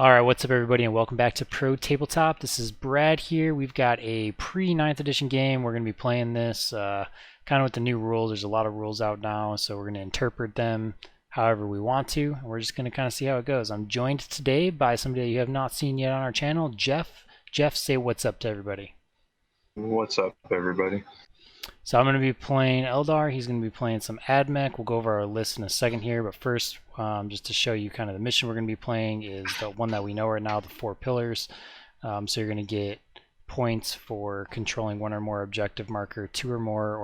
Alright, what's up everybody and welcome back to Pro Tabletop. This is Brad here. We've got a pre-9th edition game. We're going to be playing this kind of with the new rules. There's a lot of rules out now, so we're going to interpret them however we want to. And we're just going to kind of see how it goes. I'm joined today by somebody you have not seen yet on our channel, Jeff. Jeff, say what's up to everybody. What's up, everybody? So I'm going to be playing Eldar. He's going to be playing some Admech. We'll go over our list in a second here, but first, just to show you kind of the mission we're going to be playing is the one that we know right now, the 4 pillars. So you're going to get points for controlling 1 or more objective marker, 2 or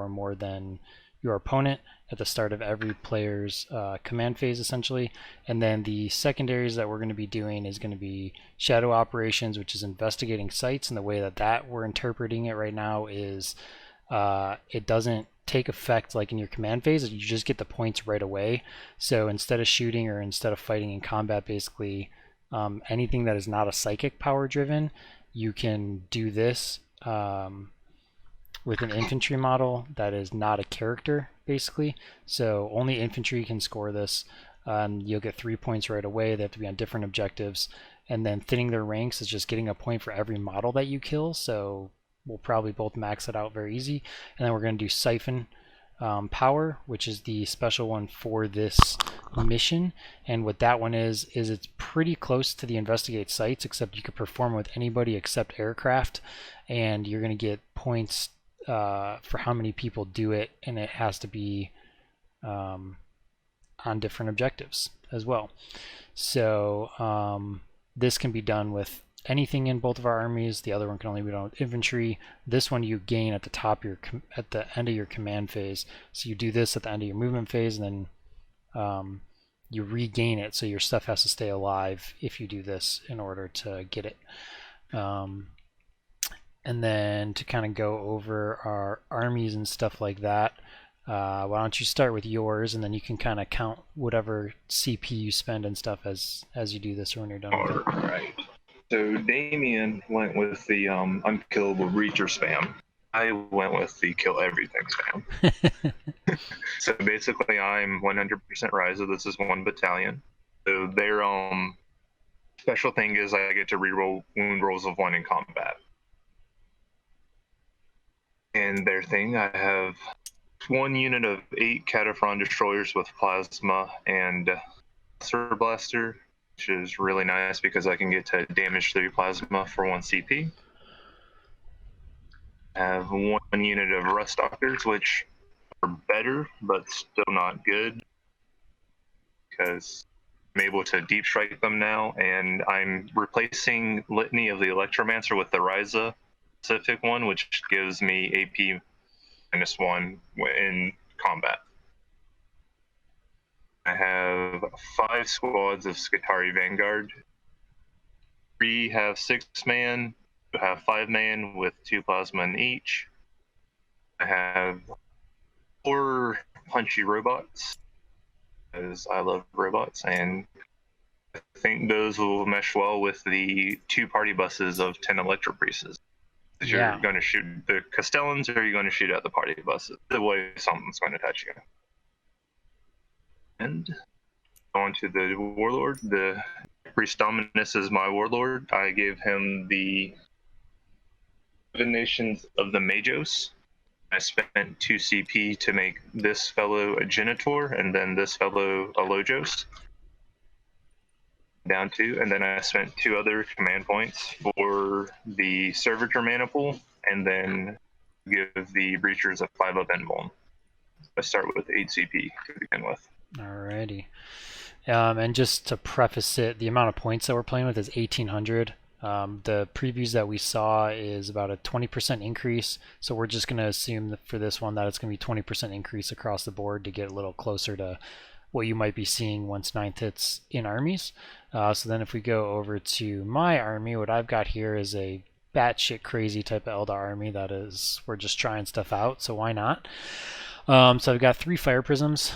more than your opponent at the start of every player's command phase, essentially. And then the secondaries that we're going to be doing is going to be shadow operations, which is investigating sites. And the way that we're interpreting it right now is it doesn't take effect like in your command phase. You just get the points right away. So instead of shooting or instead of fighting in combat, basically anything that is not a psychic power driven, you can do this with an infantry model that is not a character, basically. So only infantry can score this. You'll get 3 points right away. They have to be on different objectives. And then thinning their ranks is just getting a point for every model that you kill. So we'll probably both max it out very easy. And then we're going to do Siphon Power, which is the special one for this mission. And what that one is it's pretty close to the Investigate Sites, except you could perform with anybody except aircraft. And you're going to get points for how many people do it, and it has to be on different objectives as well. So this can be done with anything in both of our armies. The other one can only be done with infantry. This one you gain at the top at the end of your command phase. So you do this at the end of your movement phase, and then you regain it. So your stuff has to stay alive if you do this in order to get it. And then to kind of go over our armies and stuff like that, why don't you start with yours, and then you can kind of count whatever CP you spend and stuff as you do this or when you're done with it. All right. So Damien went with the unkillable breacher spam. I went with the kill everything spam. So basically I'm 100% Ryza. This is 1 battalion. So their special thing is I get to reroll wound rolls of 1 in combat. And their thing, I have 1 unit of 8 Cataphren destroyers with plasma and Cluster Blaster, which is really nice because I can get to damage 3 plasma for 1 CP. I have 1 unit of Rust Doctors, which are better, but still not good, because I'm able to deep strike them now, and I'm replacing Litany of the Electromancer with the Ryza specific one, which gives me AP -1 in combat. I have 5 squads of Skitarii Vanguard. 3 have 6-man, 2 have 5-man with 2 plasma in each. I have 4 punchy robots, because I love robots, and I think those will mesh well with the 2 party buses of 10 Electro Priests. You're going to shoot the Castellans, or you're going to shoot at the party buses. The way something's going to touch you. And on to the Warlord. The Priest Dominus is my Warlord. I gave him the Nations of the Magos. I spent 2 CP to make this fellow a Genitor, and then this fellow a Logos. Down 2, and then I spent 2 other command points for the Servitor Maniple, and then give the Breachers a 5 up Invuln. I start with 8 CP to begin with. Alrighty. And just to preface it, the amount of points that we're playing with is 1,800. The previews that we saw is about a 20% increase, so we're just going to assume that for this one that it's going to be 20% increase across the board to get a little closer to what you might be seeing once 9th hits in armies. So then if we go over to my army, what I've got here is a batshit crazy type of Eldar army that is, we're just trying stuff out, so why not? So I've got 3 fire prisms.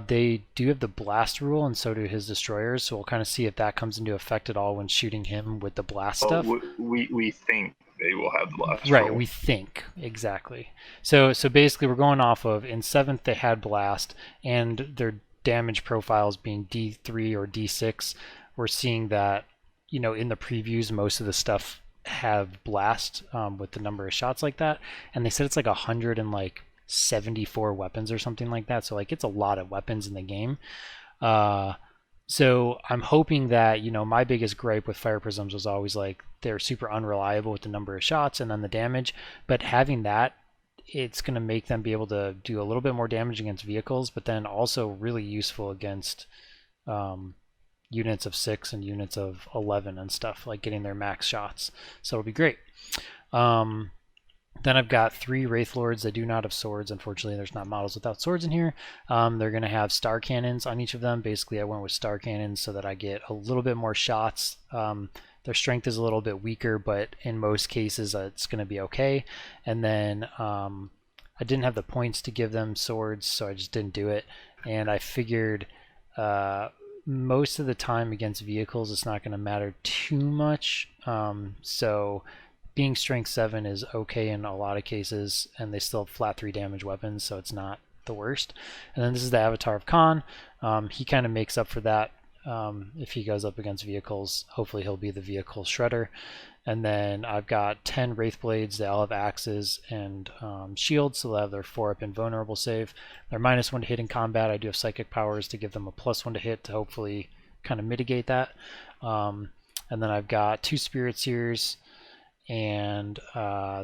They do have the blast rule, and so do his destroyers, so we'll kind of see if that comes into effect at all when shooting him with the blast stuff. We think they will have the blast right, rule. We think, exactly. So basically we're going off of, in 7th they had blast, and their damage profiles being D3 or D6, we're seeing that in the previews, most of the stuff have blast with the number of shots like that, and they said it's like 174 weapons or something like that. So like it's a lot of weapons in the game. So I'm hoping that, my biggest gripe with fire prisms was always like they're super unreliable with the number of shots and then the damage. But having that, it's going to make them be able to do a little bit more damage against vehicles, but then also really useful against units of 6 and units of 11 and stuff, like getting their max shots. So it'll be great. Then I've got 3 Wraith Lords that do not have swords. Unfortunately, there's not models without swords in here. They're going to have star cannons on each of them. Basically, I went with star cannons so that I get a little bit more shots. Their strength is a little bit weaker, but in most cases, it's going to be okay. And then I didn't have the points to give them swords, so I just didn't do it. And I figured most of the time against vehicles, it's not going to matter too much. So being strength 7 is okay in a lot of cases, and they still have flat 3 damage weapons, so it's not the worst. And then this is the Avatar of Khan. He kind of makes up for that. If he goes up against vehicles, hopefully he'll be the vehicle shredder. And then I've got 10 Wraith Blades. They all have axes and shields, so they'll have their 4-up invulnerable save. They're -1 to hit in combat. I do have psychic powers to give them a +1 to hit to hopefully kind of mitigate that. And then I've got 2 Spirit Seers, and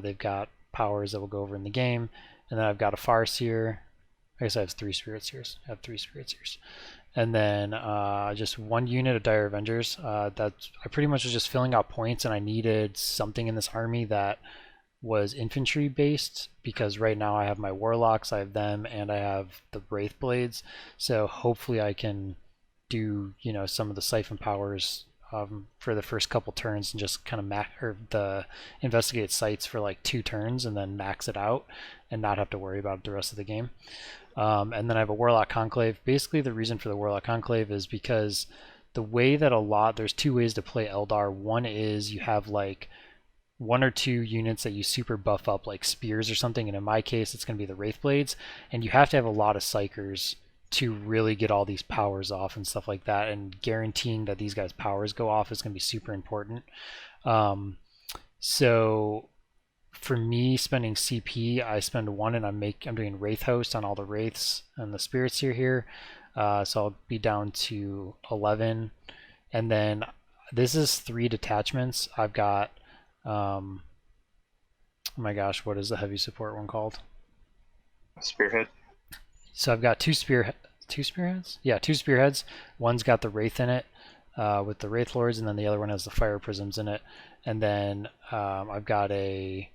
they've got powers that we'll go over in the game. And then I've got a Farseer. I guess I have 3 Spirit Seers. And then just 1 unit of Dire Avengers. I pretty much was just filling out points, and I needed something in this army that was infantry based, because right now I have my Warlocks, I have them, and I have the Wraith Blades. So hopefully I can do some of the siphon powers for the first couple turns and just kind of investigate sites for like 2 turns and then max it out and not have to worry about it the rest of the game. And then I have a Warlock Conclave. Basically the reason for the Warlock Conclave is because the way that there's 2 ways to play Eldar. One is you have like 1 or 2 units that you super buff up, like spears or something, and in my case it's going to be the Wraith Blades, and you have to have a lot of Psychers to really get all these powers off and stuff like that, and guaranteeing that these guys' powers go off is going to be super important. So for me, spending CP, I spend 1 and I'm doing Wraith Host on all the Wraiths and the Spirits here. So I'll be down to 11. And then this is 3 detachments. I've got, oh my gosh, what is the heavy support one called? Spearhead. So I've got 2 spearheads? Yeah, 2 spearheads. One's got the Wraith in it with the Wraith Lords, and then the other one has the Fire Prisms in it. And then I've got a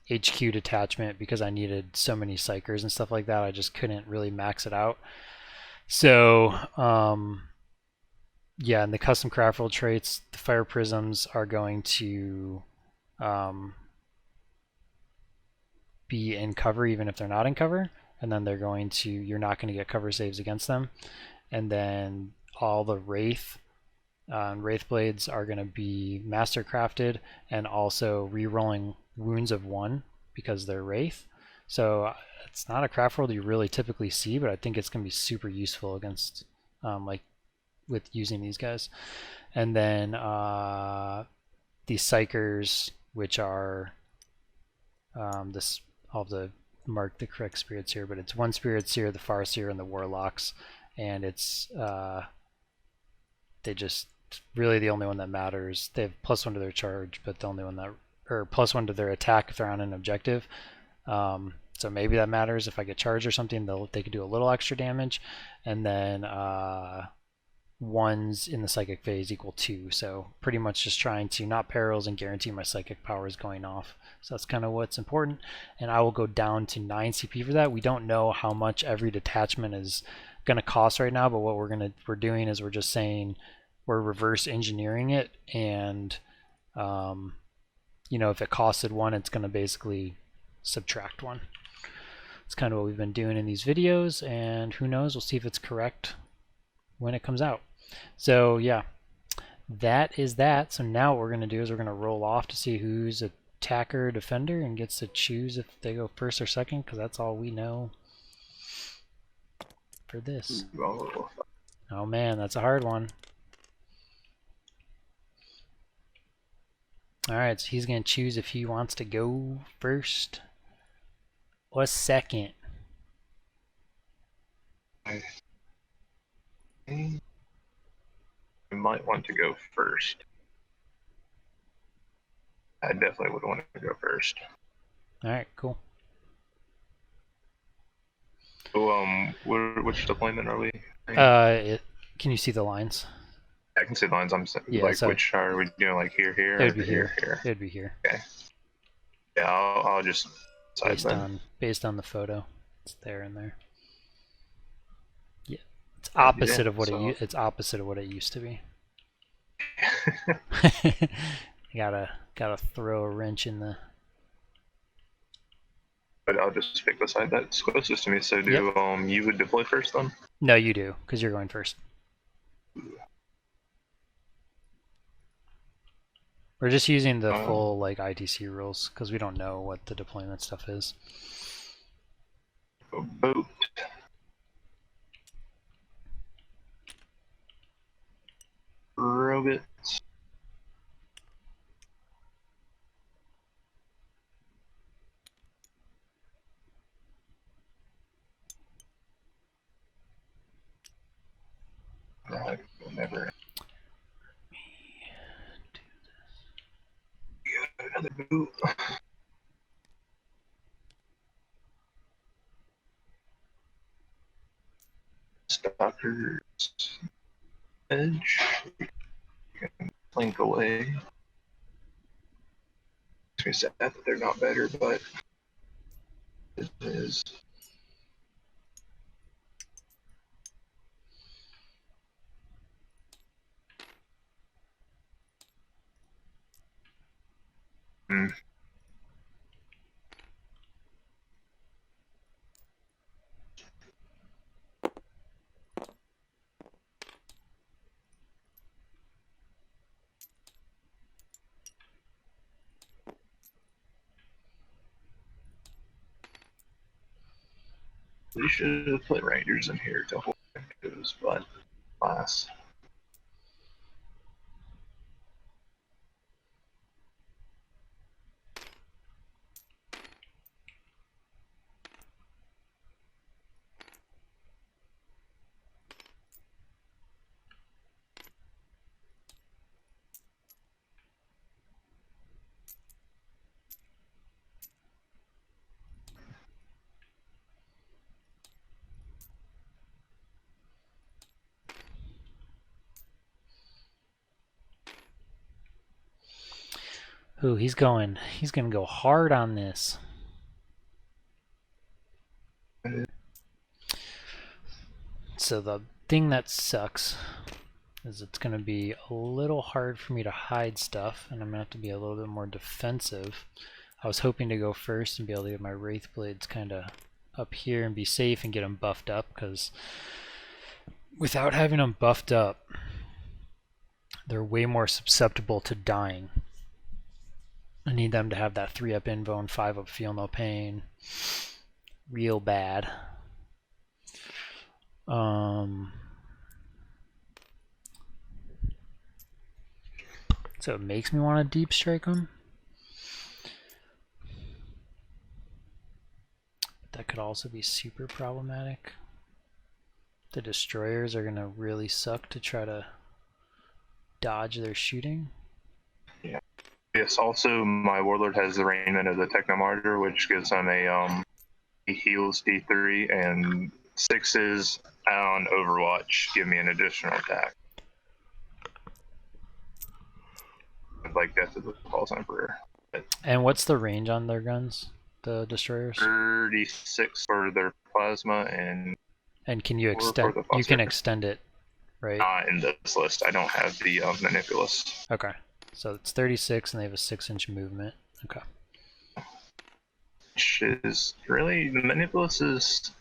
HQ detachment because I needed so many Psychers and stuff like that. I just couldn't really max it out. So yeah, and the custom craftable traits, the Fire Prisms are going to be in cover even if they're not in cover, and then you're not going to get cover saves against them. And then all the Wraith Blades are going to be master crafted and also re-rolling wounds of 1 because they're Wraith. So it's not a craft roll that you really typically see, but I think it's going to be super useful against like with using these guys. And then these Psychers, which are I'll have to mark the correct spirits here, but it's 1 Spirit Seer, the Farseer, and the Warlocks, and it's they just really the only one that matters. They have +1 to their charge, but the only one that, or +1 to their attack if they're on an objective. So maybe that matters. If I get charged or something, they could do a little extra damage. And then 1s in the psychic phase equal 2. So pretty much just trying to not perils and guarantee my psychic powers going off. So that's kind of what's important. And I will go down to 9 CP for that. We don't know how much every detachment is going to cost right now, but what we're doing is we're just saying we're reverse engineering it, and if it costed 1, it's going to basically subtract 1. It's kind of what we've been doing in these videos, and who knows, we'll see if it's correct when it comes out. So yeah, that is that. So now what we're going to do is we're going to roll off to see who's attacker or defender and gets to choose if they go first or second, because that's all we know for this. Oh man, that's a hard one. Alright, so he's going to choose if he wants to go first or second. I might want to go first. I definitely would want to go first. Alright, cool. So, which deployment are we? Can you see the lines? I can see the lines. I'm Yeah, like, so which are we doing? Like here, it would be here. It would be here. Okay. Yeah, I'll just Based on the photo, it's there and there. Yeah, it's opposite of what it's opposite of what it used to be. gotta throw a wrench in the. But I'll just pick the side that's closest to me. So do you would deploy first then? No, you do, because you're going first. We're just using the full like ITC rules because we don't know what the deployment stuff is. Boat. Robots. I will never. Another boot. Stalkers. Edge. You can blink away. Makes me sad that they're not better, but it is. We should have put Rangers in here to hold those, but class. Ooh, he's gonna go hard on this. So the thing that sucks is it's gonna be a little hard for me to hide stuff, and I'm gonna have to be a little bit more defensive. I was hoping to go first and be able to get my Wraith Blades kind of up here and be safe and get them buffed up, because without having them buffed up, they're way more susceptible to dying. I need them to have that 3-up invo and 5-up feel no pain. Real bad. So it makes me want to deep strike them. But that could also be super problematic. The destroyers are going to really suck to try to dodge their shooting. Yeah. Yes, also my Warlord has the Raiment of the Technomartyr, which gives him he heals D3, and 6s on Overwatch give me an additional attack. Like Death of the False Emperor. And what's the range on their guns, the destroyers? 36 for their plasma, and can you extend? You can extend it, right? Not in this list. I don't have the Manipulus. Okay, so it's 36, and they have a 6-inch movement. Okay. Which is really, the Manipulus is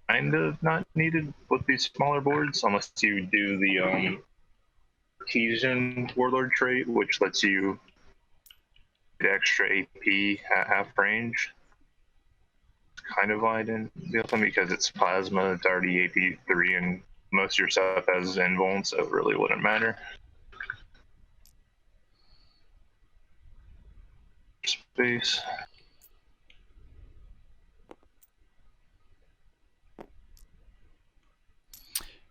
kind of not needed with these smaller boards, unless you do the Artesian Warlord trait, which lets you get extra AP at half range. It's kind of why I didn't deal with them, because it's plasma, it's already AP 3, and most of your stuff has invuln, so it really wouldn't matter. space.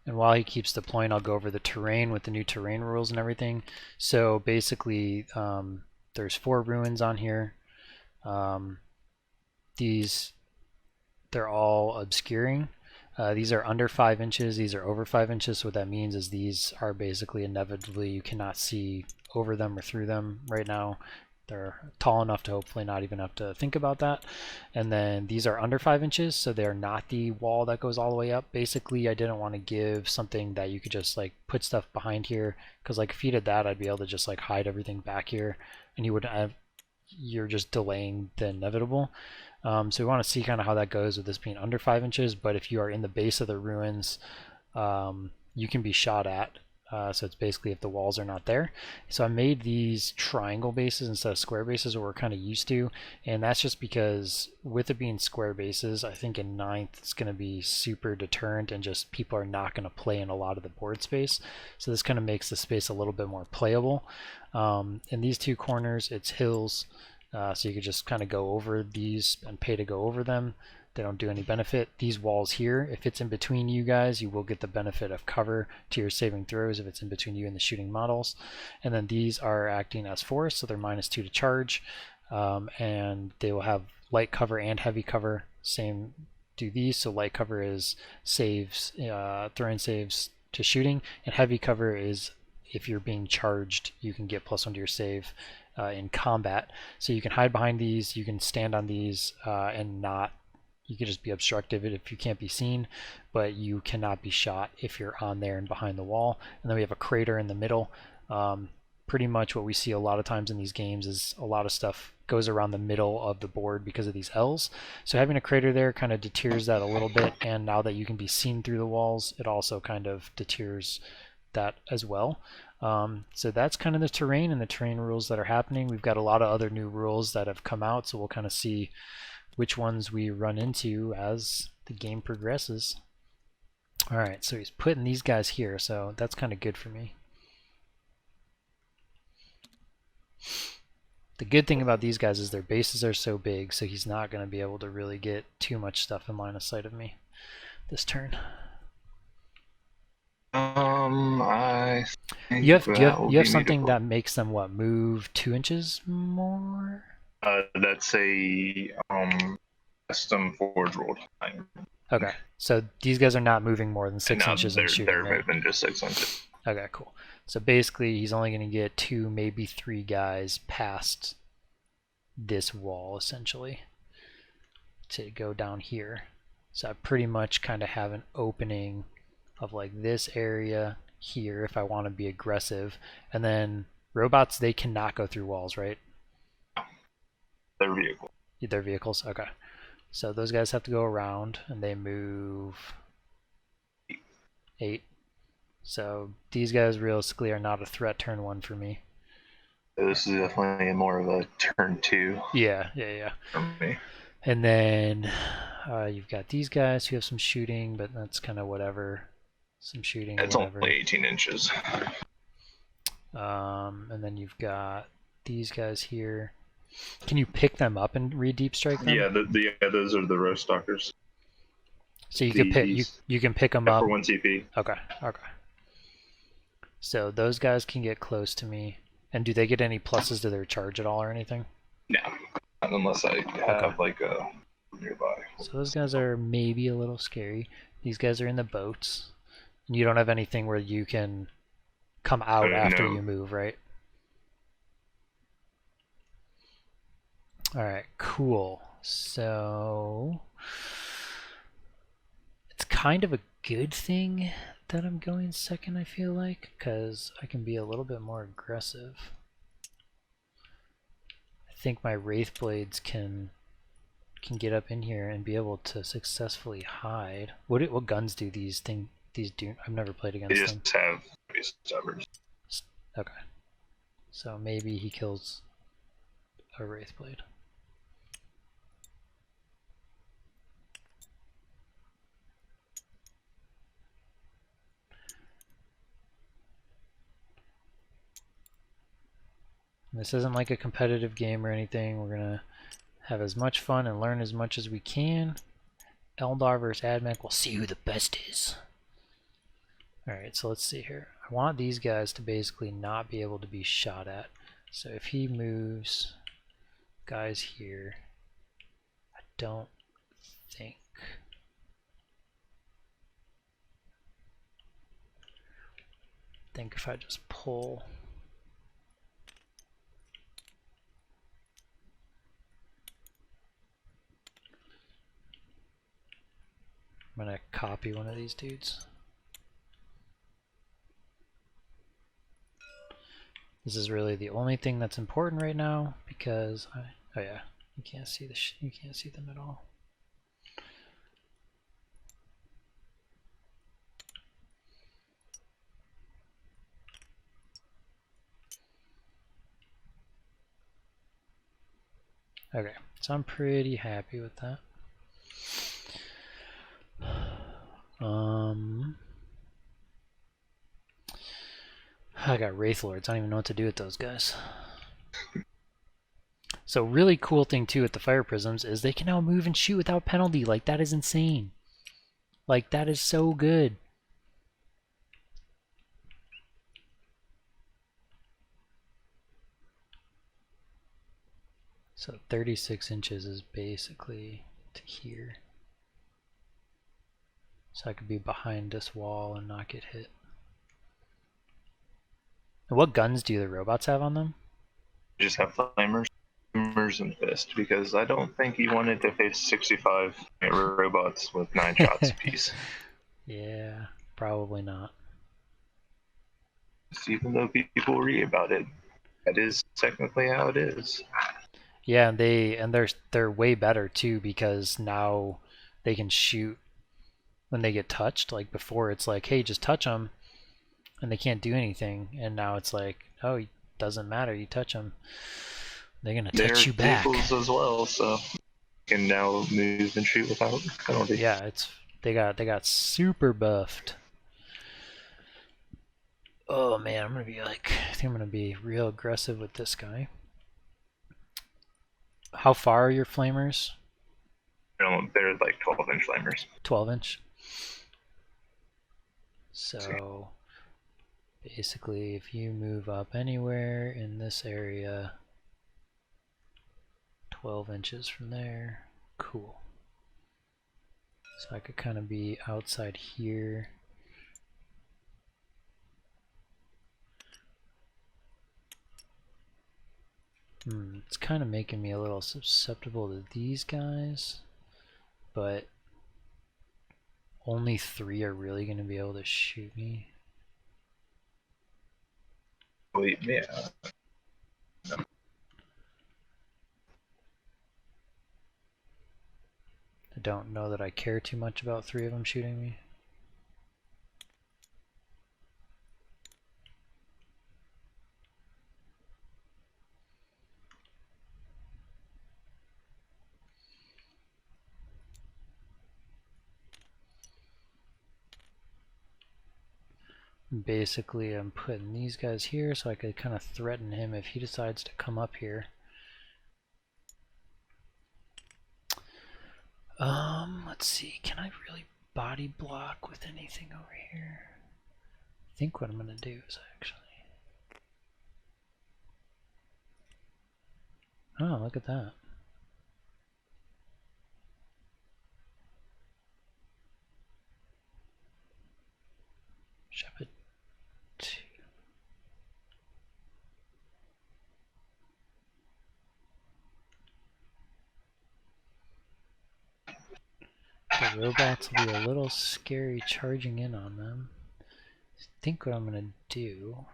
And while he keeps deploying, I'll go over the terrain with the new terrain rules and everything. So basically, there's 4 ruins on here. They're all obscuring. These are under 5 inches, these are over 5 inches. So what that means is these are basically inevitably, you cannot see over them or through them right now. They're tall enough to hopefully not even have to think about that. And then these are under 5 inches, so they're not the wall that goes all the way up. Basically, I didn't want to give something that you could just like put stuff behind here, because like if you did that, I'd be able to just like hide everything back here, and you wouldn't have, you're just delaying the inevitable. So we want to see kind of how that goes with this being under 5 inches, but if you are in the base of the ruins, you can be shot at. So it's basically if the walls are not there. So I made these triangle bases instead of square bases, what we're kind of used to, and that's just because with it being square bases, I think in 9th it's going to be super deterrent and just people are not going to play in a lot of the board space. So this kind of makes the space a little bit more playable. In these 2 corners, it's hills, so you could just kind of go over these and pay to go over them. They don't do any benefit. These walls here, if it's in between you guys, you will get the benefit of cover to your saving throws if it's in between you and the shooting models. And then these are acting as forests, so they're -2 to charge, and they will have light cover and heavy cover. Same do these, so light cover is saves, throw-in saves to shooting, and heavy cover is if you're being charged, you can get +1 to your save in combat. So you can hide behind these, you can stand on these, and not, you could just be obstructive if you can't be seen, but you cannot be shot if you're on there and behind the wall. And then we have a crater in the middle. Pretty much what we see a lot of times in these games is a lot of stuff goes around the middle of the board because of these L's. So having a crater there kind of deters that a little bit, and now that you can be seen through the walls, it also kind of deters that as well. So that's kind of the terrain and the terrain rules that are happening. We've got a lot of other new rules that have come out, so we'll kind of see which ones we run into as the game progresses. Alright, so he's putting these guys here, so that's kind of good for me. The good thing about these guys is their bases are so big, so he's not going to be able to really get too much stuff in line of sight of me this turn. I think you have something that makes them what, move 2 inches more? That's a custom forge roll time. Okay, so these guys are not moving more than 6 inches in shooting. They're right? moving just 6 inches. Okay, cool. So basically, he's only going to get 2, maybe 3 guys past this wall, essentially, to go down here. So I pretty much kind of have an opening of like this area here if I want to be aggressive. And then robots, they cannot go through walls, right? Their vehicle. Their vehicles, okay. So those guys have to go around, and they move 8. So these guys realistically are not a threat turn 1 for me. This is definitely more of a turn 2. Yeah. For me. And then you've got these guys who have some shooting, but that's kind of whatever. Some shooting. It's whatever. only 18 inches. And then you've got these guys here. Can you pick them up and re-deep strike them? Yeah, those are the roast stalkers. So you can pick you can pick them up for 1 CP. Okay. So those guys can get close to me. And do they get any pluses to their charge at all or anything? No, not unless I have like a nearby. So those guys are maybe a little scary. These guys are in the boats. And you don't have anything where you can come out after you move, right? Alright, cool. So it's kind of a good thing that I'm going second, I feel like, because I can be a little bit more aggressive. I think my Wraith Blades can get up in here and be able to successfully hide. What guns do these do? I've never played against them. They just have stubbers. Okay. So maybe he kills a Wraith Blade. This isn't like a competitive game or anything. We're gonna have as much fun and learn as much as we can. Eldar versus Admech. We'll see who the best is. Alright, so let's see here. I want these guys to basically not be able to be shot at. So if he moves guys here, I don't think. I think if I just pull. I'm gonna copy one of these dudes. This is really the only thing that's important right now because oh yeah, you can't see you can't see them at all. Okay, so I'm pretty happy with that. I got Wraith Lords. I don't even know what to do with those guys. So really cool thing too with the fire prisms is they can now move and shoot without penalty. Like that is insane. Like that is so good. So 36 inches is basically to here. So I could be behind this wall and not get hit. And what guns do the robots have on them? You just have flamers and fist, because I don't think he wanted to face 65 robots with 9 shots apiece. Yeah, probably not. Even though people read about it, that is technically how it is. Yeah, and they're way better too because now they can shoot when they get touched. Like before, it's like, hey, just touch them, and they can't do anything. And now it's like, oh, it doesn't matter. You touch them, they're gonna touch you back. Vehicles as well, so you can now move and shoot without penalty. Yeah, they got super buffed. Oh man, I think I'm gonna be real aggressive with this guy. How far are your flamers? They're like 12-inch flamers. 12-inch. So basically, if you move up anywhere in this area, 12 inches from there, cool. So I could kind of be outside here. It's kind of making me a little susceptible to these guys, but only 3 are really going to be able to shoot me. Yeah. I don't know that I care too much about 3 of them shooting me. Basically, I'm putting these guys here so I could kind of threaten him if he decides to come up here. Let's see, can I really body block with anything over here? I think what I'm gonna do is actually... Oh, look at that. Shepherd 2. The robots will be a little scary charging in on them. I think what I'm gonna do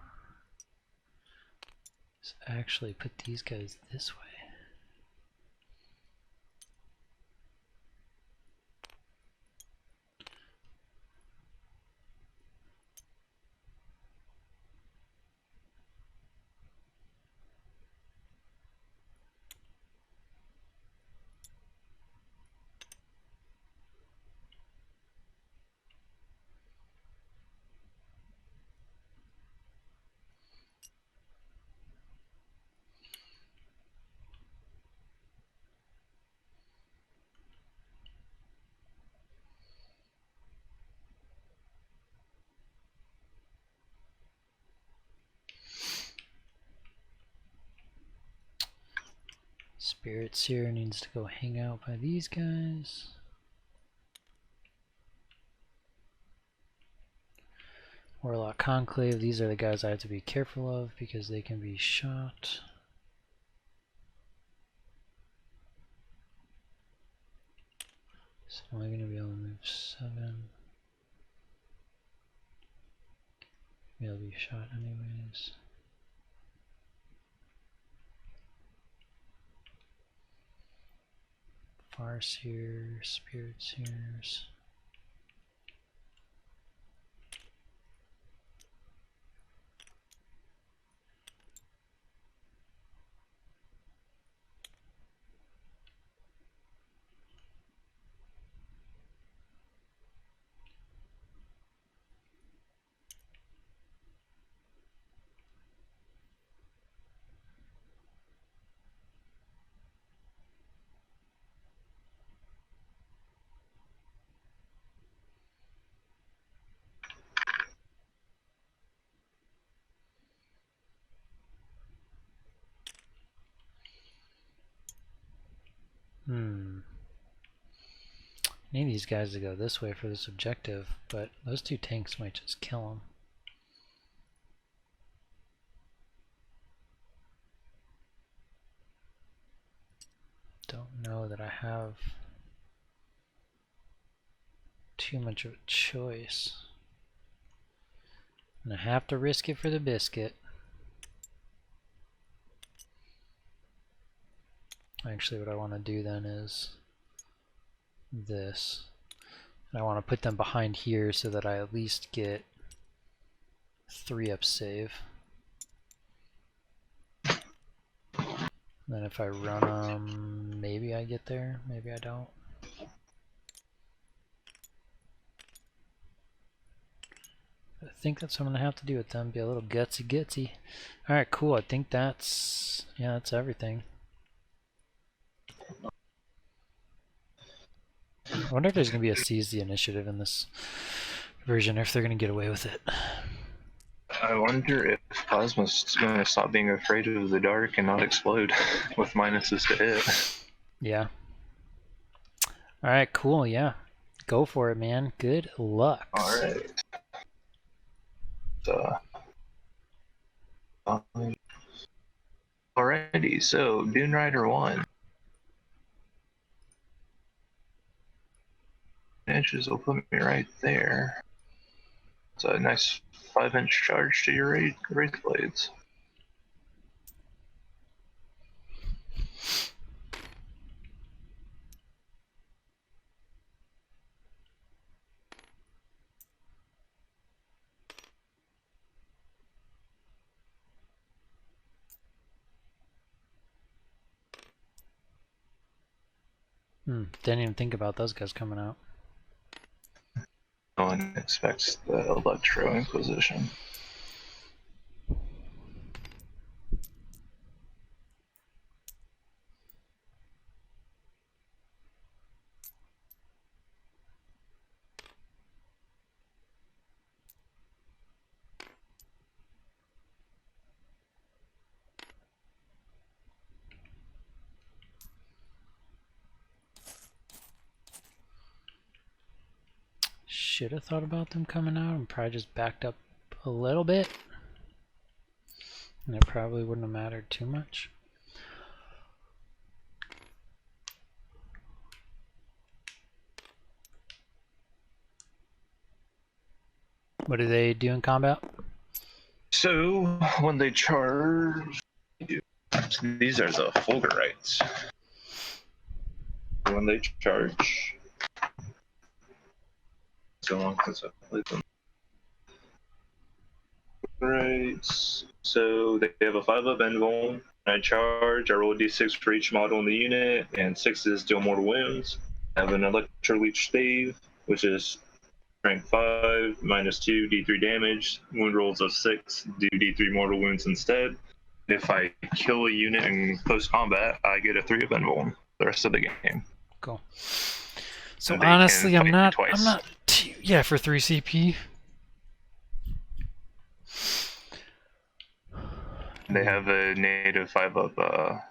is actually put these guys this way. Spirit Seer needs to go hang out by these guys. Warlock Conclave, these are the guys I have to be careful of because they can be shot. So I'm only going to be able to move 7. Be able to be shot anyways. Farseer, Spirit Seers. I need these guys to go this way for this objective, but those two tanks might just kill them. Don't know that I have too much of a choice. And I have to risk it for the biscuit. Actually, what I want to do then is this. And I want to put them behind here so that I at least get 3-up save. Then if I run them, maybe I get there, maybe I don't. I think that's what I'm going to have to do with them, be a little gutsy. Alright, cool, I think that's, yeah, that's everything. I wonder if there's going to be a seize the initiative in this version, or if they're going to get away with it. I wonder if Cosmos going to stop being afraid of the dark and not explode with minuses to hit. Yeah. Alright, cool, yeah. Go for it, man. Good luck. Alright. Alrighty, so Dune Rider 1. Inches will put me right there. It's a nice 5-inch charge to your Wraith Blades. Didn't even think about those guys coming out. No one expects the Electro Inquisition. Should have thought about them coming out and probably just backed up a little bit. And it probably wouldn't have mattered too much. What do they do in combat? So, when they charge, these are the Fulgurites. When they charge, so long since I played them. Right, so they have a 5-up invuln. When I charge, I roll a d6 for each model in the unit, and 6 deal mortal wounds. I have an Electro Leech Stave, which is strength 5, -2, d3 damage. Wound rolls of 6, do d3 mortal wounds instead. If I kill a unit in close combat, I get a 3-up invuln the rest of the game. Cool. So honestly, I'm not yeah, for 3 CP. They have a native 5-up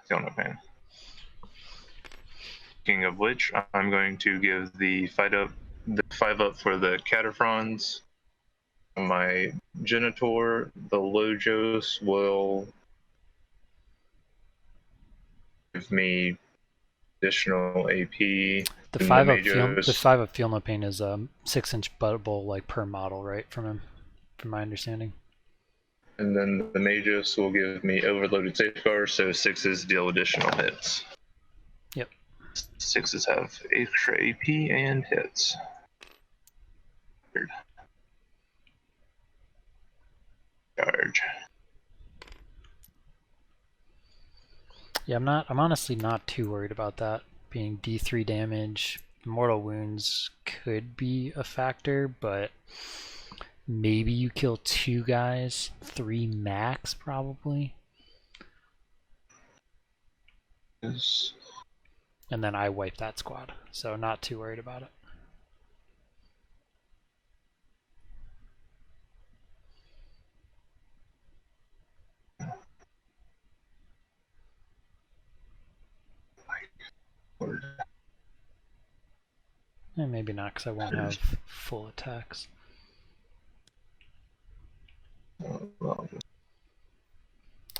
Theonopan. Speaking of which, I'm going to give the 5-up for the Cataphrons. My Genitor, the Lojos, will give me additional AP. The 5-up feel no pain is 6-inch buttable like per model, right? From my understanding. And then the Magus will give me overloaded safeguard, so 6s deal additional hits. Yep. 6s have extra AP and hits. Charge. Yeah, I'm honestly not too worried about that being D3 damage. Mortal wounds could be a factor, but maybe you kill 2 guys, 3 max probably. Yes. And then I wipe that squad, so not too worried about it. And maybe not, because I won't have full attacks. Well,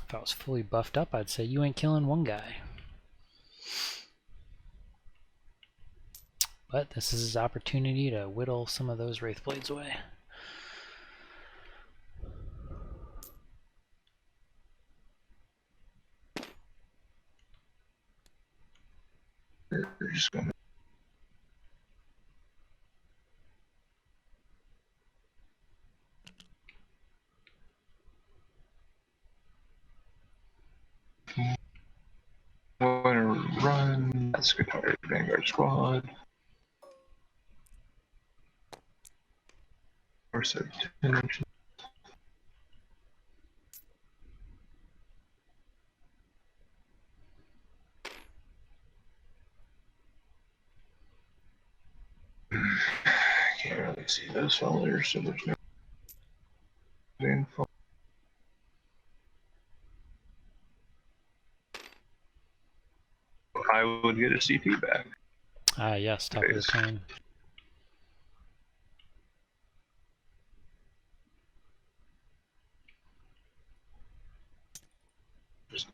If I was fully buffed up, I'd say you ain't killing 1 guy. But this is his opportunity to whittle some of those Wraith Blades away. we're just gonna. I'm going to run that Skitarii Vanguard squad. Or so 10 inches. Can't really see those fellas, so there's no info. I would get a CP back. Ah, yes, top of the chain. Just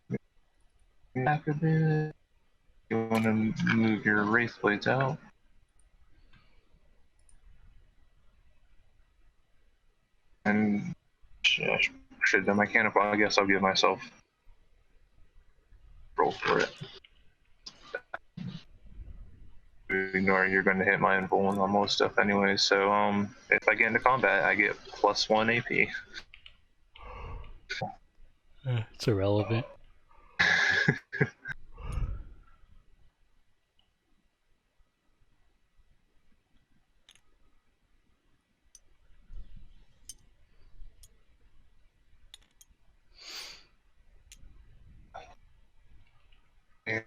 back a bit. You want to move your Wraith Blades out. And should the mechanical, I guess I'll give myself roll for it. Ignore you're going to hit my invuln on most stuff anyway, so if I get into combat, I get +1 AP. It's irrelevant.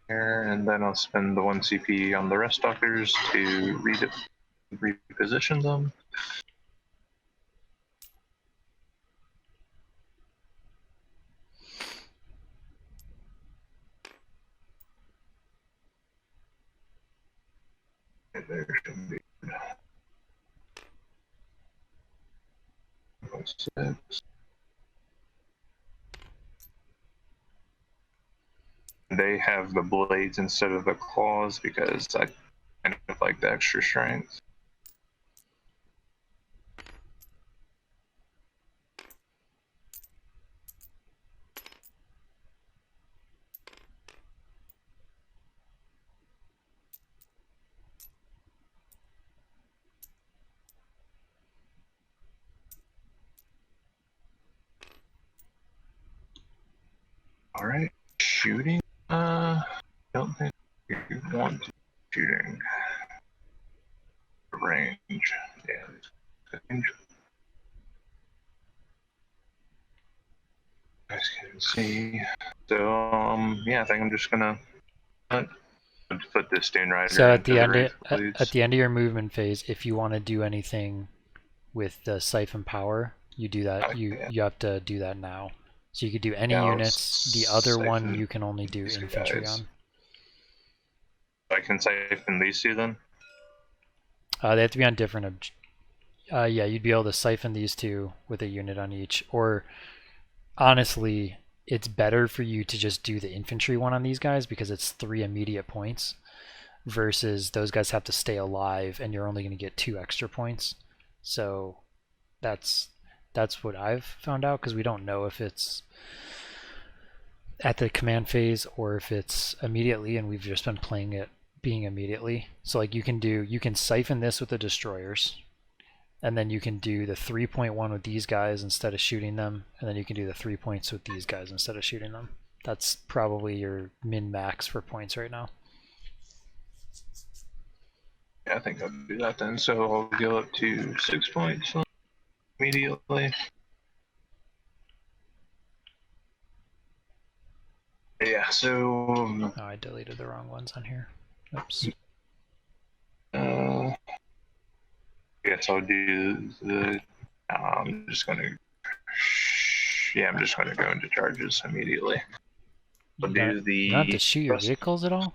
And then I'll spend the 1 CP on the rest doctors to reposition them. There should be 6. They have the blades instead of the claws because I kind of like the extra strength. All right, shooting. Don't think you want to shooting range. Yeah, range. You guys can see. So yeah, I think I'm just gonna put this Stone Rider. So at the end of your movement phase, if you want to do anything with the Siphon Power, you do that. You have to do that now. So you could do any units. The other one you can only do infantry on. I can siphon these two then? They have to be on different. Yeah, you'd be able to siphon these two with a unit on each. Or honestly, it's better for you to just do the infantry one on these guys because it's 3 immediate points, versus those guys have to stay alive and you're only going to get 2 extra points. So that's what I've found out, because we don't know if it's at the command phase or if it's immediately, and we've just been playing it being immediately. So like you can siphon this with the destroyers, and then you can do the 3.1 with these guys instead of shooting them, and then you can do the 3 points with these guys instead of shooting them. That's probably your min-max for points right now. Yeah, I think I'll do that then. So I'll go up to 6 points immediately. Yeah, so... Oh, I deleted the wrong ones on here. Oops. I guess I'll do the... I'm just going to... Yeah, I'm just going to go into charges immediately. I'll do the... You don't have to shoot your vehicles at all?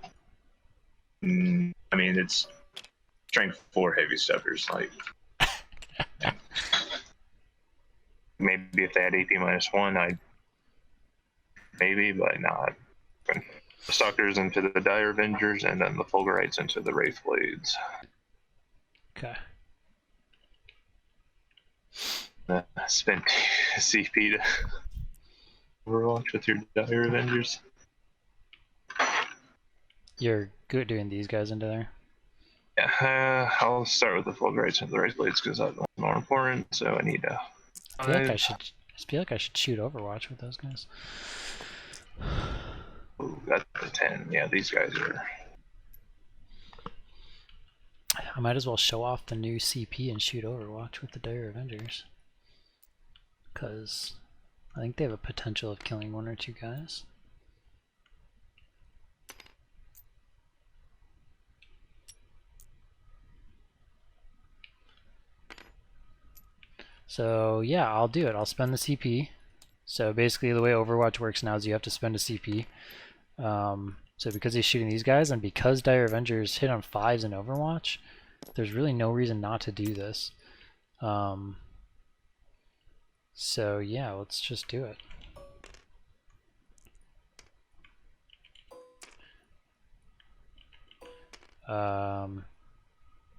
I mean, it's strength 4 heavy stuffers, like... Maybe if they had AP -1, I'd... Maybe, but not. The Stalkers into the Dire Avengers, and then the Fulgurites into the Wraith Lords. Okay. Spent CP to Overwatch with your Dire Avengers. You're good doing these guys into there? Yeah, I'll start with the Fulgurites and the Wraith Lords because that's more important, so I need to... I feel like I should shoot Overwatch with those guys. Ooh, that's a 10. Yeah, these guys are... I might as well show off the new CP and shoot Overwatch with the Dire Avengers, because I think they have a potential of killing 1 or 2 guys. So yeah, I'll do it. I'll spend the CP. So basically the way Overwatch works now is you have to spend a CP. So because he's shooting these guys, and because Dire Avengers hit on 5s in Overwatch, there's really no reason not to do this. So yeah, let's just do it.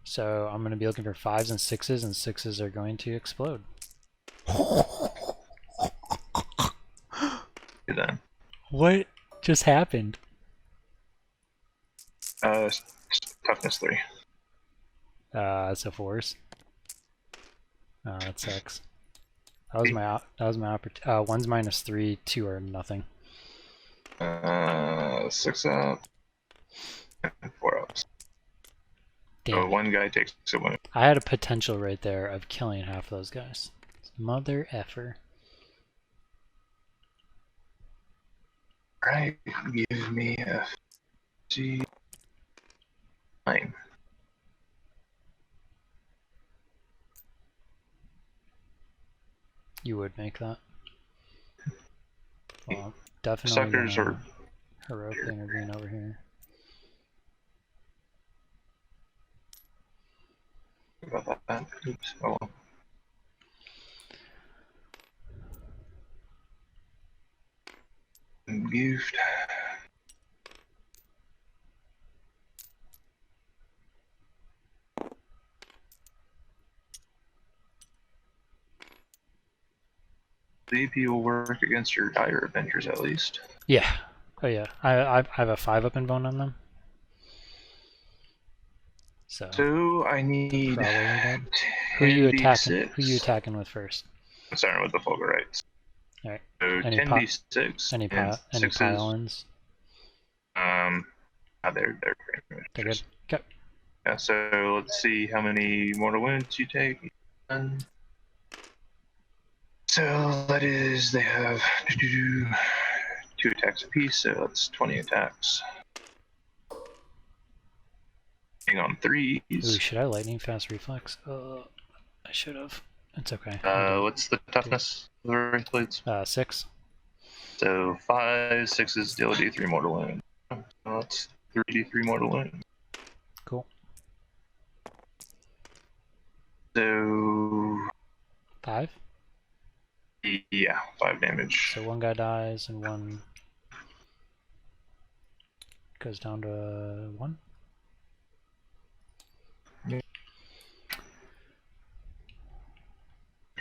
So I'm going to be looking for 5s and 6s, and 6s are going to explode. Then. What just happened? Toughness 3. That's a 4s. Oh, that sucks. That was my opportunity. 1's -3, 2 are nothing. 6 up, and 4 ups. Damn. So 1 guy takes a 1. I had a potential right there of killing half those guys. Mother effer. Right, give me a C9. You would make that. Well, definitely Suckers are heroic intervene over here. about that. Oops. Oh. Goofed. The AP will work against your Dire Avengers at least. Yeah. Oh yeah. I have a 5-up invuln on them. So I need. Who are you attacking? Who are you attacking with first? I'm starting with the Fulgurites. All right. So Any 10d6. Any pylons? They're pretty much. They're good. Okay. Yeah. So let's see how many mortal wounds you take. So that is, they have 2 attacks apiece, so that's 20 attacks. Hang on 3s. Ooh, should I lightning fast reflex? I should have. It's okay. What's the toughness of the Wraith Lords? 6. So 5, 6s deal D3 mortal wound. So that's 3d3 mortal wound. So 5? yeah, 5 damage. So one guy dies and one goes down to 1.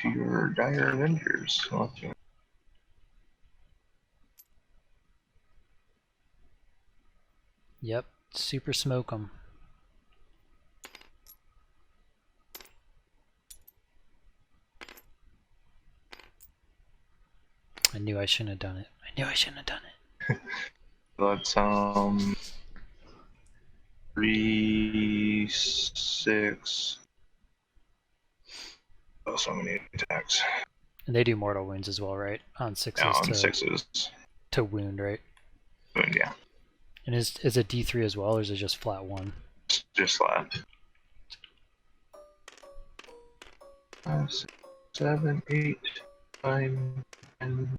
To your dire avengers. Yep, super smoke them. I knew I shouldn't have done it. I knew I shouldn't have done it. That's 3, 6. Oh, so many attacks. And they do mortal wounds as well, right? On 6s Yeah, on 6s. to wound, right? Wound, yeah. And is it D3 as well, or is it just flat 1? It's just flat. 5, 6, 7, 8, 9, 10.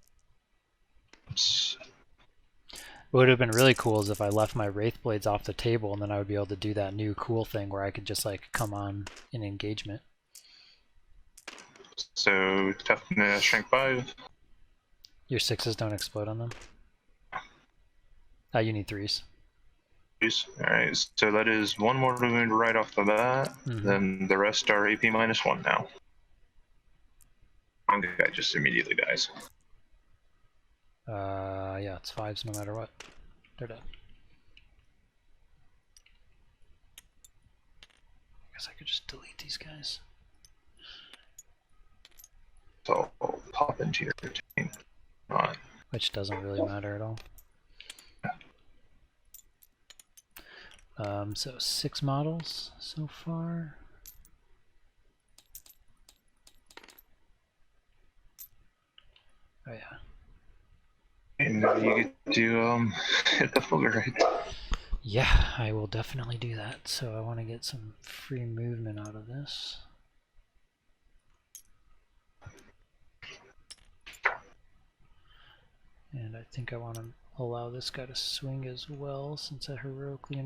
What would have been really cool is if I left my Wraith Blades off the table, and then I would be able to do that new cool thing where I could just like come on in engagement. So toughness, strength 5. Your 6s don't explode on them? You need 3s. Alright, so that is 1 mortal wound right off the bat. Then the rest are AP -1 now. One guy just immediately dies. Yeah, it's 5s no matter what. They're dead. I guess I could just delete these guys. So I'll pop into your team. Alright. Which doesn't really matter at all. So 6 models so far. Oh yeah. And you get to hit the fuller, right? Yeah, I will definitely do that. So I want to get some free movement out of this. And I think I want to allow this guy to swing as well, since I heroically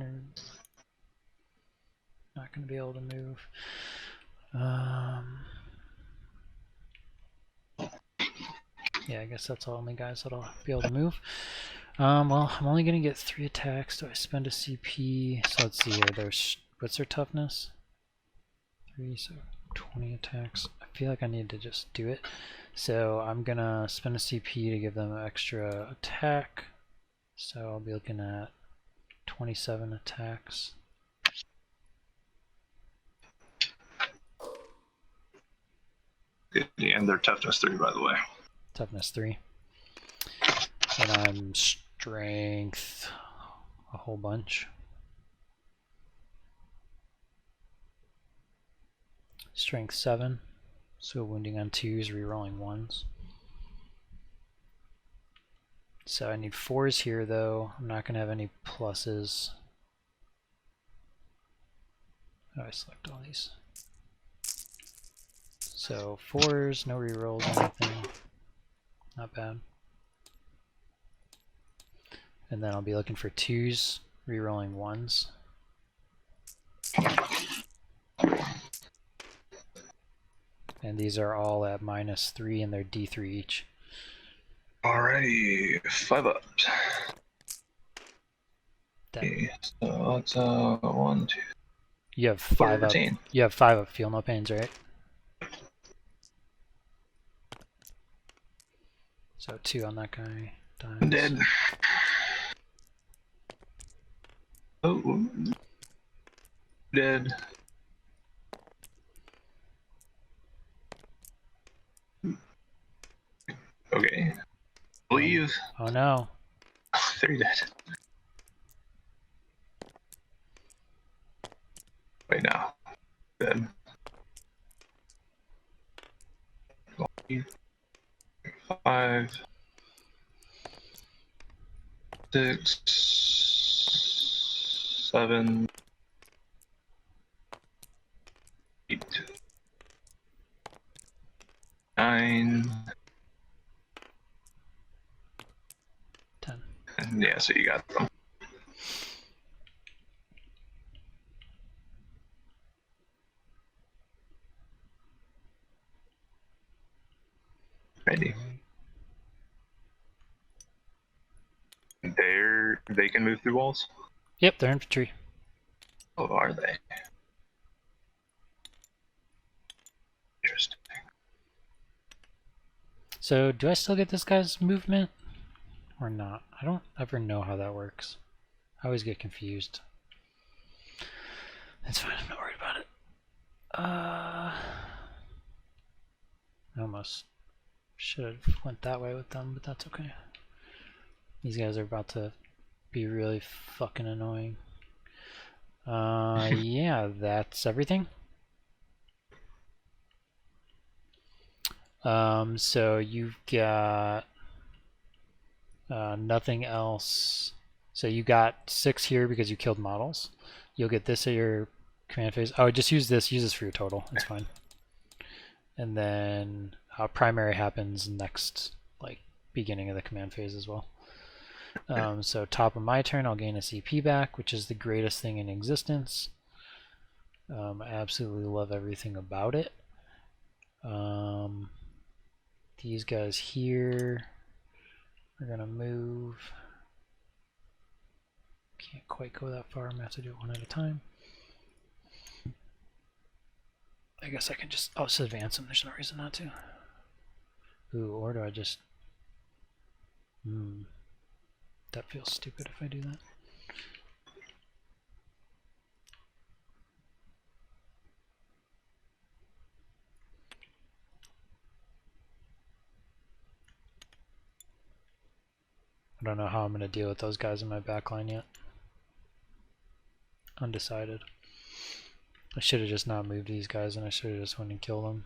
not going to be able to move. Yeah, I guess that's all only guys that'll be able to move. Well, I'm only going to get 3 attacks. Do I spend a CP? So let's see here. What's their toughness? 3, so 20 attacks. I feel like I need to just do it. So I'm going to spend a CP to give them an extra attack. So I'll be looking at 27 attacks. And their toughness 3, by the way. Toughness 3. And I'm strength a whole bunch. Strength 7. So wounding on 2s, rerolling 1s. So I need 4s here though. I'm not going to have any pluses. How do I select all these? So 4s, no rerolls or anything. Not bad. And then I'll be looking for 2s, rerolling 1s. And these are all at -3 and they're D3 each. Alrighty, 5 up. Okay, so that's 1, 2. You have 5 up. You have 5 up. Feel no pains, right? So 2 on that guy. Dies. Dead. Oh, dead. Okay. Leave. Oh no. 3 dead. Wait, now. Dead. 5, 6, 7, 8, 9, 10. and yeah, so you got them. they can move through walls? Yep, they're infantry. Oh, are they? Interesting. So, do I still get this guy's movement? Or not? I don't ever know how that works. I always get confused. That's fine, I'm not worried about it. I almost should have went that way with them, but that's okay. These guys are about to be really fucking annoying. Yeah, that's everything. So you've got nothing else. So you got 6 here because you killed models. You'll get this at your command phase. Oh, just use this. Use this for your total. It's fine. And then primary happens next, like, beginning of the command phase as well. So top of my turn, I'll gain a CP back, which is the greatest thing in existence. I absolutely love everything about it. These guys here are gonna move. Can't quite go that far. I'm gonna have to do it one at a time. I guess I can just, I'll just advance them. There's no reason not to. Ooh, or do I just, that feels stupid if I do that. I don't know how I'm going to deal with those guys in my backline yet. Undecided. I should have just not moved these guys, and I should have just went and killed them.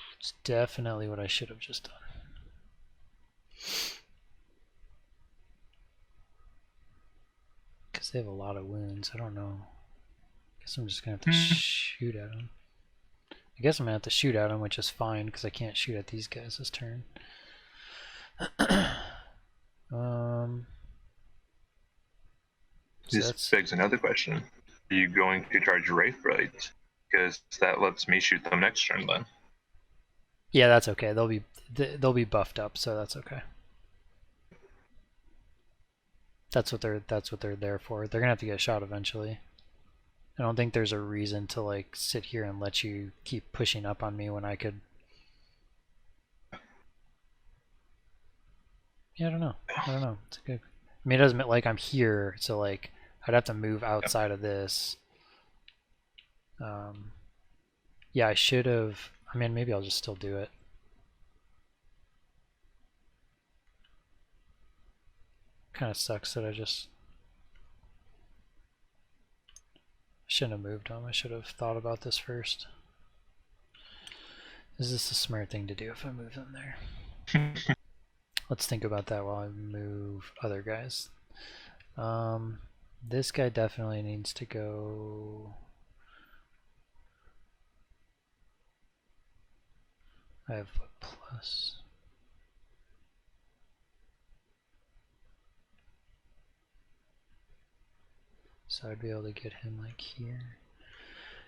It's definitely what I should have just done. Because they have a lot of wounds. I don't know. I guess I'm just going to have to shoot at them. I guess I'm going to have to shoot at them, which is fine, because I can't shoot at these guys this turn. This begs another question. Are you going to charge Wraith Lords? Because that lets me shoot them next turn then. Yeah, that's okay. They'll be buffed up, so that's okay. That's what they're there for. They're gonna have to get shot eventually. I don't think there's a reason to like sit here and let you keep pushing up on me when I could. Yeah, I don't know. It's good. I mean, it doesn't like I'm here, so like I'd have to move outside of this. Yeah, I should have. I mean, maybe I'll just still do it. Kind of sucks that I shouldn't have moved them. I should have thought about this first. Is this a smart thing to do if I move them there? Let's think about that while I move other guys. This guy definitely needs to go. I have a plus. So I'd be able to get him like here.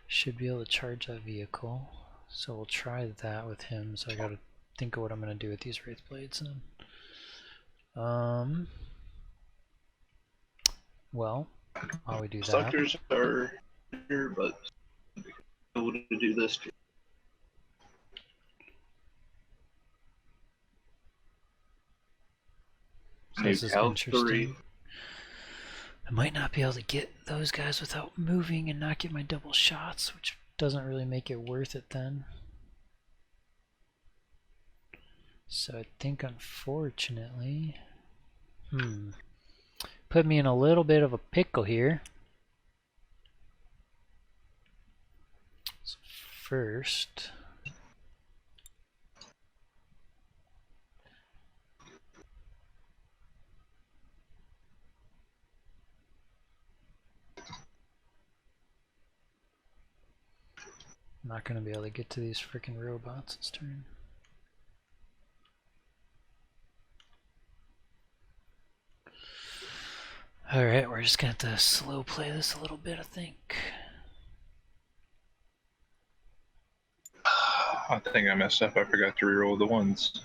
Should be able to charge that vehicle. So we'll try that with him. So I gotta think of what I'm gonna do with these Wraith Blades then. Well, while we do that. Suckers are here, but able to do this. So this is interesting. I might not be able to get those guys without moving and not get my double shots, which doesn't really make it worth it then. So I think unfortunately, put me in a little bit of a pickle here. So first, I'm not going to be able to get to these freaking robots this turn. Alright, we're just going to have to slow play this a little bit, I think. I think I messed up. I forgot to reroll the ones.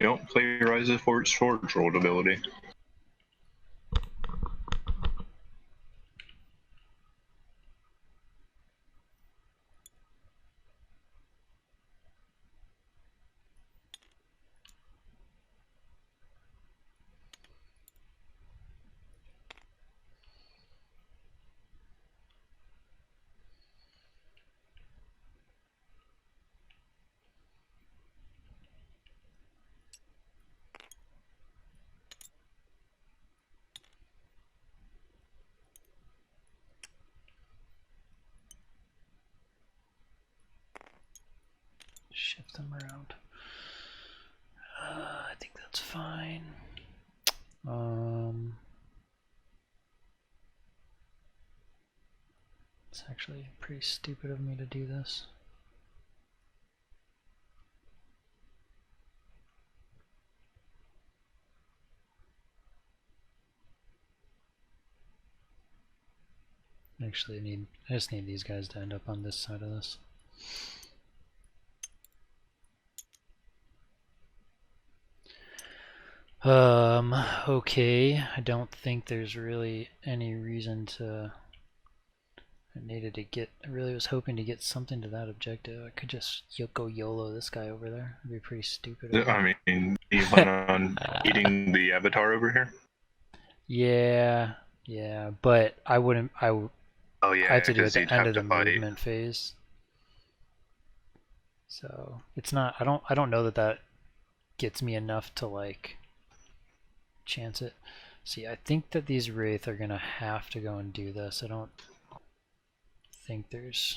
don't plagiarize it for its sword rolled ability. Shift them around. I think that's fine. It's actually pretty stupid of me to do this. Actually, I just need these guys to end up on this side of this. Okay, I don't think there's really any reason to. I really was hoping to get something to that objective. I could just go YOLO this guy over there. It'd be pretty stupid. I mean, do you plan on eating the avatar over here? Yeah, but I wouldn't. Oh yeah, I have to do it at you'd the end have of the to fight. movement phase. So it's not. I don't know that gets me enough to like chance it. See, I think that these Wraith are gonna have to go and do this. I don't think there's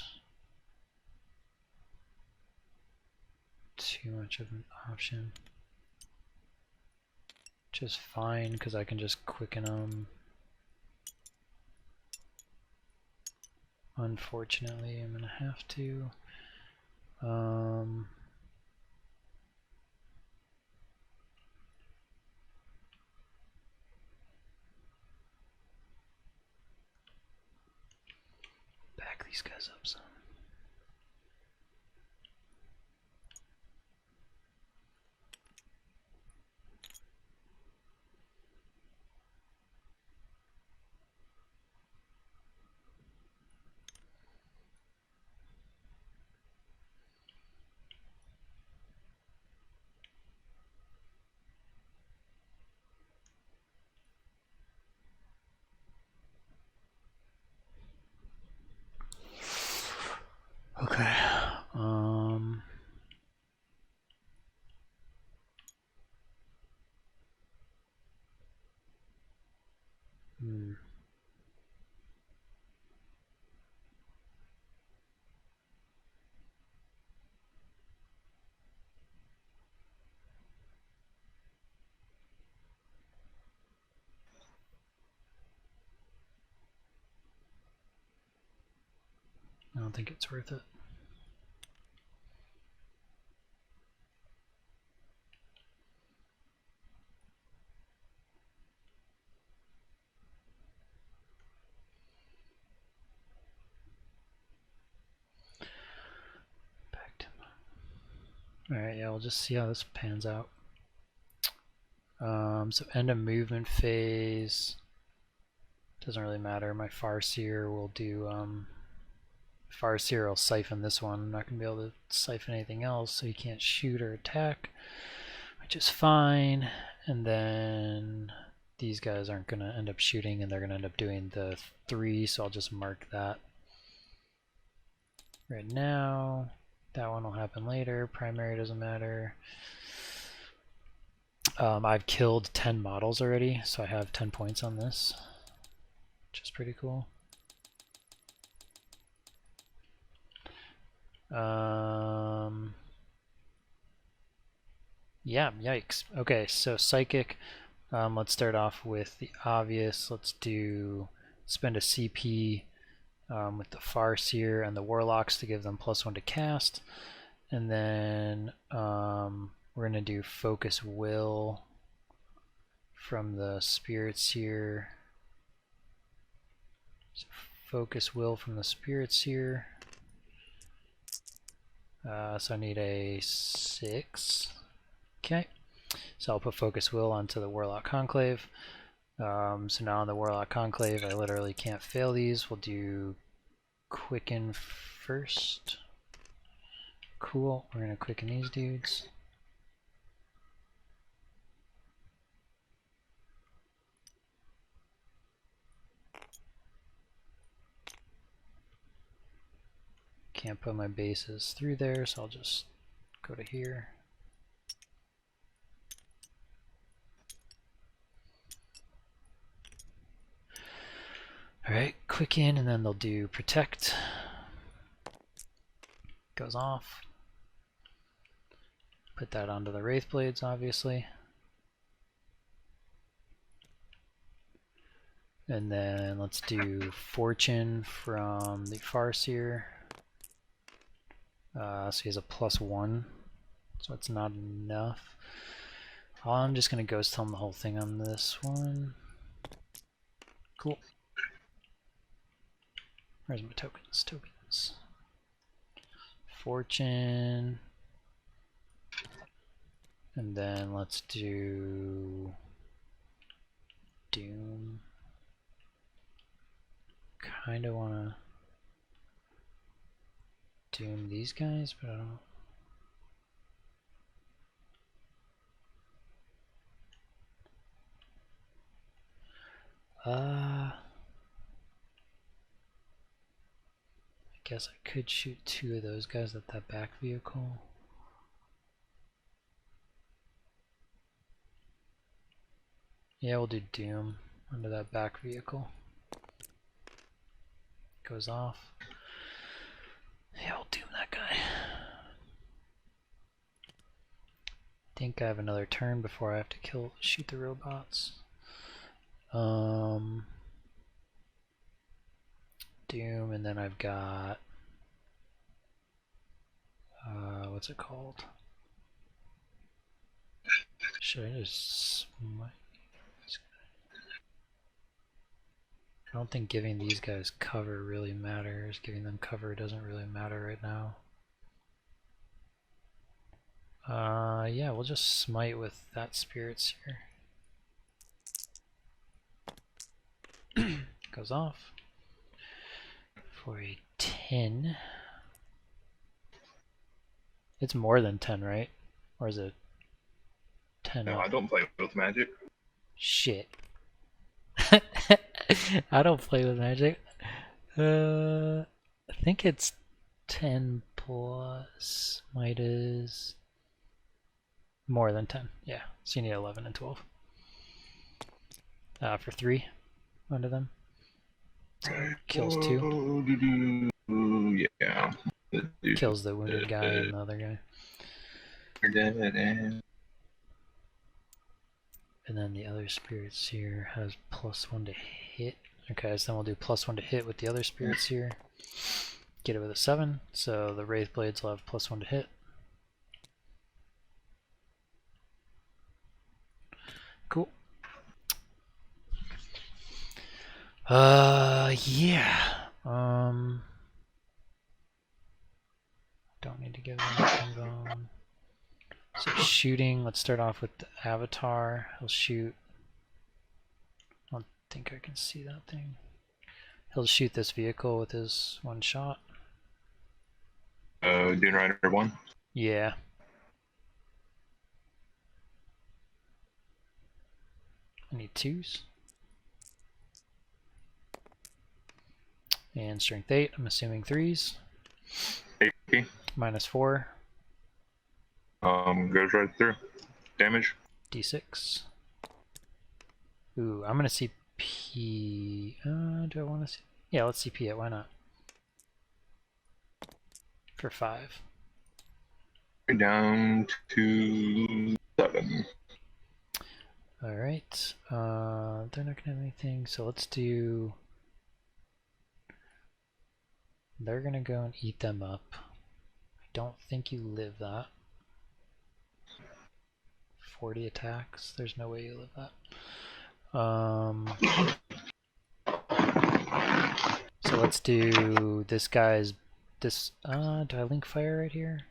too much of an option. Which is fine because I can just quicken them. Unfortunately, I'm gonna have to. Back these guys up some. Okay. I don't think it's worth it. Alright, yeah, we'll just see how this pans out. So end of movement phase. Doesn't really matter. My Farseer will do Farseer will siphon this one. I'm not gonna be able to siphon anything else, so he can't shoot or attack, which is fine. And then these guys aren't gonna end up shooting, and they're gonna end up doing the 3, so I'll just mark that right now. That one will happen later. Primary doesn't matter. I've killed 10 models already, so I have 10 points on this, which is pretty cool. Yeah, yikes. Okay, so Psychic. Let's start off with the obvious. Let's spend a CP with the Farseer and the Warlocks to give them +1 to cast. And then we're going to do Focus Will from the Spirits here. So Focus Will from the Spirits here. So I need a 6. Okay. So I'll put Focus Will onto the Warlock Conclave. So now on the Warlock Conclave, I literally can't fail these. We'll do Quicken first. Cool, we're gonna quicken these dudes. Can't put my bases through there, so I'll just go to here. Alright, quicken, and then they'll do protect. Goes off. Put that onto the Wraith Blades, obviously. And then let's do Fortune from the Farseer. So he has a +1, so it's not enough. I'm just going to Ghost Helm the whole thing on this one. Cool. Where's my tokens? Tokens. Fortune. And then let's do Doom. Kind of want to Doom these guys, but I don't. I guess I could shoot 2 of those guys at that back vehicle. Yeah, we'll do Doom under that back vehicle. Goes off. Yeah, I'll Doom that guy. I think I have another turn before I have to shoot the robots. Doom, and then I've got what's it called? Should I just smite? I don't think giving these guys cover really matters. Giving them cover doesn't really matter right now. Yeah, we'll just smite with that Spirit Seer. Goes off for a 10. It's more than 10, right? Or is it 10? No, I don't play with magic. Shit. I don't play with magic. I think it's 10 plus. Might is more than 10. Yeah, so you need 11 and 12. For 3 under them. So kills 2. Yeah. Kills the wounded guy and the other guy. And then the other Spirits here has +1 to hit. Okay, so then we'll do +1 to hit with the other Spirits here. Get it with a 7, so the Wraith Blades will have +1 to hit. Cool. Yeah. Don't need to give them anything on. So shooting, let's start off with the Avatar. He'll shoot. I don't think I can see that thing. He'll shoot this vehicle with his 1 shot. Dune Rider 1? Yeah. I need 2s. And strength 8, I'm assuming 3s. AP. -4. Goes right through. Damage. D6. Ooh, I'm gonna CP. Do I want to see? Yeah, let's CP it. Why not? For 5. Down to 7. All right. They're not gonna have anything, so let's do. They're gonna go and eat them up. I don't think you live that. 40 attacks. There's no way you live that. So let's do this guy's. Do I link fire right here?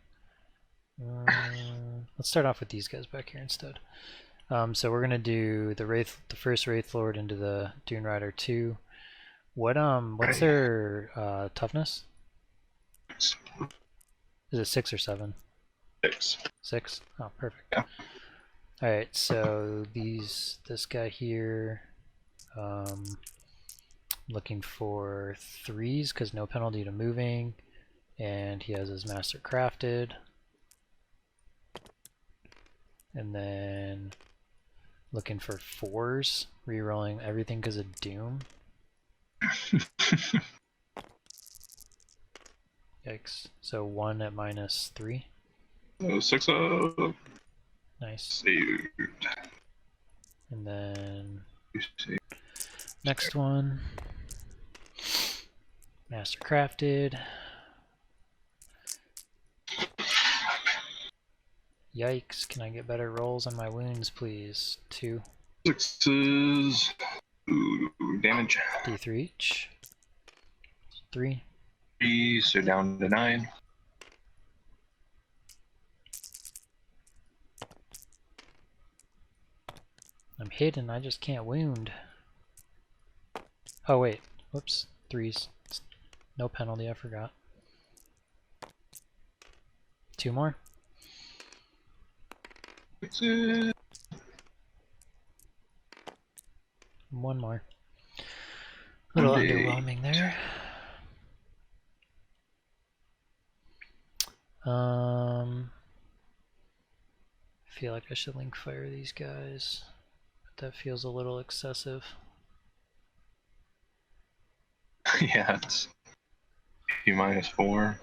Let's start off with these guys back here instead. So we're gonna do the first Wraith Lord into the Dune Rider 2. What's their toughness? Is it 6 or 7? 6. 6? Oh, perfect. Yeah. Alright, so this guy here, looking for 3s because no penalty to moving, and he has his Master Crafted. And then looking for 4s, rerolling everything because of Doom. Yikes. So 1 at -3. Oh, 6 up. Nice. Saved. And then next one. Master Crafted. Yikes, can I get better rolls on my wounds, please? 2. 6s. Ooh, damage. D3 each. 3. 3, so down to 9. I'm hidden, I just can't wound. Oh wait, whoops, 3s. No penalty, I forgot. 2 more. 6s. 1 more. A little underwhelming there. I feel like I should link fire these guys, but that feels a little excessive. Yeah, it's P -4.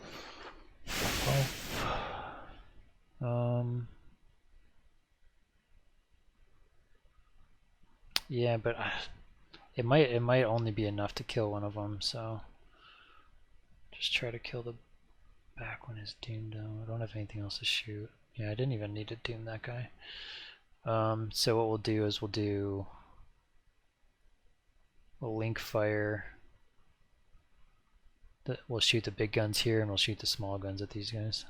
Yeah, but it might only be enough to kill one of them, so just try to kill the back one is doomed though. I don't have anything else to shoot. Yeah, I didn't even need to doom that guy. So what we'll do is we'll link fire. We'll shoot the big guns here and we'll shoot the small guns at these guys.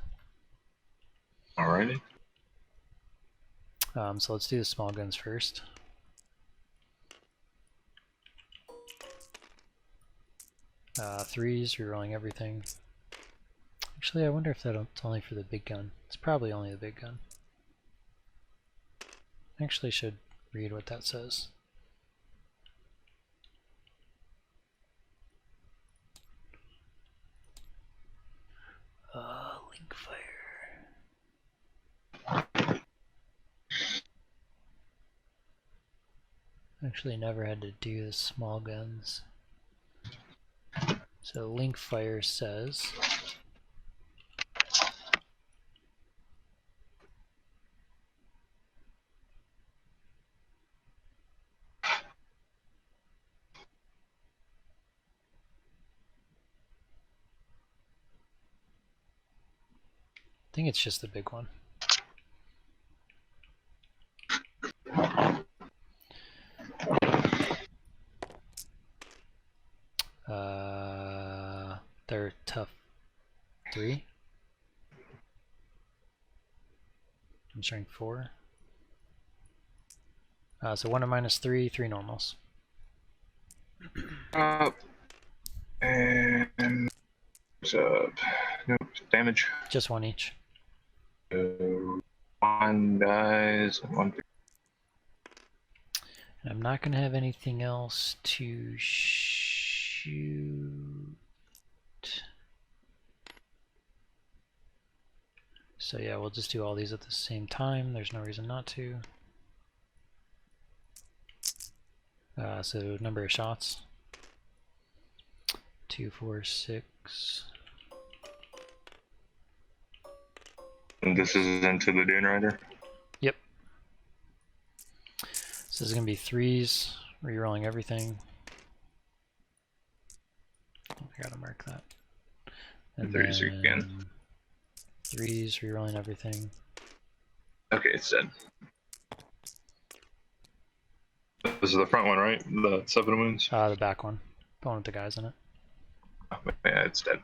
Alrighty. So let's do the small guns first. Threes, rerolling everything. Actually, I wonder if that's only for the big gun. It's probably only the big gun. I actually should read what that says. Link fire. Actually never had to do the small guns. So link fire says I think it's just the big one. They're tough 3. I'm showing 4. So 1 at -3, 3 normals. Up. And up. Nope, damage. Just 1 each. 1 dies. 1. And I'm not going to have anything else to shoot. So yeah, we'll just do all these at the same time. There's no reason not to. So number of shots. 2, 4, 6. And this is into the Dune Rider? Yep. So this is going to be 3s, rerolling everything. I gotta mark that. And 3s again. 3s, rerolling everything. Okay, it's dead. This is the front one, right? The 7 wounds? The back one. The one with the guys in it. Oh, yeah, it's dead.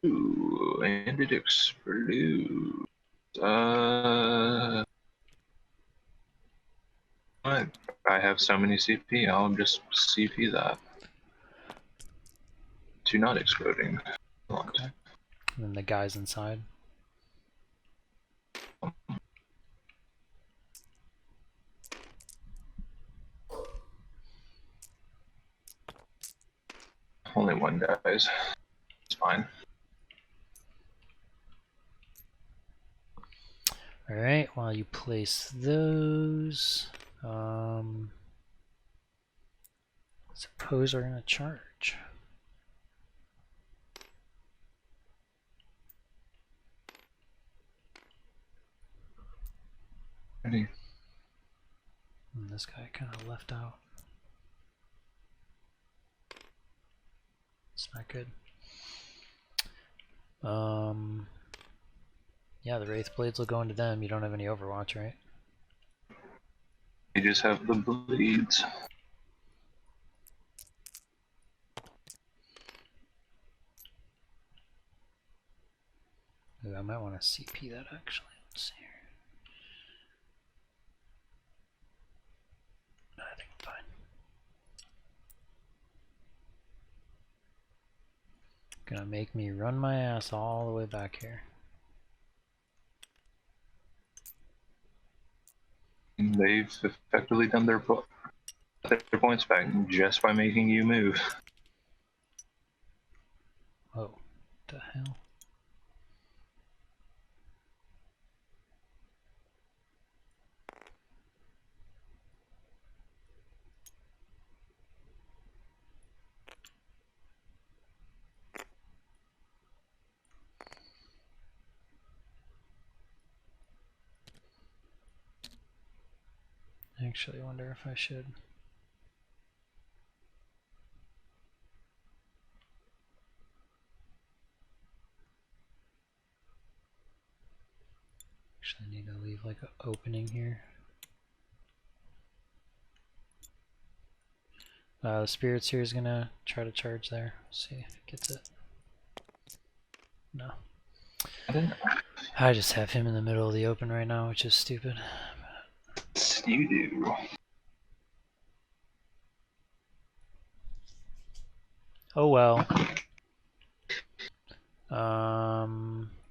Ooh, and it explodes. I have so many CP, I'll just CP that. To not exploding. Cool. And then the guys inside. Only one dies. It's fine. Alright, while you place those, suppose we're going to charge. Ready. And this guy kind of left out. It's not good. Yeah, the Wraith Blades will go into them. You don't have any Overwatch, right? You just have the bleeds. Ooh, I might want to CP that actually. Let's see here. No, I think I'm fine. Gonna make me run my ass all the way back here. They've effectively done their points back just by making you move. Whoa, what the hell? Actually, I wonder if I should. Actually, I need to leave like an opening here. The Spirits here is gonna try to charge there. See if it gets it. No. I just have him in the middle of the open right now, which is stupid. You do. Oh well.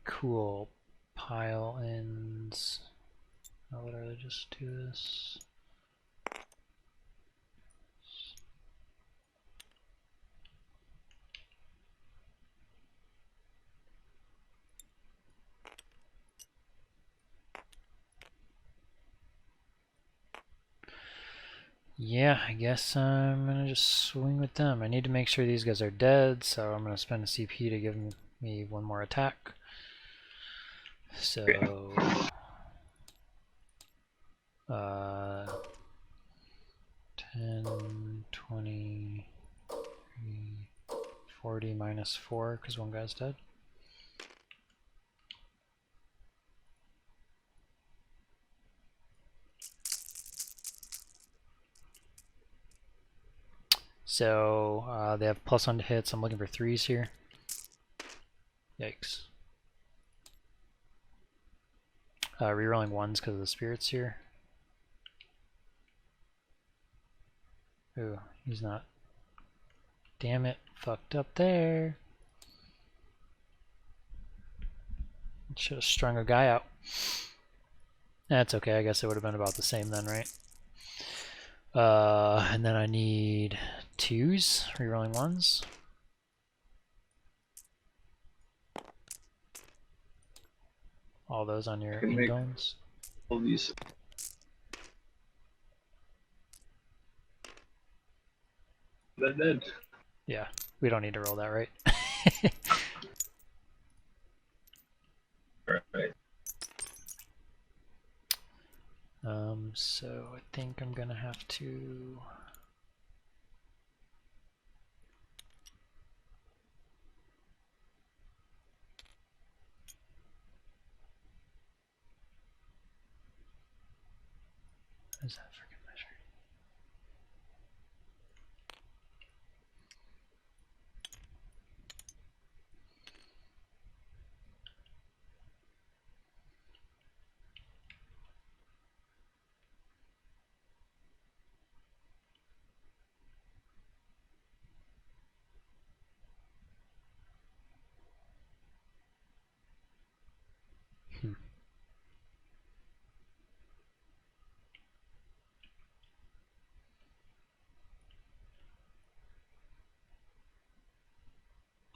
Cool. Pile ends. I would rather just do this. Yeah, I guess I'm gonna just swing with them. I need to make sure these guys are dead, so I'm gonna spend a CP to give me one more attack. So, 10, 20, 40 minus 4, because one guy's dead. So they have +1 to hits. I'm looking for 3s here. Yikes. Rerolling 1s because of the Spirits here. Ooh, he's not. Damn it, fucked up there. Should have strung a guy out. That's okay, I guess it would have been about the same then, right? And then I need 2s, rerolling 1s. All those on your ingones. All these. They're dead. Yeah, we don't need to roll that, right? Right. So I think I'm gonna have to. What is that freaking measure?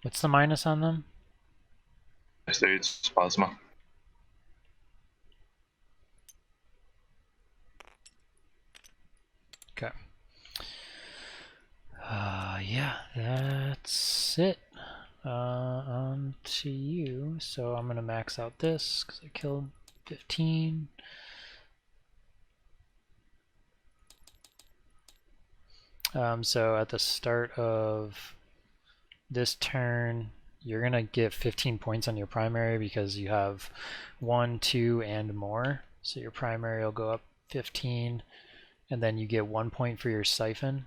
What's the minus on them? It's plasma. Okay. Yeah, that's it. On to you. So I'm gonna max out this because I killed 15. So at the start of this turn, you're gonna get 15 points on your primary because you have 1, 2, and more. So your primary will go up 15, and then you get 1 point for your siphon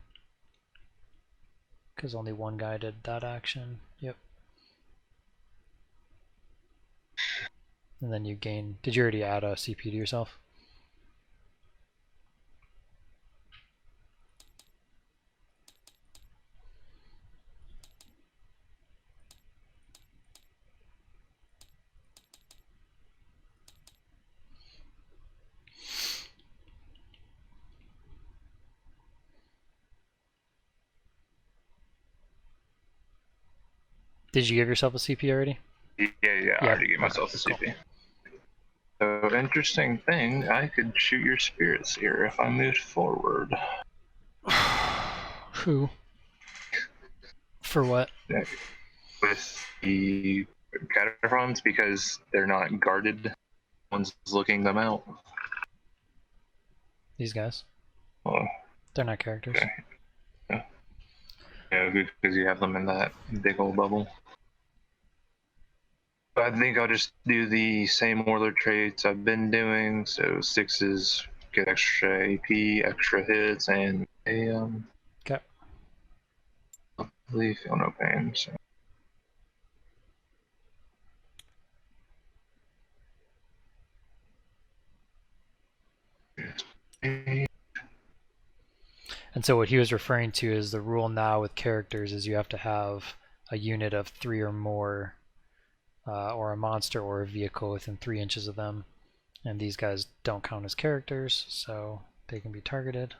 because only one guy did that action. Yep. And then you gain. Did you already add a CP to yourself? Did you give yourself a CP already? Yeah, I already gave myself a CP. Cool. So, interesting thing, I could shoot your spirits here if I moved forward. Who? For what? With the cataphrons, because they're not guarded. No one's looking them out. These guys? Oh, they're not characters. Okay. Yeah, because you have them in that big old bubble. I think I'll just do the same warlord traits I've been doing. So 6s get extra AP, extra hits, and a Okay. I feel no pain. So. And so what he was referring to is the rule now with characters is you have to have a unit of 3 or more, or a monster or a vehicle within 3 inches of them. And these guys don't count as characters, so they can be targeted.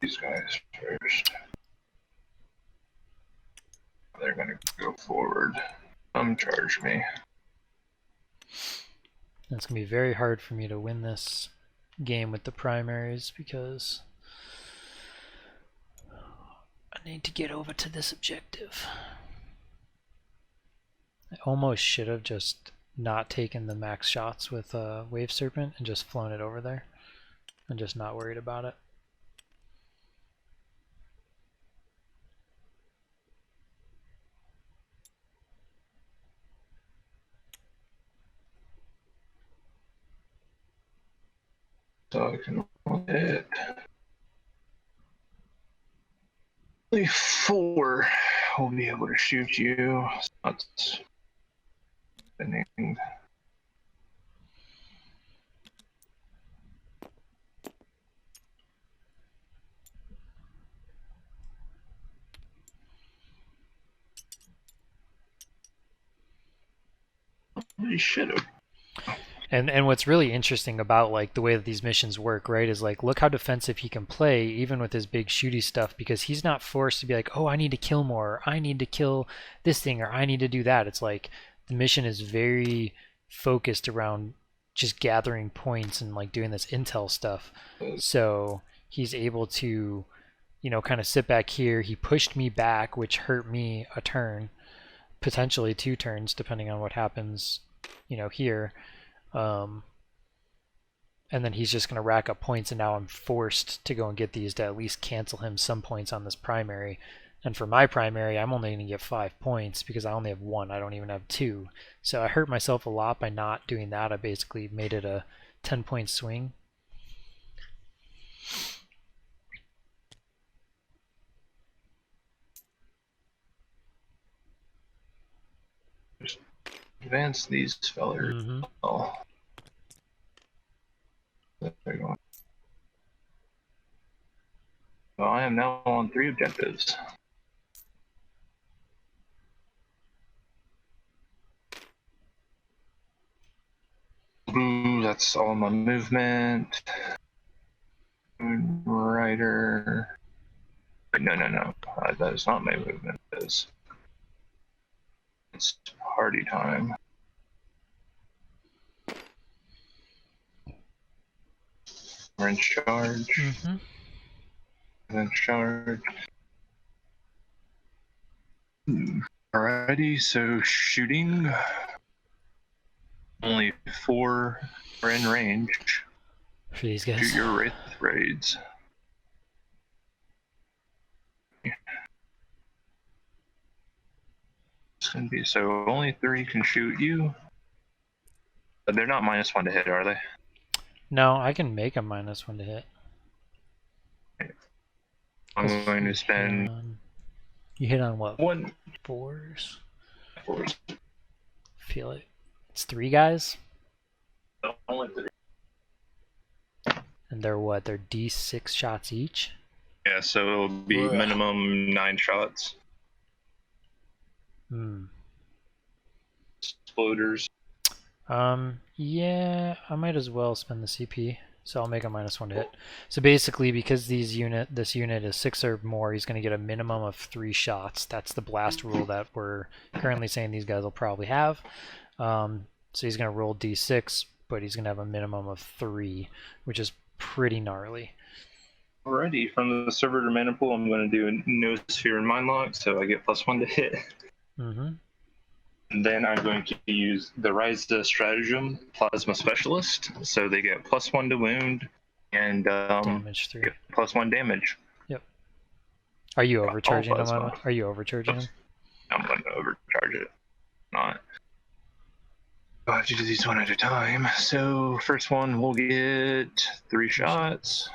These guys first. They're gonna go forward. Charge me. It's going to be very hard for me to win this game with the primaries because I need to get over to this objective. I almost should have just not taken the max shots with Wave Serpent and just flown it over there and just not worried about it. So I can hit. Only 4 will be able to shoot you. So that's spinning. You should have. And what's really interesting about like the way that these missions work, right, is like look how defensive he can play even with his big shooty stuff because he's not forced to be like, oh, I need to kill more, or I need to kill this thing, or I need to do that. It's like the mission is very focused around just gathering points and like doing this intel stuff. So he's able to, you know, kind of sit back here. He pushed me back, which hurt me a turn, potentially 2 turns, depending on what happens, you know, here. And then he's just going to rack up points, and now I'm forced to go and get these to at least cancel him some points on this primary. And for my primary, I'm only going to get 5 points because I only have 1. I don't even have 2. So I hurt myself a lot by not doing that. I basically made it a 10-point swing. Just advance these fellers. Mm-hmm. Oh. There we go. Well, I am now on 3 objectives. Ooh, that's all my movement. Rider. No. That is not my movement. It's party time. We're in charge. Mm-hmm. And then charge. Alrighty, so shooting. Only 4 are in range. For these guys. Shoot your Wraith raids. It's gonna be so only 3 can shoot you. But they're not -1 to hit, are they? No, I can make a -1 to hit. I'm going to spend. You hit on what? 1 4s? 4s. Feel it. It's 3 guys? Only 3. And they're what? They're D6 shots each? Yeah, so it'll be minimum 9 shots. Exploders. Yeah, I might as well spend the CP. So I'll make a -1 to hit. So basically, because this unit is 6 or more, he's going to get a minimum of 3 shots. That's the blast rule that we're currently saying these guys will probably have. So he's going to roll D6, but he's going to have a minimum of 3, which is pretty gnarly. Alrighty, from the servitor mana pool, I'm going to do a no sphere and mind lock, so I get +1 to hit. Mm-hmm. And then I'm going to use the Rise to Stratagem Plasma Specialist, so they get +1 to wound and Damage 3. get +1 damage. Yep. Are you overcharging them? plasma. Are you overcharging them? I'm going to overcharge it. Not. I'll have to do these one at a time. So first one we'll get 3 shots.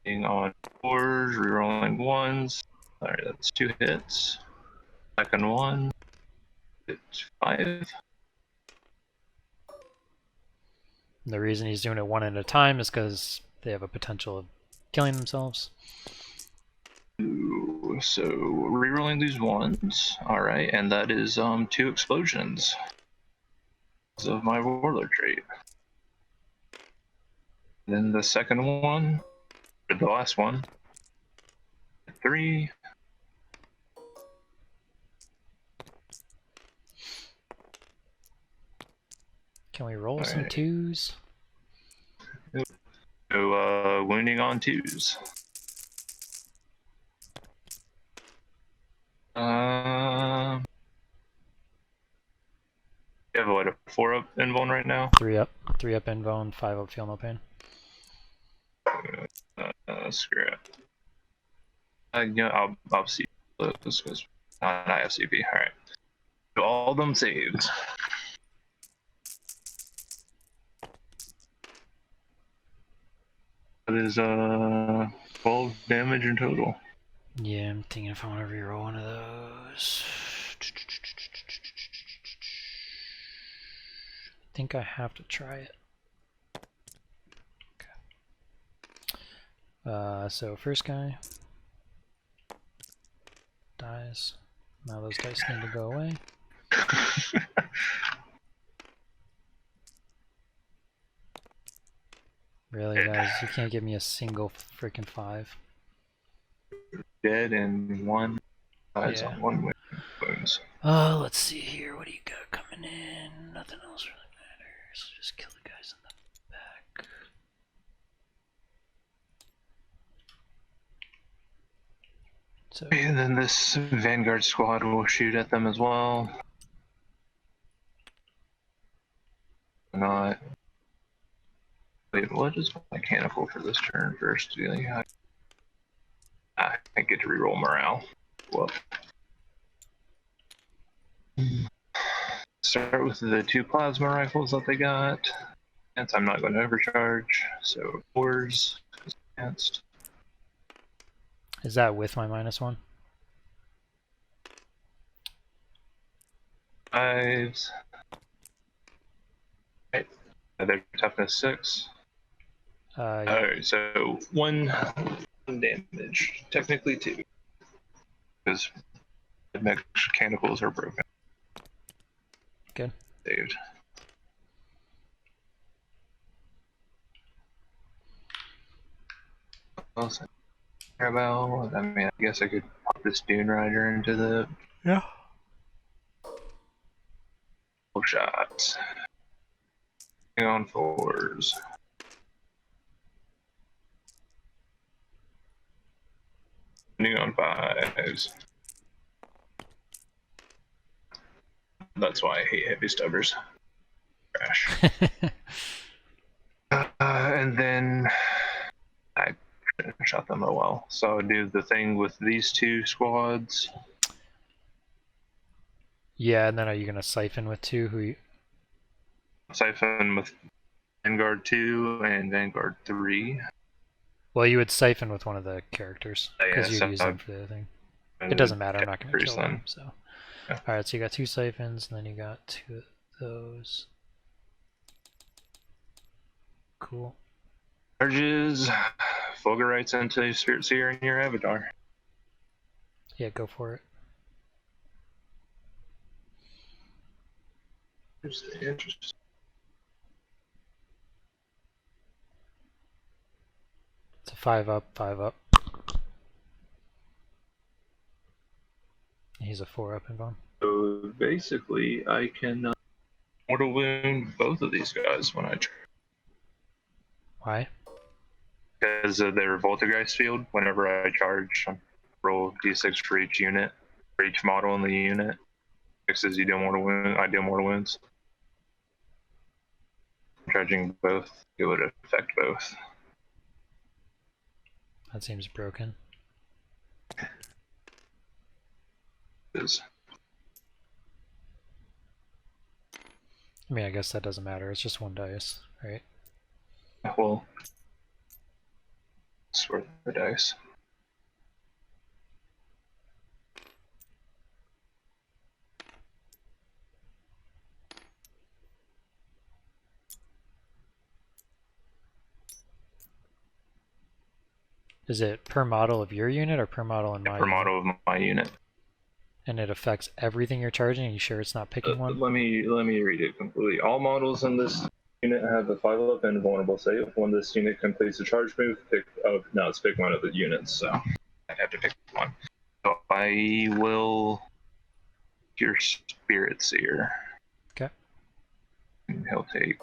Being on 4s, rerolling 1s. Alright, that's 2 hits. Second one, it's 5. The reason he's doing it one at a time is because they have a potential of killing themselves. Ooh, so rerolling these 1s. Alright, and that is 2 explosions of my warlord trait. Then the second one, or the last one, 3. Can we roll some 2s? So wounding on 2s. You have what, a 4-up invuln right now? 3 up invuln, 5 up feel no pain. Screw it. Yeah, I'll see this because I have CP. Alright. So all of them saved. That is 12 damage in total. Yeah, I'm thinking if I want to reroll one of those. I think I have to try it. Okay. So first guy dies. Now those dice need to go away. Really, guys? You can't give me a single freaking 5. Dead and 1 dies Yeah. on 1 wounds. Let's see here. What do you got coming in? Nothing else really matters. Just kill the guys in the back. So, And then this Vanguard squad will shoot at them as well. Not. Wait, what is mechanical for this turn first? Yeah, I get to reroll morale. Whoop. Start with the 2 plasma rifles that they got. And I'm not going to overcharge. So 4s advanced. is that with my -1? 5s. Right. Their toughness 6. Yeah. Alright, so 1 damage. Technically 2. Because the mechanicals are broken. Good. Saved. Awesome. Well, I mean, I guess I could pop this Dune Rider into the shots. On fours. On fives. That's why I hate heavy stubbers. Trash. And then I shot them well. So I'll do the thing with these two squads. Yeah, and then are you gonna siphon with two? Who? Siphon with Vanguard 2 and Vanguard 3. Well, you would siphon with one of the characters because Yeah, you'd use them for the other thing. It doesn't matter. I'm not gonna kill them. So, yeah. All right. So you got 2 siphons, and then you got 2 of those. Cool. Charges, Fulgurites into Spirit Seer in your avatar. Yeah, go for it. Here's the interest. It's a 5-up, 5-up. He's a 4-up invuln. So basically, I can mortal wound both of these guys when I charge. Why? Because of their Voltaggeist field, whenever I charge, I roll d6 for each unit, for each model in the unit. Fixes you deal mortal wound, I deal mortal wounds. Charging both, it would affect both. That seems broken. Is I mean, I guess that doesn't matter. It's just 1 dice, right? well, it's worth the dice. Is it per model of your unit or per model in my Per model of my unit. And it affects everything you're charging? Are you sure it's not picking one? Let me read it completely. All models in this unit have a 5-up and vulnerable save. When this unit completes a charge move, pick one of the units, so I have to pick one. So I will your Spirit Seer. Okay. And he'll take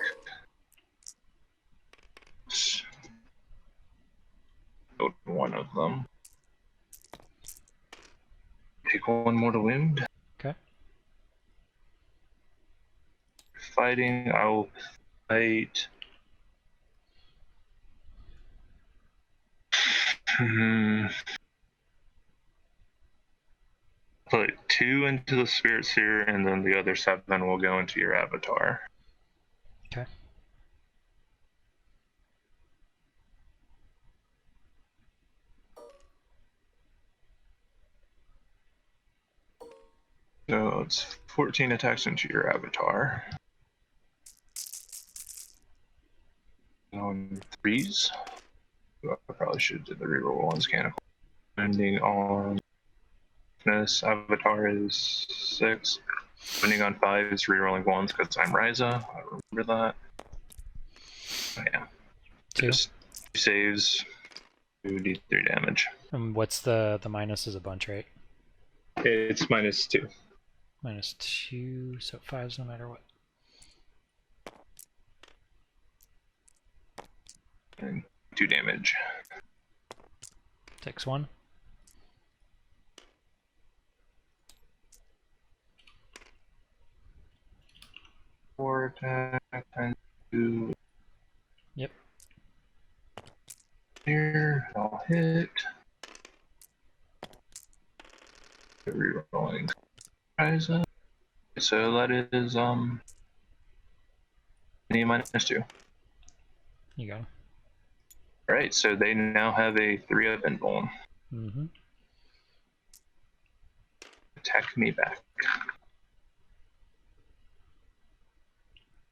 one of them. Take 1 more to wound. Okay. Fighting, I'll fight. Put 2 into the Spirit Seer, and then the other 7 will go into your avatar. Okay. So it's 14 attacks into your avatar. On 3s. I probably should have did the reroll ones mechanical. Depending on this avatar is 6. Depending on 5 is rerolling 1s because I'm Ryza. I remember that. Oh, yeah. 2. Just 2 saves, 2d3 damage. And what's the minus is a bunch, right? It's -2. -2, so 5s no matter what. And 2 damage. Takes 1. Four attack and 2. Yep. Here, I'll hit. Rerolling. So that is -2. You go. Alright, so they now have a 3-up invuln. Mm-hmm. Attack me back.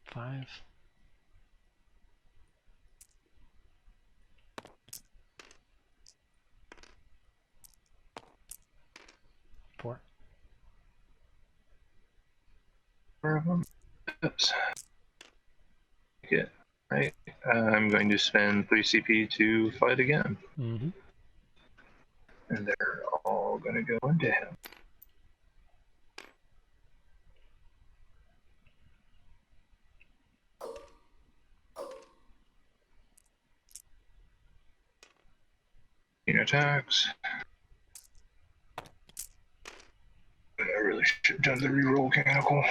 5. Four. 4 of them. Oops. Yeah, right. I'm going to spend 3 CP to fight again. Mm-hmm. And they're all gonna go into him. Attacks. I really should have done the reroll mechanical.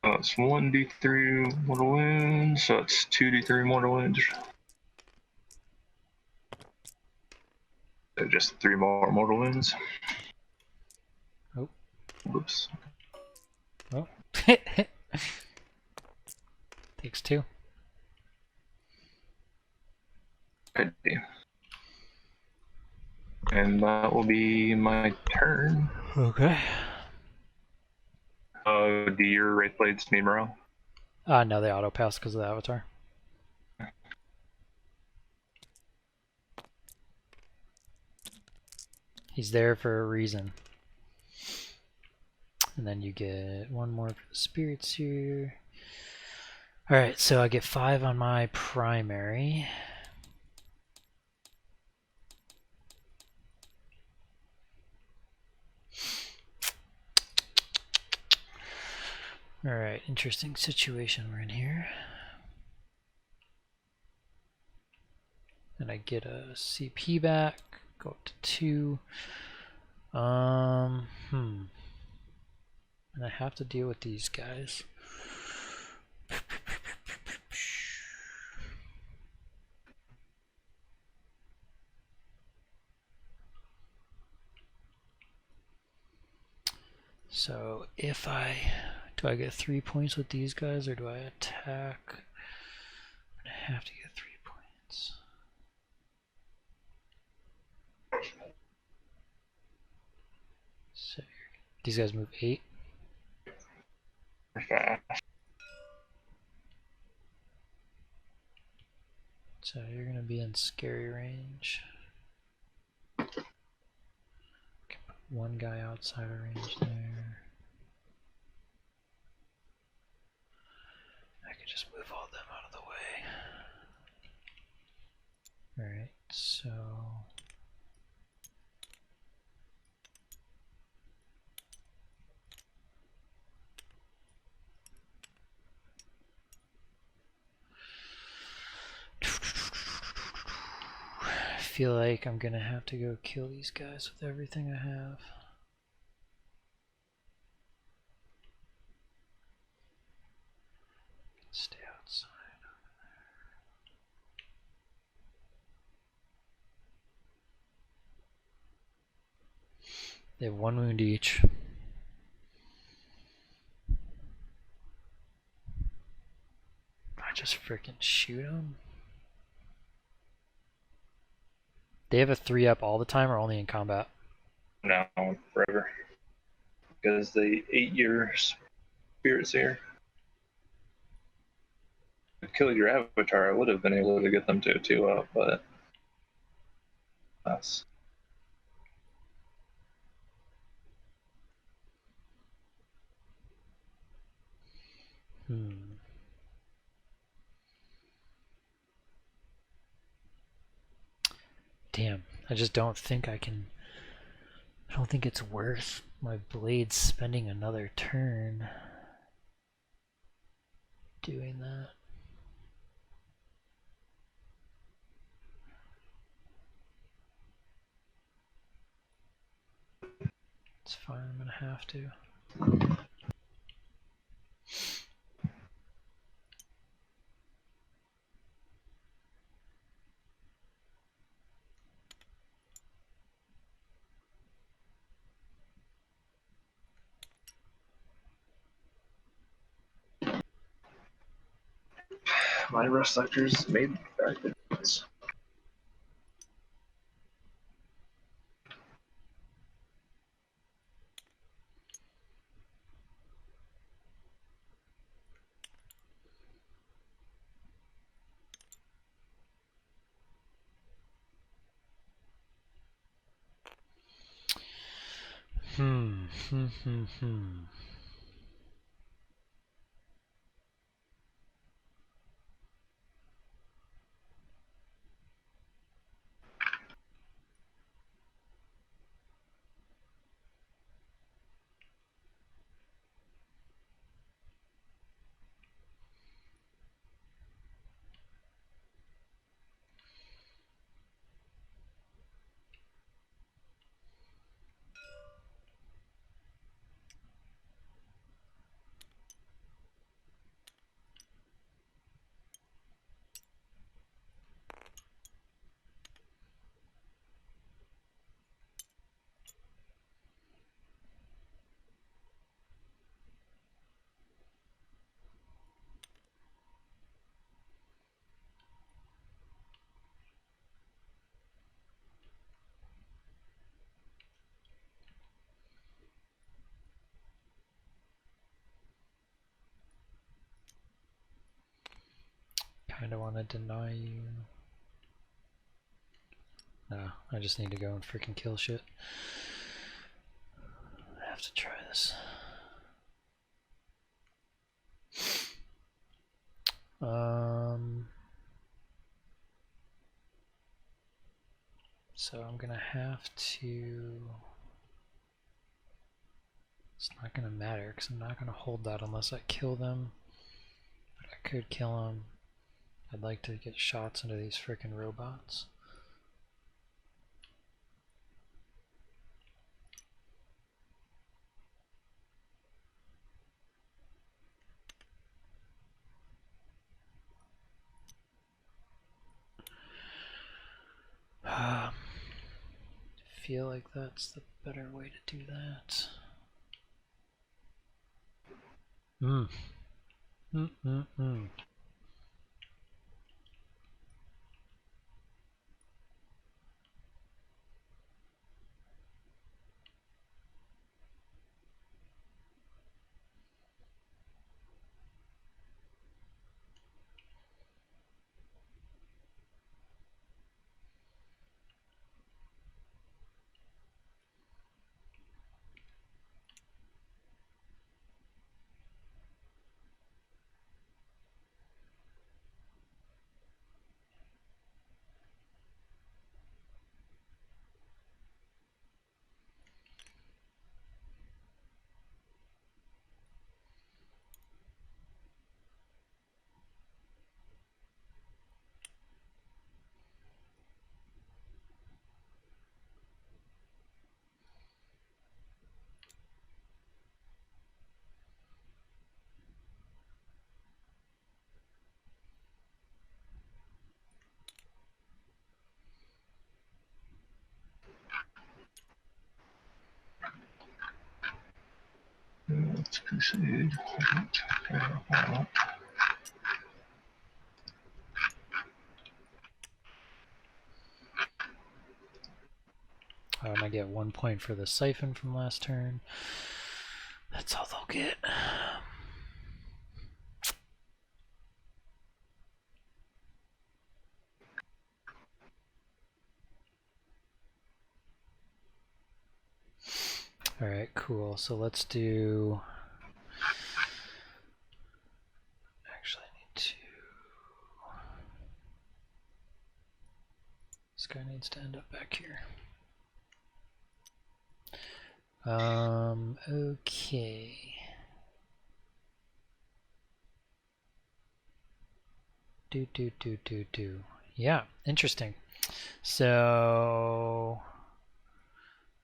It's 1d3 mortal wounds, so it's 2d3 mortal wounds. So just 3 more mortal wounds. Oh. Whoops. Oh. Takes 2. Okay. And that will be my turn. Okay. Do your Wraith Blades need morale? No, they auto pass because of the avatar. He's there for a reason. And then you get 1 more for the spirits here. Alright, so I get 5 on my primary. Alright, interesting situation we're in here. And I get a CP back, go up to 2. And I have to deal with these guys. So if do I get 3 points with these guys or do I attack? I'm gonna have to get 3 points. So these guys move 8. So you're gonna be in scary range. Can put 1 guy outside of range there. I could just move all of them out of the way. Alright, so I feel like I'm gonna have to go kill these guys with everything I have. Stay outside over there. They have 1 wound each. I just freaking shoot them. They have a 3-up all the time or only in combat? No, forever. Because the 8-year spirits here. If I killed your avatar, I would have been able to get them to a 2-up, but that's. Damn, I just don't think I can. I don't think it's worth my blade spending another turn doing that. It's fine, I'm gonna have to. My rust sectors made very good points. Kinda wanna deny you. No, I just need to go and freaking kill shit. I have to try this. So I'm gonna have to. It's not gonna matter because I'm not gonna hold that unless I kill them. But I could kill them. I'd like to get shots into these frickin' robots. I feel like that's the better way to do that. Let's proceed. And I get 1 point for the siphon from last turn. That's all they'll get. Alright, cool. So let's do... Actually, I need to... This guy needs to end up back here. Okay. Yeah, interesting. So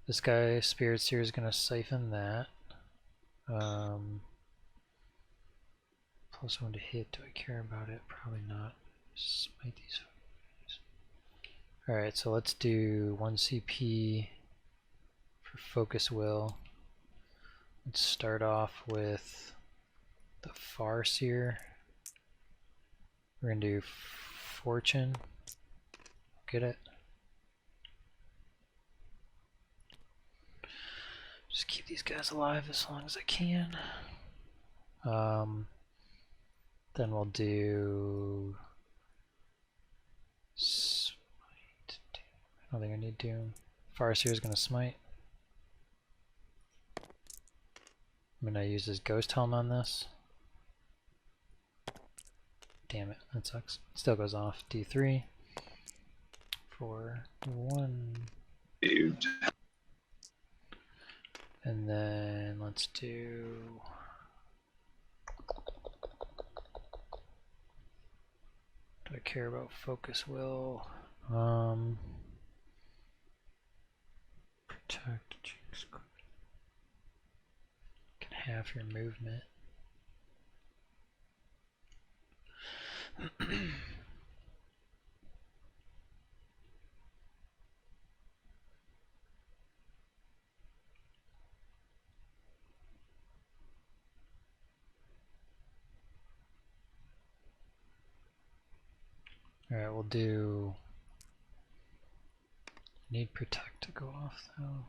this guy Spirit Seer is gonna siphon that. Plus 1 to hit. Do I care about it? Probably not. Smite these. Alright, so let's do 1 CP for Focus Will. Let's start off with the Farseer. We're gonna do Fortune. Get it? Just keep these guys alive as long as I can. Then we'll do Smite. I don't think I need Doom. Farseer is gonna smite. I'm gonna use his Ghost Helm on this. Damn it, that sucks. Still goes off. D3 for 1. Dude. And then let's do... Do I care about Focus Will? Protect. Can half your movement. Alright, we'll do... Need Protect to go off though.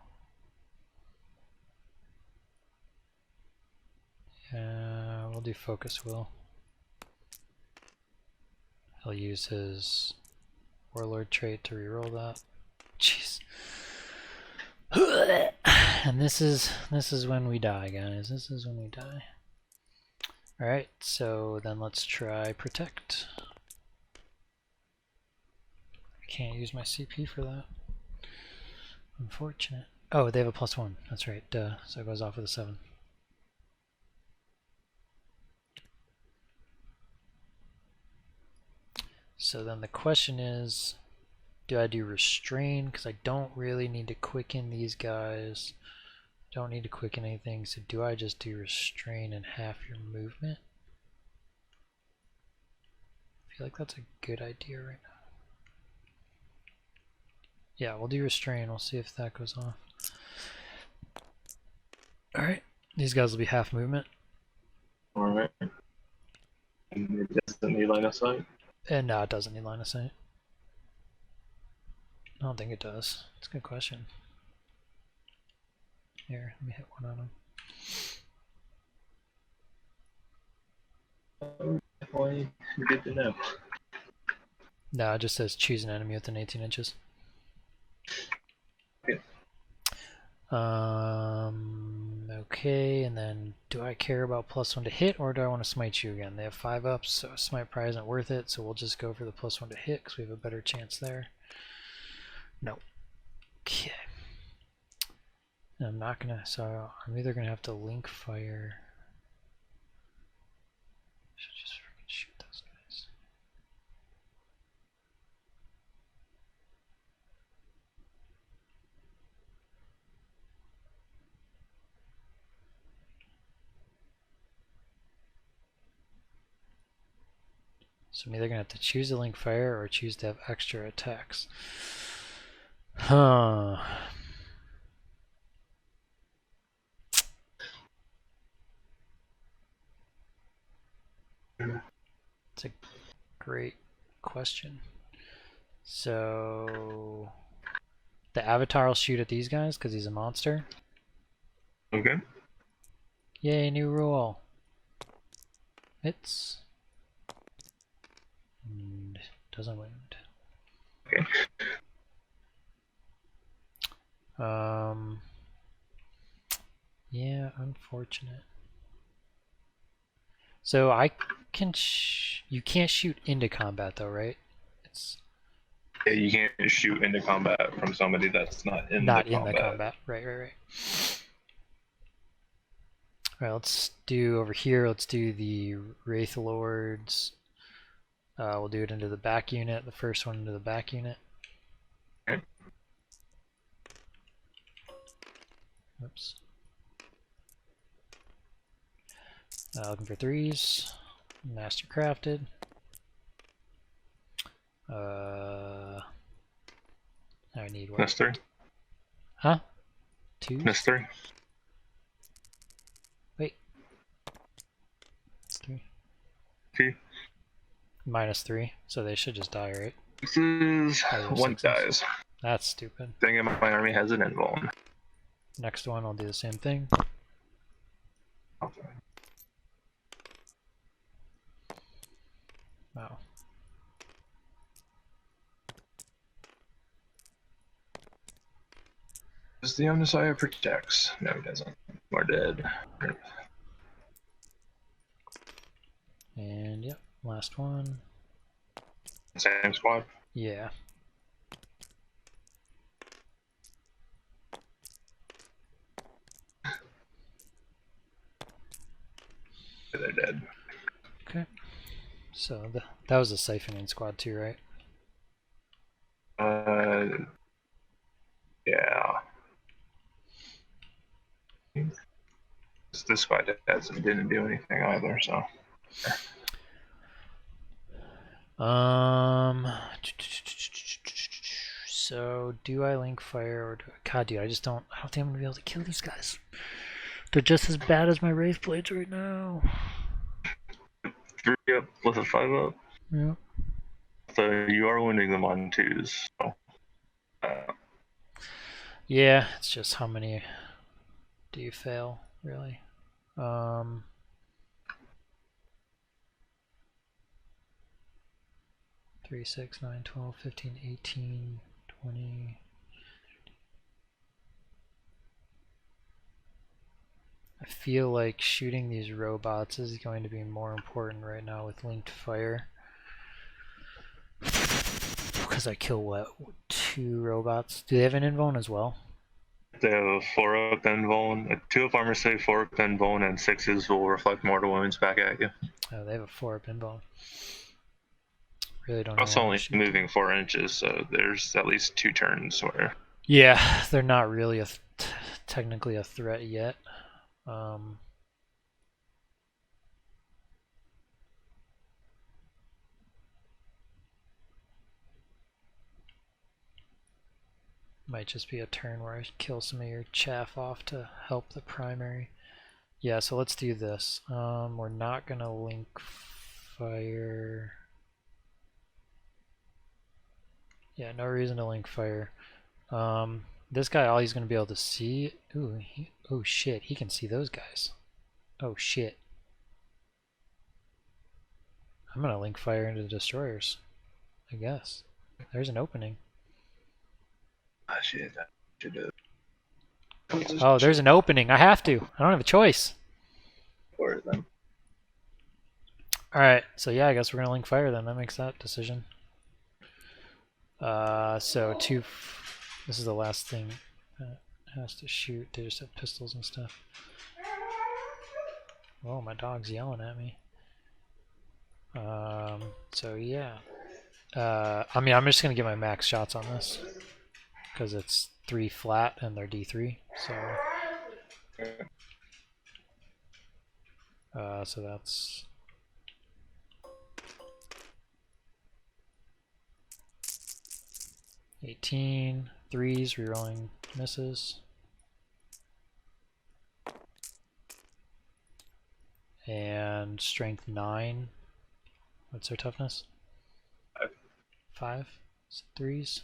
Yeah, we'll do Focus Will. He'll use his Warlord trait to reroll that. Jeez. And this is when we die, guys. This is when we die. Alright, so then let's try Protect. I can't use my CP for that. Unfortunate. Oh, they have a +1. That's right. Duh. So it goes off with a 7. So then the question is, do I do Restrain? Because I don't really need to quicken these guys. Don't need to quicken anything. So do I just do Restrain and half your movement? I feel like that's a good idea right now. Yeah, we'll do Restrain. We'll see if that goes off. Alright. These guys will be half movement. Alright. And it doesn't need line of sight? And no, it doesn't need line of sight. I don't think it does. It's a good question. Here, let me hit one on him. Definitely good to know. No, it just says choose an enemy within 18 inches. Okay. Okay, and then do I care about +1 to hit, or do I want to smite you again? They have 5 ups, so smite probably isn't worth it, so we'll just go for the +1 to hit because we have a better chance there. No. Okay. And I'm not gonna, so I'm either gonna have to link fire. Should just freaking shoot those guys. So I'm either gonna have to choose to link fire or choose to have extra attacks. Huh. It's a great question. So the Avatar will shoot at these guys because he's a monster. Okay. Yay, new rule. Hits. And doesn't wound. Okay. Yeah, unfortunate. So I can you can't shoot into combat though, right? It's Yeah, you can't shoot into combat from somebody that's not in the combat. Right. Alright, let's do over here, let's do the Wraith Lords. We'll do it into the back unit, the first one into the back unit. Okay. Oops. Looking for 3s. Master crafted. I need what? Nestor? Huh? 2? Nestor? Wait. 3. 2. -3, so they should just die, right? This is Oh, one 6s. dies. That's stupid. Thing in my army has an invuln. Next one, I'll do the same thing. Okay. Wow. Does the Omnissiah protects? No, he doesn't. We're dead. And yep, last one. Same squad? Yeah. They're dead. Okay. So that was a siphoning squad too, right? Yeah. This squad didn't do anything either, so. So do I link fire or do I, God, dude, I don't think I'm gonna be able to kill these guys. They're just as bad as my Wraith Blades right now. 3 up with a 5 up. Yep. So you are wounding them on 2s. So. Yeah, it's just how many do you fail, really? 3, 6, 9, 12, 15, 18, 20. I feel like shooting these robots is going to be more important right now with linked fire. Because I kill, what, 2 robots? Do they have an invuln as well? They have a 4 up invuln. 2 of armor save, 4 up invuln, and 6s will reflect mortal wounds back at you. Oh, they have a 4 up invuln. Really don't Also know only moving 4 inches, so there's at least 2 turns where... Yeah, they're not really technically a threat yet. Might just be a turn where I kill some of your chaff off to help the primary. Yeah, so let's do this. We're not gonna link fire. Yeah, no reason to link fire. This guy, all he's gonna be able to see. Ooh, oh shit, he can see those guys. Oh shit. I'm gonna link fire into the destroyers, I guess. There's an opening. Ah, shit, that should have... Oh, there's an opening. I have to. I don't have a choice. For them. Alright, so yeah, I guess we're gonna link fire then. That makes that decision. So this is the last thing that has to shoot. They just have pistols and stuff. Oh, my dog's yelling at me. So yeah. I mean, I'm just gonna get my max shots on this because it's 3 flat and they're D3. So that's 18, 3s, rerolling misses. And strength 9. What's their toughness? 5. So 3s.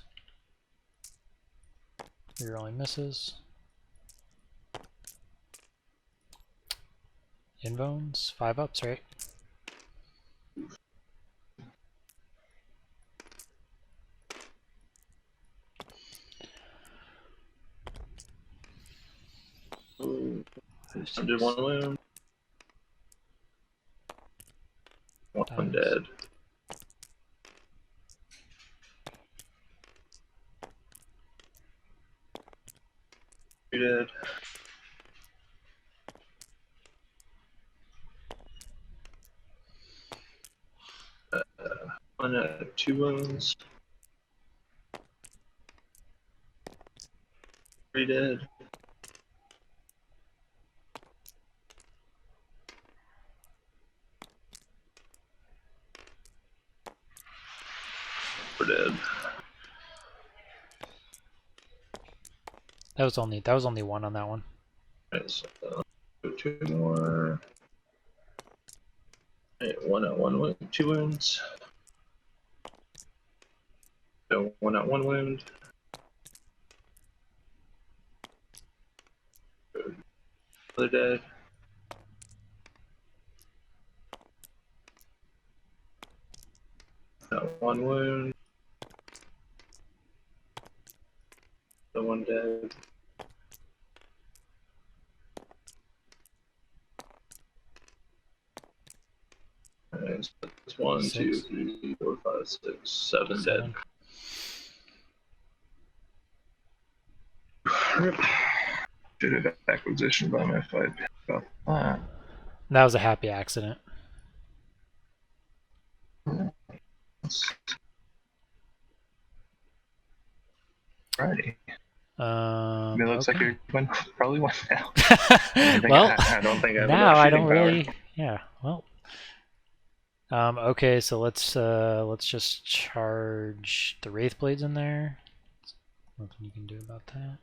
Rerolling misses. Invulns, 5 ups, right? I did 1 wound. 1 dead. You dead. One at 2 wounds. 3 dead. We're dead. That was only 1 on that one. Right, so 2 more. Right, 1 at 1 wound, 2 wounds. So 1 at 1 wound. Other dead. At 1 wound. The 1 dead. Alright, so it's 1, 2, 3, 4, 5, 6, 7 dead. Should have acquisition by my fight. That was a happy accident. Alrighty. It looks like you're probably one now. Well, I don't think I have now I don't power. really. Yeah. Well. Okay, so let's just charge the Wraith Blades in there. Nothing you can do about that.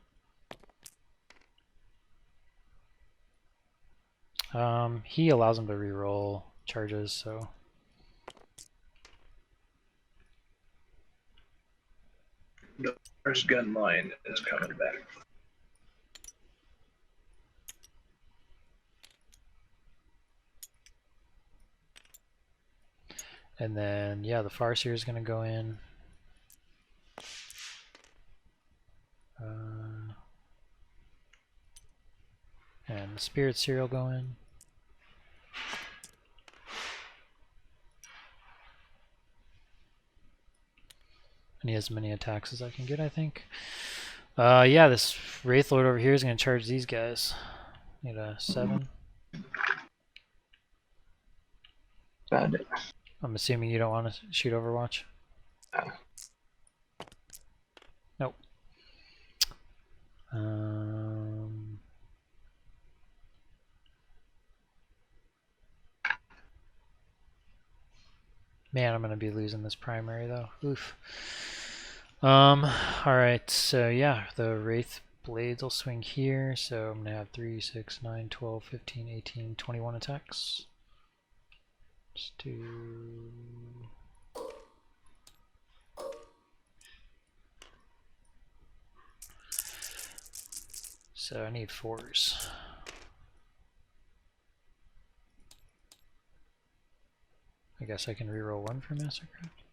He allows him to reroll charges, so. First gun line is coming back. And then, yeah, the Farseer is going to go in. And the Spirit Seer will go in. I need as many attacks as I can get, I think. Yeah, this Wraith Lord over here is going to charge these guys. Need a 7. Got it. I'm assuming you don't want to shoot Overwatch? Nope. Man, I'm going to be losing this primary, though. Oof. Alright, so yeah, the Wraith Blades will swing here, so I'm going to have 3, 6, 9, 12, 15, 18, 21 attacks. Let's do... So I need 4s. I guess I can reroll 1 for Mastercraft.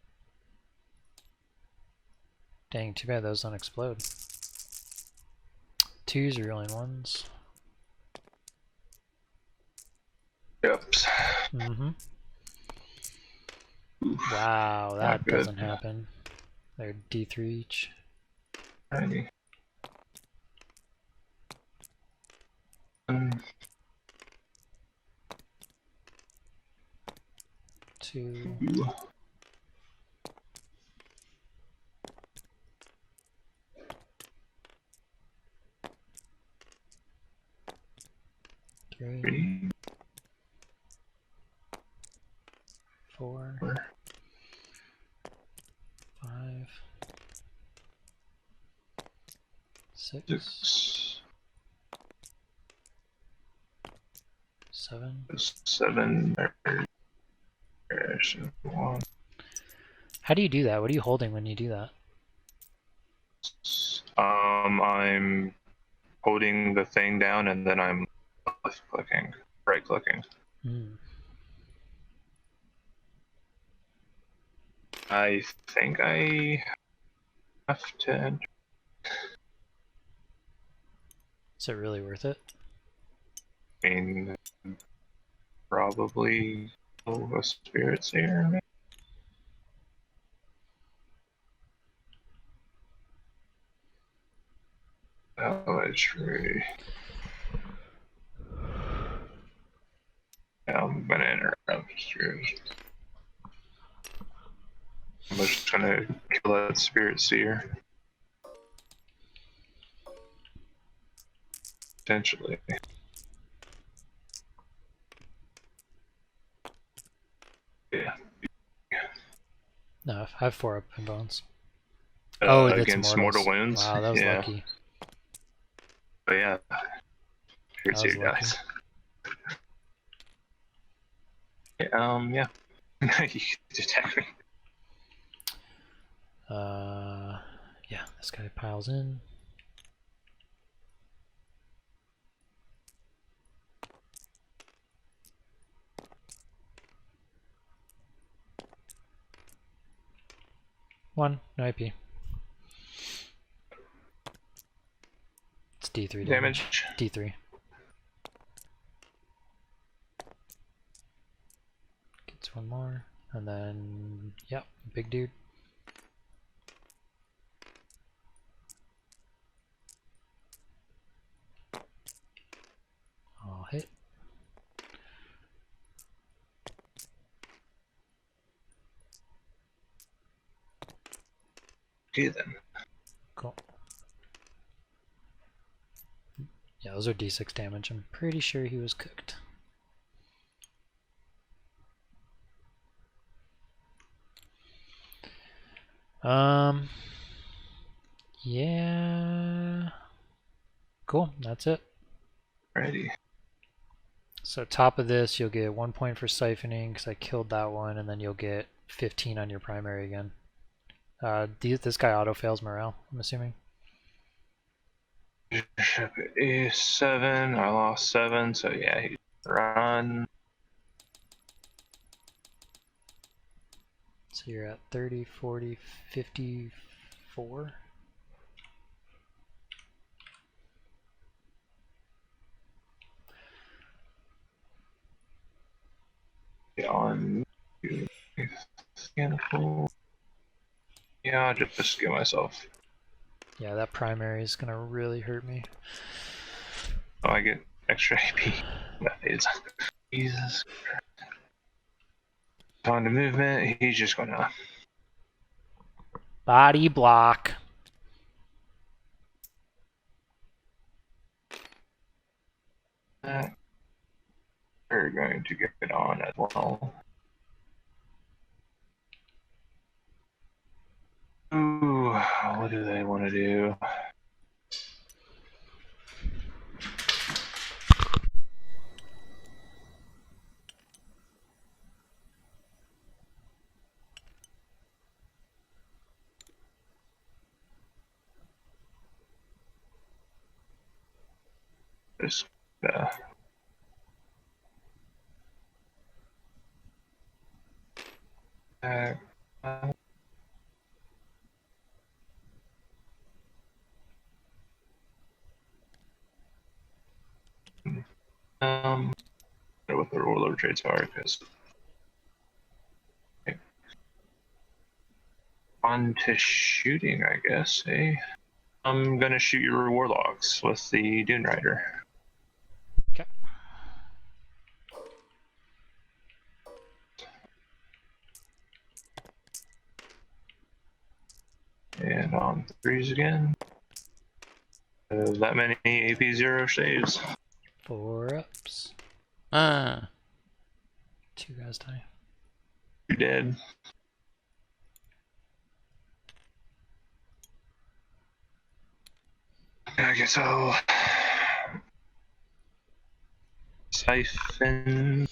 Dang, too bad those don't explode. 2s rerolling 1s. Yep. Mm-hmm. Wow, that doesn't happen. They're D3 each. Alrighty. 2. 3. 4. 5. 6. 7. 7. How do you do that? What are you holding when you do that? I'm holding the thing down and then I'm left clicking, right clicking. I think I have to. Is it really worth it? I mean, probably a Spirit Seer. Oh, that's true. Yeah, I'm gonna interrupt you. I'm just gonna kill that Spirit Seer. Potentially. Yeah. No, I have 4 open bones. Oh, that's against mortal mortals. wounds. Wow, that was lucky. But yeah, Spirit Seer lucky. dies. Yeah, yeah. You can attack me. Yeah, this guy piles in. One, no IP. It's D3 damage. D3. Gets 1 more, and then, yep, big dude. I'll hit. Okay then. Cool. Yeah, those are D6 damage. I'm pretty sure he was cooked. Yeah. Cool, that's it. Alrighty. So top of this, you'll get 1 point for siphoning because I killed that one, and then you'll get 15 on your primary again. This guy auto fails morale, I'm assuming. Bishop is 7. I lost 7, so yeah, he's run. So you're at 30, 40, 54. On mechanical. Yeah, I'll just get myself. Yeah, that primary is gonna really hurt me. Oh, I get extra AP. That is Jesus. On to movement, he's just gonna Body block. we're going to get it on as well. Ooh, what do they want to do? Just uh, what the ruler traits are, because on to shooting, I guess. Eh? I'm gonna shoot your warlocks with the Dune Rider. Okay. And on threes again. That many AP 0 saves. 4 ups. 2 guys die. You're dead. I guess I'll siphon.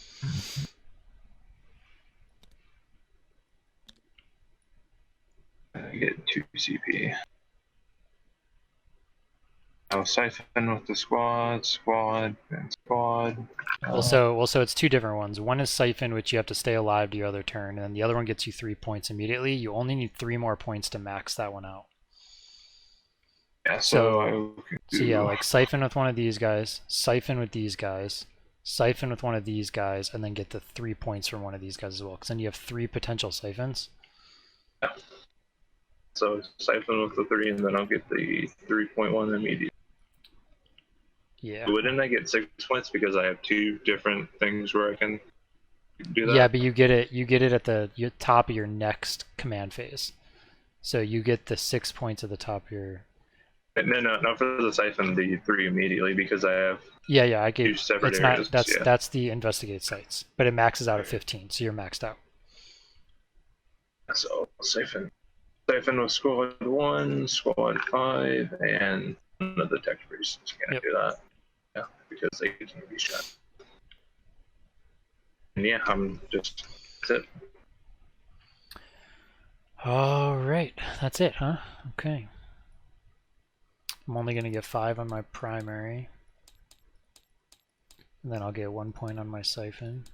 I get 2 CP. I'll siphon with the squad, and squad. Also, it's 2 different ones. One is siphon, which you have to stay alive to your other turn, and the other one gets you 3 points immediately. You only need 3 more points to max that one out. Yeah, so yeah, like siphon with one of these guys, siphon with these guys, siphon with one of these guys, and then get the 3 points from one of these guys as well. Because then you have 3 potential siphons. Yeah. So siphon with the 3, and then I'll get the 3.1 immediately. Yeah. Wouldn't I get 6 points because I have 2 different things where I can do that? Yeah, but you get it at the top of your next command phase. So you get the 6 points at the top of your. No, not for the siphon, the 3 immediately, because I have I gave 2 separate it's areas. Not that's the investigate sites, but it maxes out at 15, so you're maxed out. So siphon with squad 1, squad 5, and none of the tech priests can do that. Yeah, because they can be shot. And yeah, I'm just that's it. All right, that's it, huh? Okay. I'm only going to get 5 on my primary. And then I'll get 1 point on my siphon.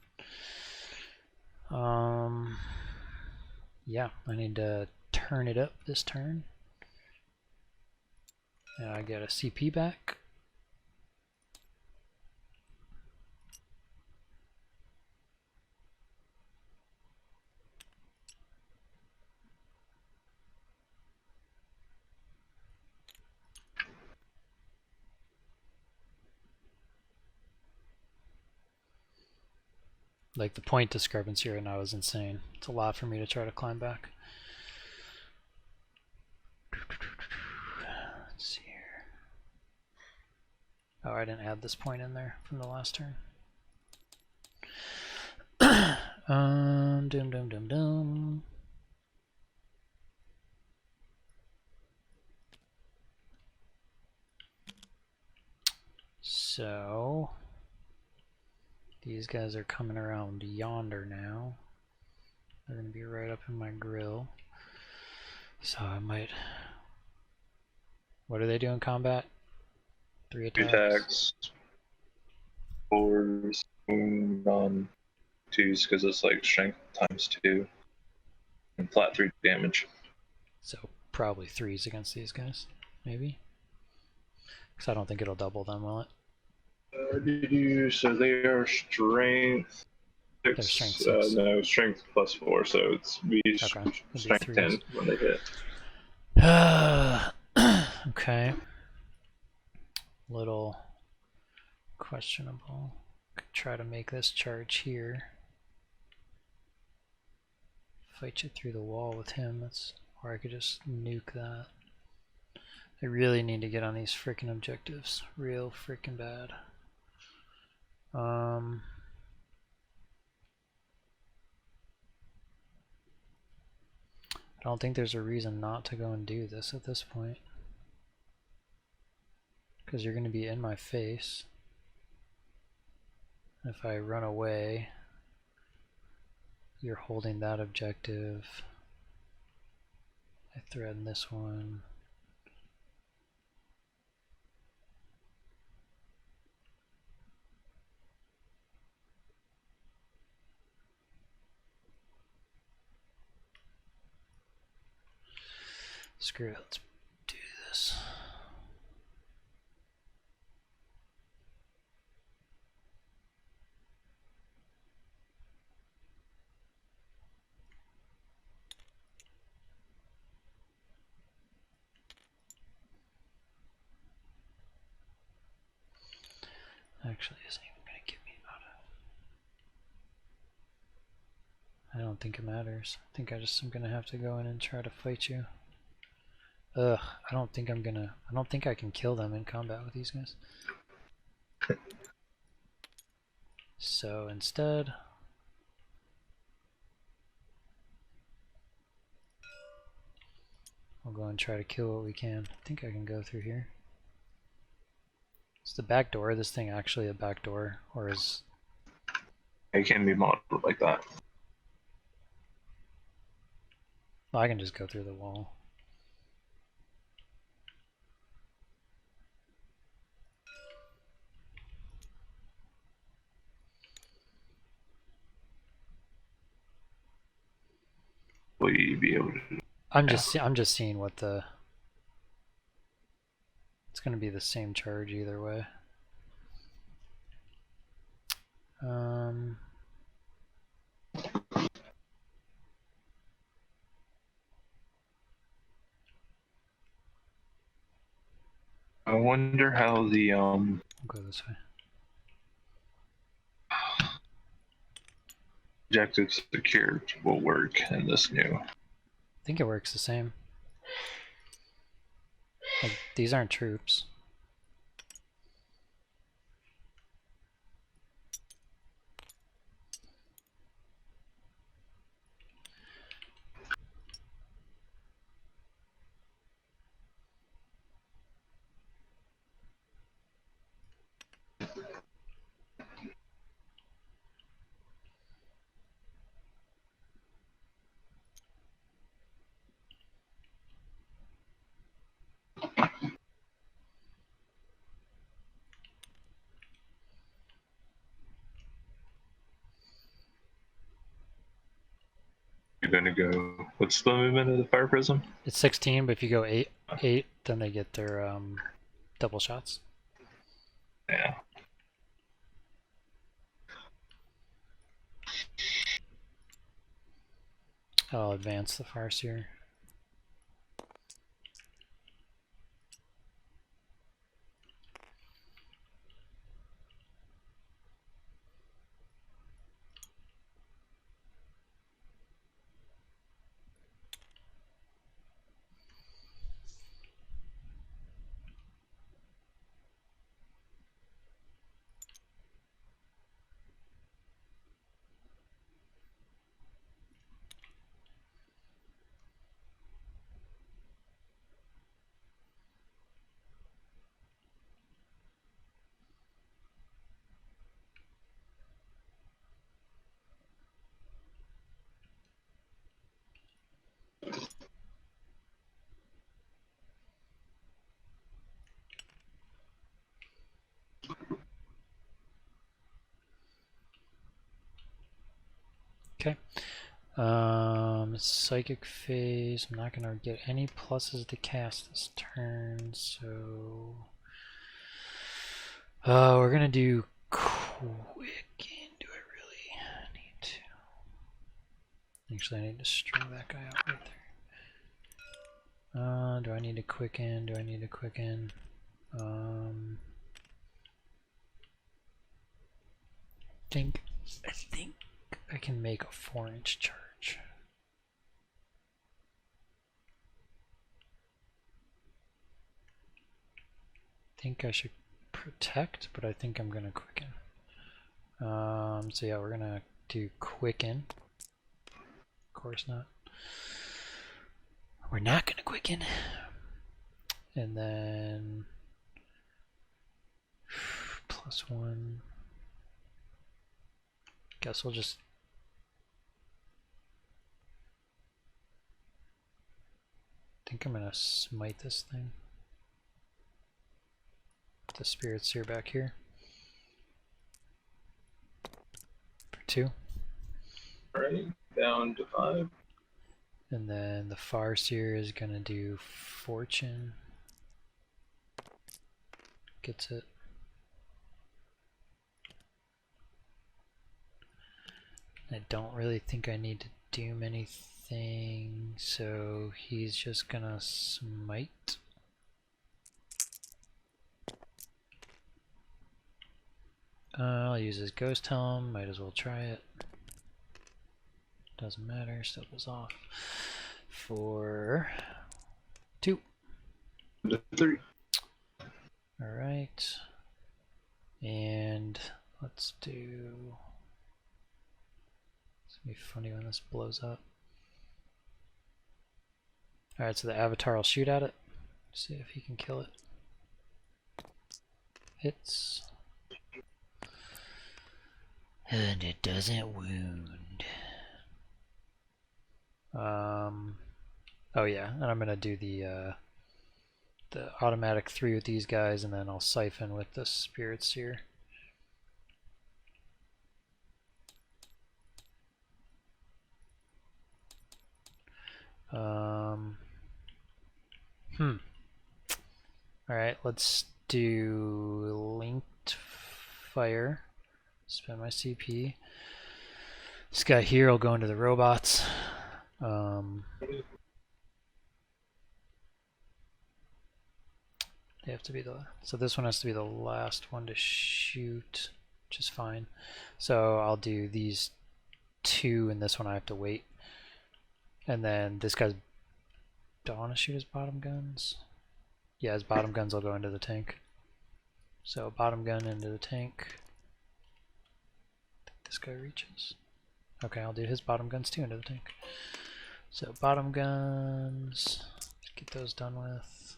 Yeah, I need to turn it up this turn. And I get a CP back. Like, the point discrepancy right now is insane. It's a lot for me to try to climb back. Let's see here. Oh, I didn't add this point in there from the last turn. Dum. So these guys are coming around yonder now. They're going to be right up in my grill. So I might... What do they do in combat? 3 attacks. 2 attacks. 4s on 2s because it's like strength times 2. and flat 3 damage. So probably 3s against these guys, maybe. Because I don't think it'll double them, will it? So they are strength 6. They're strength 6. No, strength +4, so it's be Okay. strength 10 when they hit. Okay. Little questionable. Could try to make this charge here. Fight you through the wall with him. Or I could just nuke that. I really need to get on these freaking objectives. Real freaking bad. I don't think there's a reason not to go and do this at this point. Because you're going to be in my face. If I run away, you're holding that objective. I threaten this one. Screw it, let's do this. Actually isn't even going to get me out of. I don't think it matters. I think I'm going to have to go in and try to fight you. Ugh, I don't think I can kill them in combat with these guys. So instead, we'll go and try to kill what we can. I think I can go through here. Is the back door this thing actually a back door, or is... It can be modeled like that. Well, I can just go through the wall. Will you be able to? I'm just seeing what the... It's going to be the same charge either way. I wonder how the I'll go this way. objective secured will work in this new. I think it works the same. Like, these aren't troops. You're gonna go. What's the movement of the fire prism? It's 16, but if you go 8, then they get their double shots. Yeah. I'll advance the Farseer. Okay. Psychic phase. I'm not gonna get any pluses to cast this turn, so we're gonna do Quicken. Do I really need to? Actually, I need to string that guy out right there. Do I need to Quicken? Do I need to Quicken? I think I can make a 4-inch charge. I think I should protect, but I think I'm gonna Quicken. So yeah, we're gonna do Quicken. Of course not. We're not gonna Quicken. And then +1. Guess we'll just think I'm gonna smite this thing. The Spirit Seer back here for 2. Alright, down to 5. And then the Far Seer is gonna do Fortune. Gets it. I don't really think I need to doom anything, so he's just gonna smite. I'll use his Ghost Helm, might as well try it. Doesn't matter, still goes off. For 2. 3. Alright. And let's do... It's gonna be funny when this blows up. Alright, so the Avatar will shoot at it. See if he can kill it. Hits. And it doesn't wound. Oh yeah, and I'm gonna do the automatic 3 with these guys, and then I'll siphon with the Spirit Seer. Alright, let's do linked fire. Spend my CP. This guy here will go into the robots. They have to be so this one has to be the last one to shoot, which is fine. So I'll do these 2, and this one I have to wait. And then this guy's, do I want to shoot his bottom guns? Yeah, his bottom guns will go into the tank. So bottom gun into the tank. I think this guy reaches. Okay, I'll do his bottom guns too into the tank. So bottom guns, get those done with.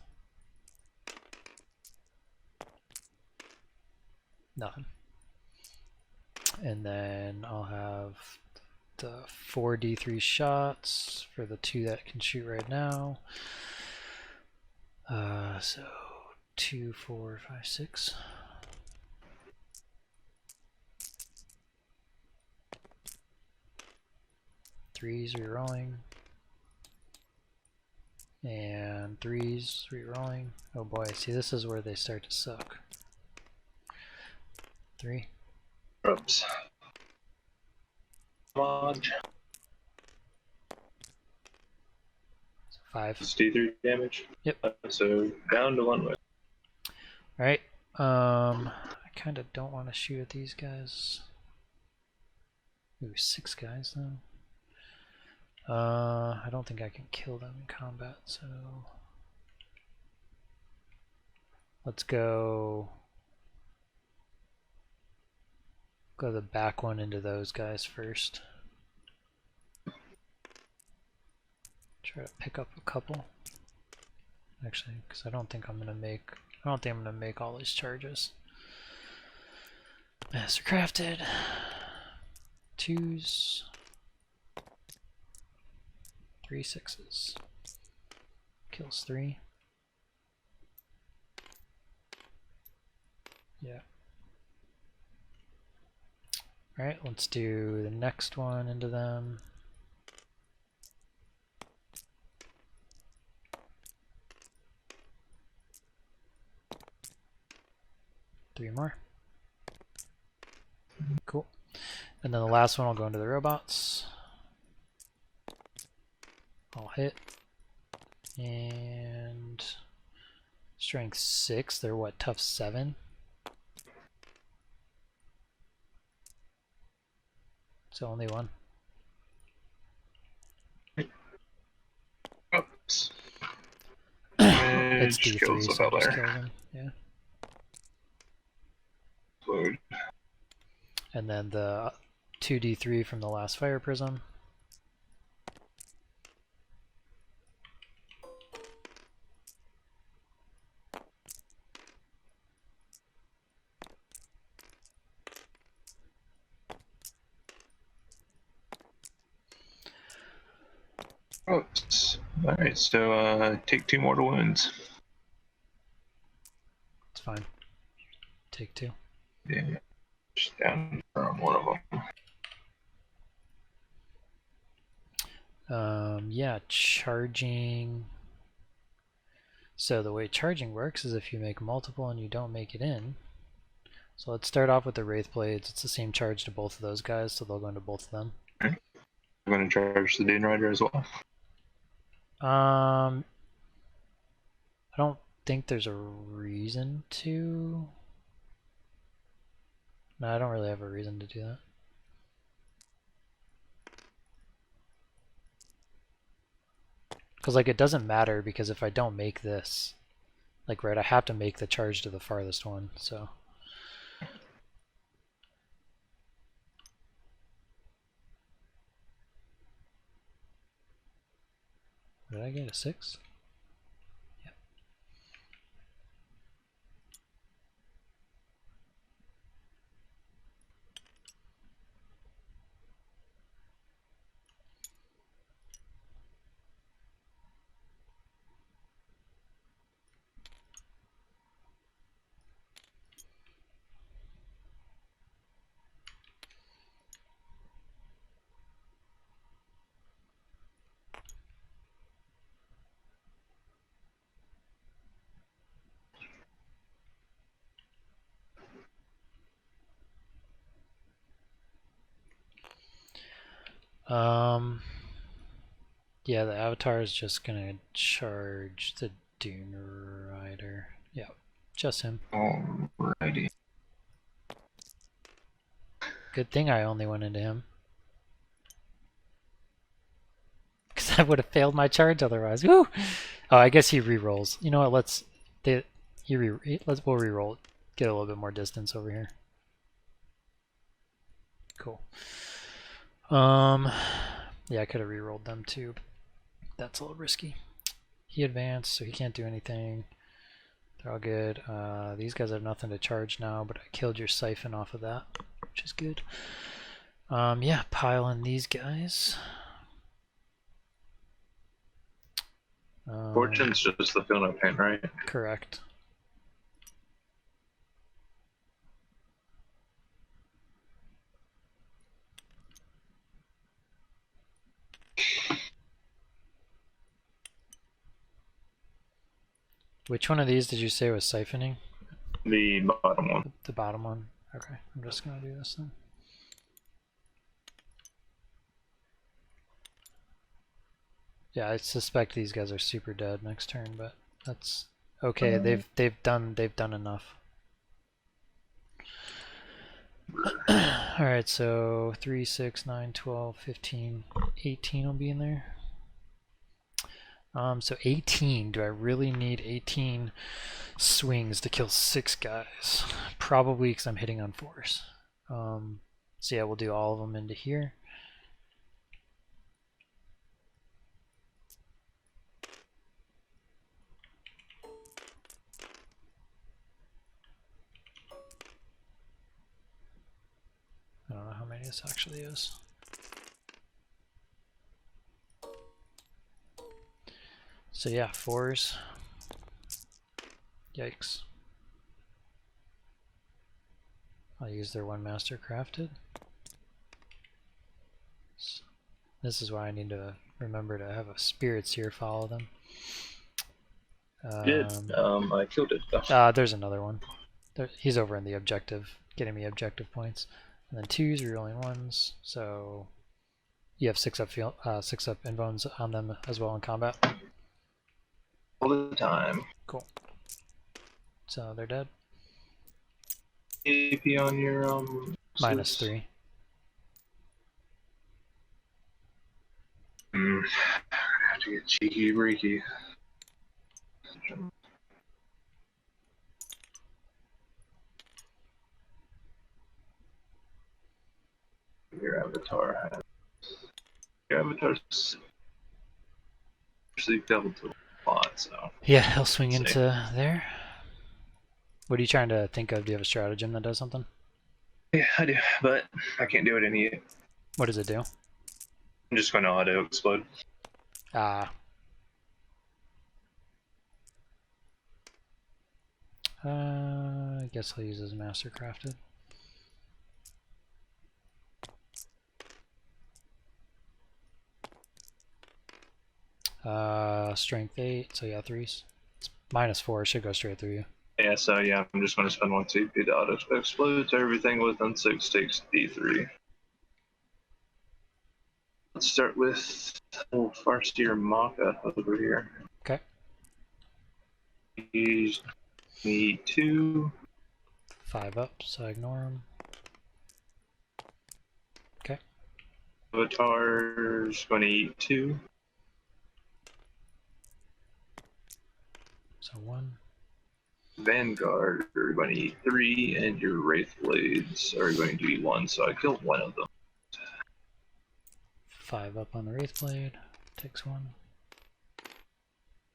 Nothing. And then I'll have the 4d3 shots for the 2 that can shoot right now. So 2, 4, 5, 6. Threes rerolling. And 3s rerolling. Oh boy, see, this is where they start to suck. 3. Oops. Lodge. 5. It's D3 damage. Yep. So down to 1 with. Alright. I kind of don't want to shoot at these guys. Ooh, 6 guys though. I don't think I can kill them in combat, so let's go the back one into those guys first. Try to pick up a couple. Actually, because I don't think I'm gonna make all these charges. Master crafted. 2s. 3 6s. Kills 3. Yeah. Alright, let's do the next one into them. 3 more. Cool. And then the last one will go into the robots. I'll hit. And strength 6. They're what, tough 7? So only one. Oops. It's D3, so it just kills him. Yeah. Load. And then the 2d3 from the last fire prism. Oops. Alright, so take 2 mortal wounds. It's fine. Take 2. Yeah. Just down from one of them. Yeah, charging. So the way charging works is if you make multiple and you don't make it in. So let's start off with the Wraith Blades. It's the same charge to both of those guys, so they'll go into both of them. Okay. I'm going to charge the Dune Rider as well. I don't think there's a reason to. No, I don't really have a reason to do that. Because, like, it doesn't matter, because if I don't make this, like, right, I have to make the charge to the farthest one, so. Did I get a 6? Yep. Yeah, the Avatar is just gonna charge the Dune Rider. Yeah, just him. Alrighty. Good thing I only went into him. Because I would have failed my charge otherwise. Woo! Oh, I guess he re-rolls. You know what, we'll re-roll it. Get a little bit more distance over here. Cool. Yeah, I could have re-rolled them too. That's a little risky. He advanced, so he can't do anything. They're all good. These guys have nothing to charge now, but I killed your siphon off of that, which is good. Yeah, pile in these guys. Fortune's just the fill no pain, right? Correct. Which one of these did you say was siphoning? The bottom one. The bottom one. Okay, I'm just gonna do this then. Yeah, I suspect these guys are super dead next turn, but that's okay. They've done enough. All right, so 3, 6, 9, 12, 15, 18 will be in there. So 18. Do I really need 18 swings to kill 6 guys? Probably, because I'm hitting on 4s. So yeah, we'll do all of them into here. I don't know how many this actually is. So yeah, 4s. Yikes. I'll use their one master crafted. This is why I need to remember to have a spirit seer follow them. I killed it though. There's another one. He's over in the objective, getting me objective points. And then 2s, you're rolling 1s, so you have 6 up invones on them as well in combat. All the time. Cool. So they're dead. AP on your -3. I have to get cheeky breaky. Your avatar has. Your avatar's actually doubled to a lot, so. Yeah, he'll swing into there. What are you trying to think of? Do you have a stratagem that does something? Yeah, I do, but I can't do it in yet. What does it do? I'm just going to auto explode. Ah. I guess I'll use his mastercrafted. Strength 8, so yeah, 3s. It's -4, it should go straight through you. Yeah, so yeah, I'm just going to spend 1 CP to auto explode, so everything within 6 takes D3. Let's start with old Farseer Maka over here. Okay. He's need 2. 5 up, so ignore him. Okay. Avatar's going to eat 2. So 1. Vanguard are going to eat 3, and your Wraith Blades are going to eat 1, so I killed one of them. 5 up on the Wraith Blade, takes 1.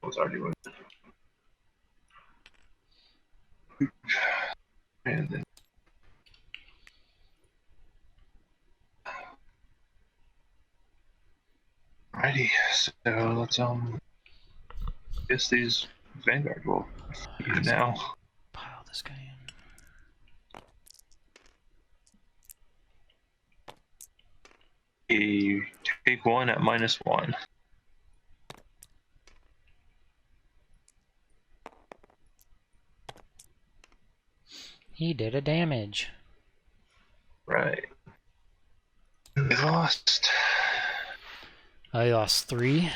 I was already one. And then alrighty, so let's guess these Vanguard will eat it now. Pile this guy in. You take 1 at -1. He did a damage. Right. They lost. I lost 3.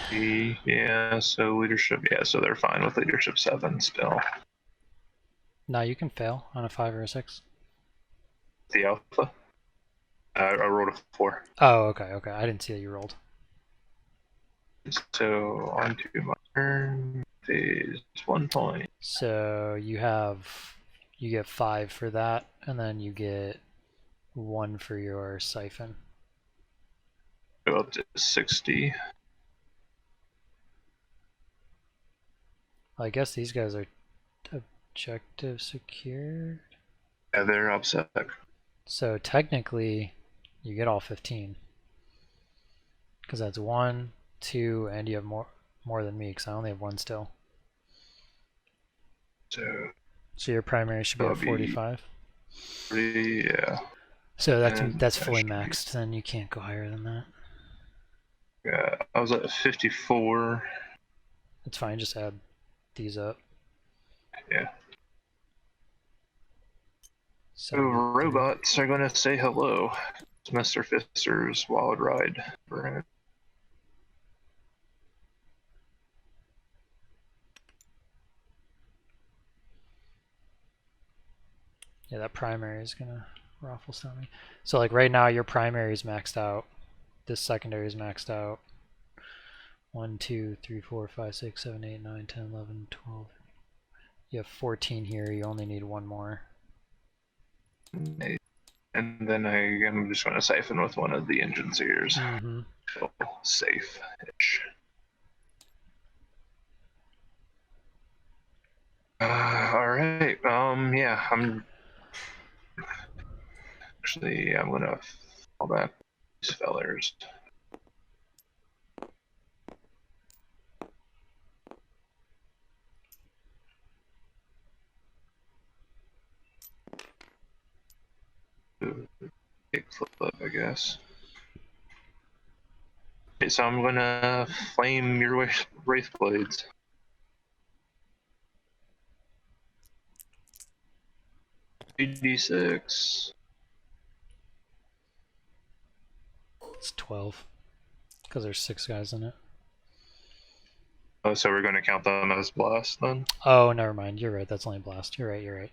Yeah, so leadership, yeah, so they're fine with leadership 7 still. No, you can fail on a 5 or a 6. The alpha? I rolled a 4. Oh, okay. I didn't see that you rolled. So on to my turn. Phase 1 point. So you get 5 for that, and then you get 1 for your siphon. Go up to 60. I guess these guys are objective secured. Yeah, they're upset. So technically, you get all 15. Because that's 1, 2, and you have more than me, because I only have 1 still. So your primary should be at 45. 40, yeah. So that's fully maxed, then you can't go higher than that. Yeah, I was at 54. It's fine, just add these up. Yeah. So robots are going to say hello. It's Mr. Fister's Wild Ride. Yeah, that primary is gonna raffle something. So like right now your primary is maxed out. This secondary is maxed out. 1, 2, 3, 4, 5, 6, 7, 8, 9, 10, 11, 12. You have 14 here, you only need 1 more. And then I'm just going to siphon with one of the engine seers. Mm-hmm. So safe-ish. Alright, yeah, I'm gonna fall back these fellers. Big flip, I guess. Okay, so I'm gonna flame your Wraith Blades. 2d6. It's 12. Because there's 6 guys in it. Oh, so we're going to count them as blast then? Oh, never mind. You're right. That's only blast. You're right.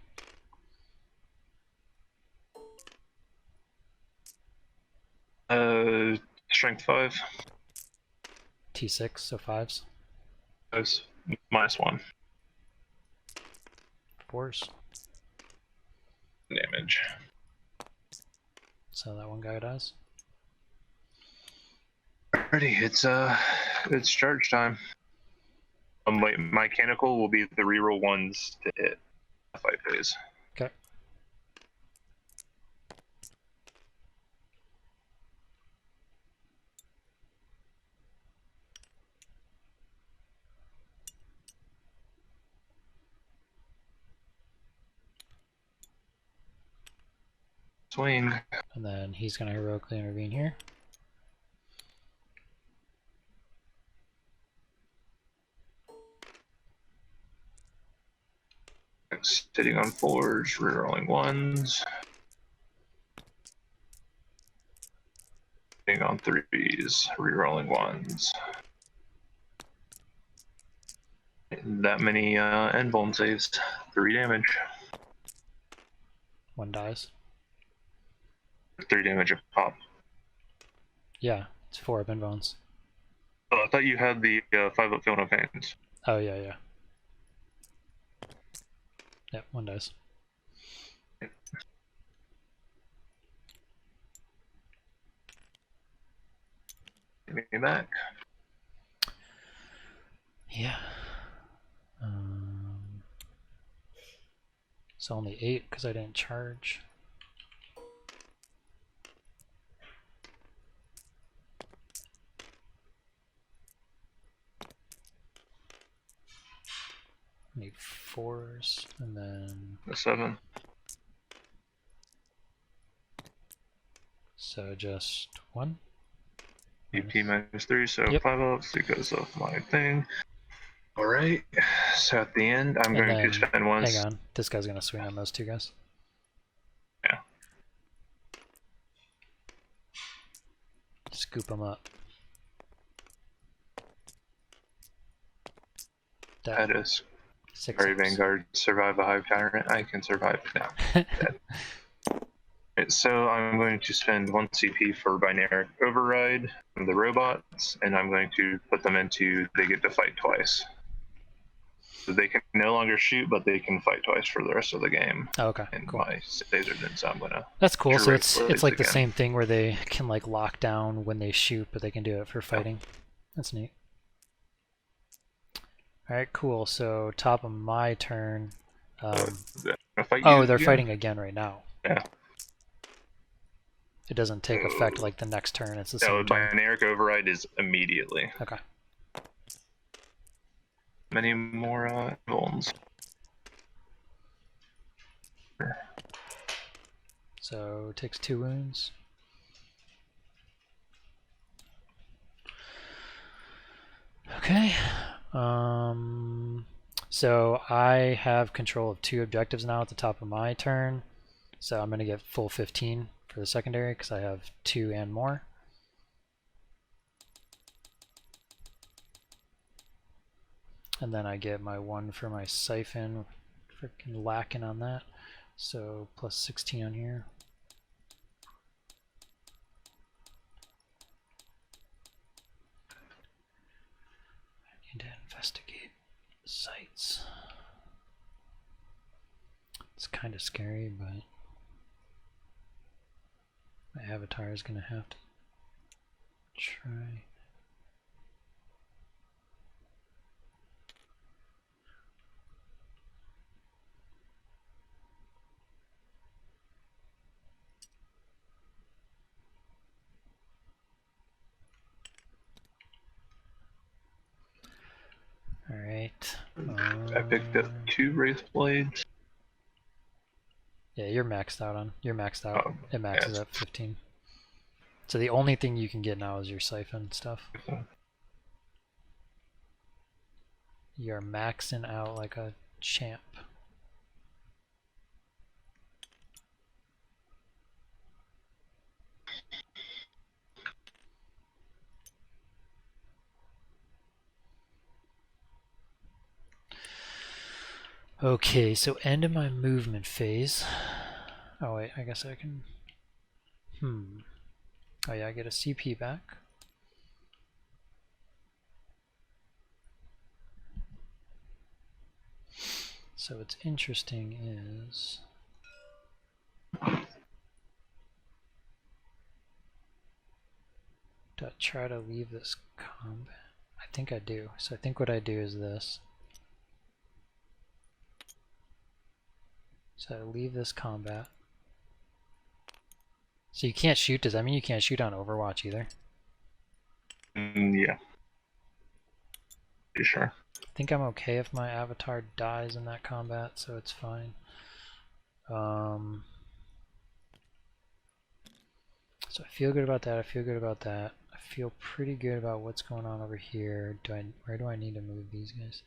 Strength 5. T6, so 5s. That's -1. 4s. Damage. So that one guy dies. Alrighty, it's charge time. My mechanical will be the reroll 1s to hit the fight phase. Okay. Swing. And then he's going to heroically intervene here. Sitting on 4s, rerolling 1s. Sitting on 3s, rerolling 1s. That many end bone saves. 3 damage. 1 dies. 3 damage a pop. Yeah, it's 4 up in bones. Oh, I thought you had the 5-up Field of Pains. Oh, yeah. Yep, 1 dies. Give me back. Yeah. It's only 8 because I didn't charge. Need 4s and then A 7. so just 1. EP -3, so Yep. 5 ups because of my thing. Alright, so at the end, I'm And going to spend 1. hang on, this guy's gonna swing on those 2 guys. Yeah. Scoop them up. That is 6 Very ups. Vanguard, survive a Hive Tyrant. I can survive it now. Right, so I'm going to spend 1 CP for Binaric Override from the robots, and I'm going to put them into they get to fight twice. So they can no longer shoot, but they can fight twice for the rest of the game. Oh, okay, And cool. my saves are done, so I'm gonna. That's cool. So it's like the again. same thing where they can like lock down when they shoot, but they can do it for fighting. That's neat. All right, cool. So top of my turn. They're fighting again right now. Yeah. It doesn't take effect like the next turn. It's the same turn. Binaric Override is immediately. Okay. Many more bones. So takes 2 wounds. Okay. So I have control of 2 objectives now at the top of my turn. So I'm going to get full 15 for the secondary because I have 2 and more. And then I get my 1 for my siphon. Freaking lacking on that. So plus 16 on here. I need to investigate sites. It's kind of scary, but my avatar is going to have to try. Alright. I picked up 2 Wraith Blades. Yeah, you're maxed out on. You're maxed out. Oh, It maxes yeah. at 15. So the only thing you can get now is your siphon stuff. You're maxing out like a champ. Okay, so end of my movement phase. Oh wait, I guess I can... Oh yeah, I get a CP back. So what's interesting is... Do I try to leave this combat? I think I do. So I think what I do is this. So I leave this combat. So you can't shoot. Does that mean you can't shoot on Overwatch either? Yeah. You sure? I think I'm okay if my avatar dies in that combat, so it's fine. So I feel good about that. I feel good about that. I feel pretty good about what's going on over here. Where do I need to move these guys?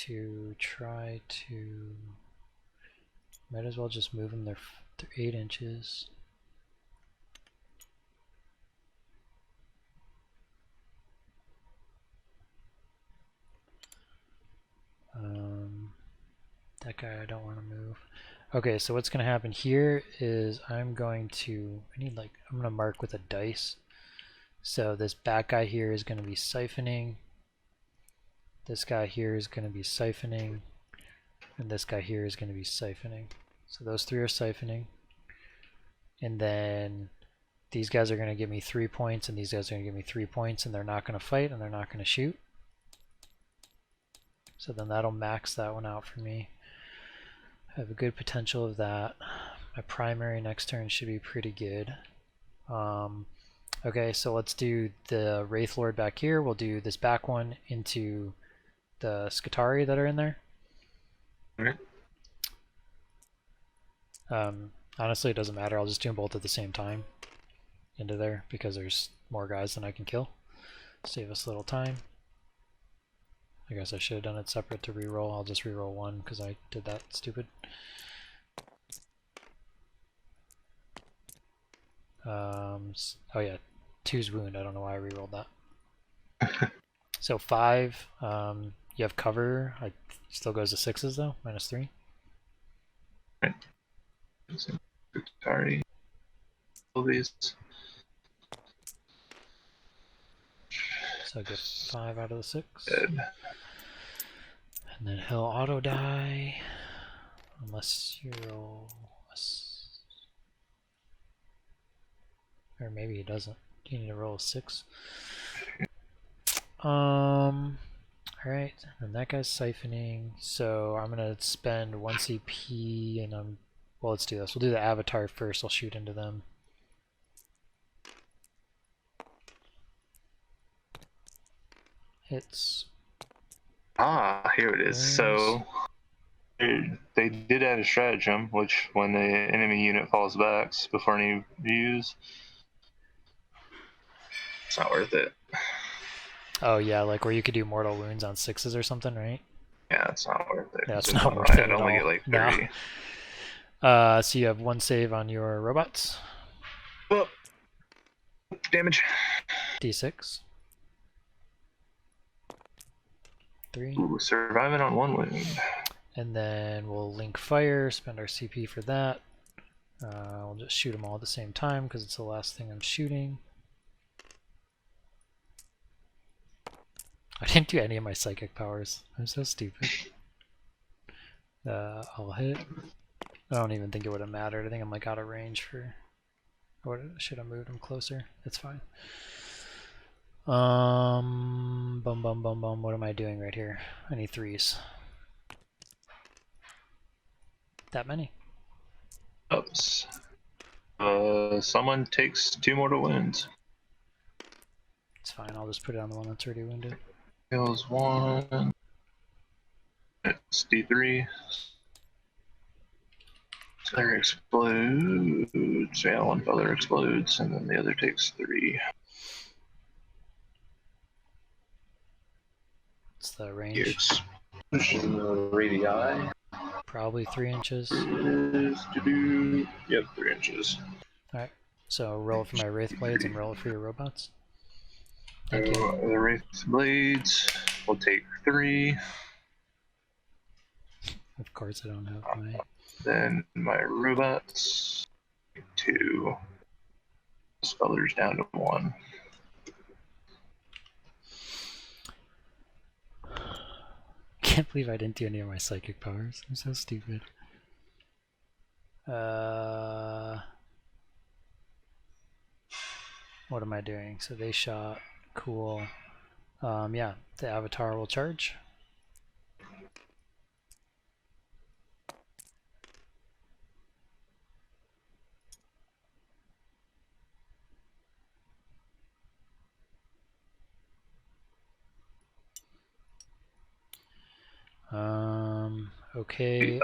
To try to... Might as well just move them. They're 8 inches. That guy I don't want to move. Okay, so what's going to happen here is I'm going to mark with a dice. So this back guy here is going to be siphoning. This guy here is going to be siphoning. And this guy here is going to be siphoning. So those 3 are siphoning. And then these guys are going to give me 3 points, and these guys are going to give me 3 points, and they're not going to fight, and they're not going to shoot. So then that'll max that one out for me. I have a good potential of that. My primary next turn should be pretty good. Okay, so let's do the Wraith Lord back here. We'll do this back one into the Skitarii that are in there. Okay. Honestly, it doesn't matter. I'll just do them both at the same time into there because there's more guys than I can kill. Save us a little time. I guess I should have done it separate to reroll. I'll just reroll 1 because I did that stupid. Oh yeah, 2's wound. I don't know why I rerolled that. So 5. You have cover. I still goes to 6s though. -3. Right. Sorry. All these. So I get 5 out of the 6. Dead. And then he'll auto die unless you roll or maybe he doesn't. You need to roll a 6. Alright, and that guy's siphoning, so I'm gonna spend 1 CP and well, let's do this. We'll do the avatar first. I'll shoot into them. Hits. Ah, here it is. So they did add a stratagem, which when the enemy unit falls back before any views, it's not worth it. Oh yeah, like where you could do mortal wounds on 6s or something, right? Yeah, it's not worth it. Yeah, it's not worth it I'd only get like 30. No. So you have 1 save on your robots. Oh, damage. D6. 3. Ooh, surviving on 1 wound. And then we'll link fire, spend our CP for that. We'll just shoot them all at the same time because it's the last thing I'm shooting. I didn't do any of my psychic powers. I'm so stupid. I'll hit. I don't even think it would have mattered. I think I'm like out of range for... Or should have moved him closer? It's fine. Bum bum bum bum. What am I doing right here? I need 3s. That many. Oops. Someone takes 2 mortal wounds. It's fine. I'll just put it on the one that's already wounded. Kills 1. It's D3. Feather explodes. Yeah, 1 feather explodes, and then the other takes 3. What's the range? Radii. Probably 3 inches. Yep, 3 inches. Alright, so roll it for my Wraith Blades and roll it for your robots. Thank you. The Wraith Blades will take 3. Of course I don't have my... Then my robots, 2. Spellers down to 1. Can't believe I didn't do any of my psychic powers. I'm so stupid. What am I doing? So they shot. Cool. Yeah, the avatar will charge. Okay.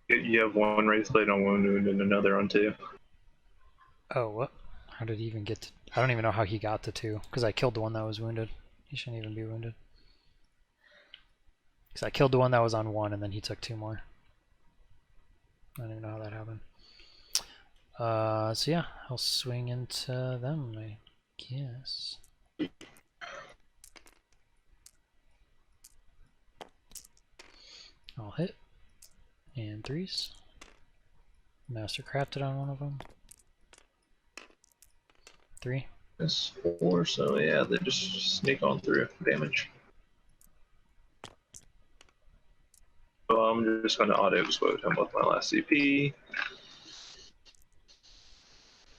You have 1 Wraith Blade on 1 wound and another on 2. Oh, what? How did he even get to... I don't even know how he got to 2, because I killed the one that was wounded. He shouldn't even be wounded. Because I killed the one that was on 1, and then he took 2 more. I don't even know how that happened. So yeah, I'll swing into them, I guess. I'll hit. And 3s. Master crafted on one of them. 3. That's 4, so yeah, they just sneak on through damage. So I'm just going to auto explode him with my last CP.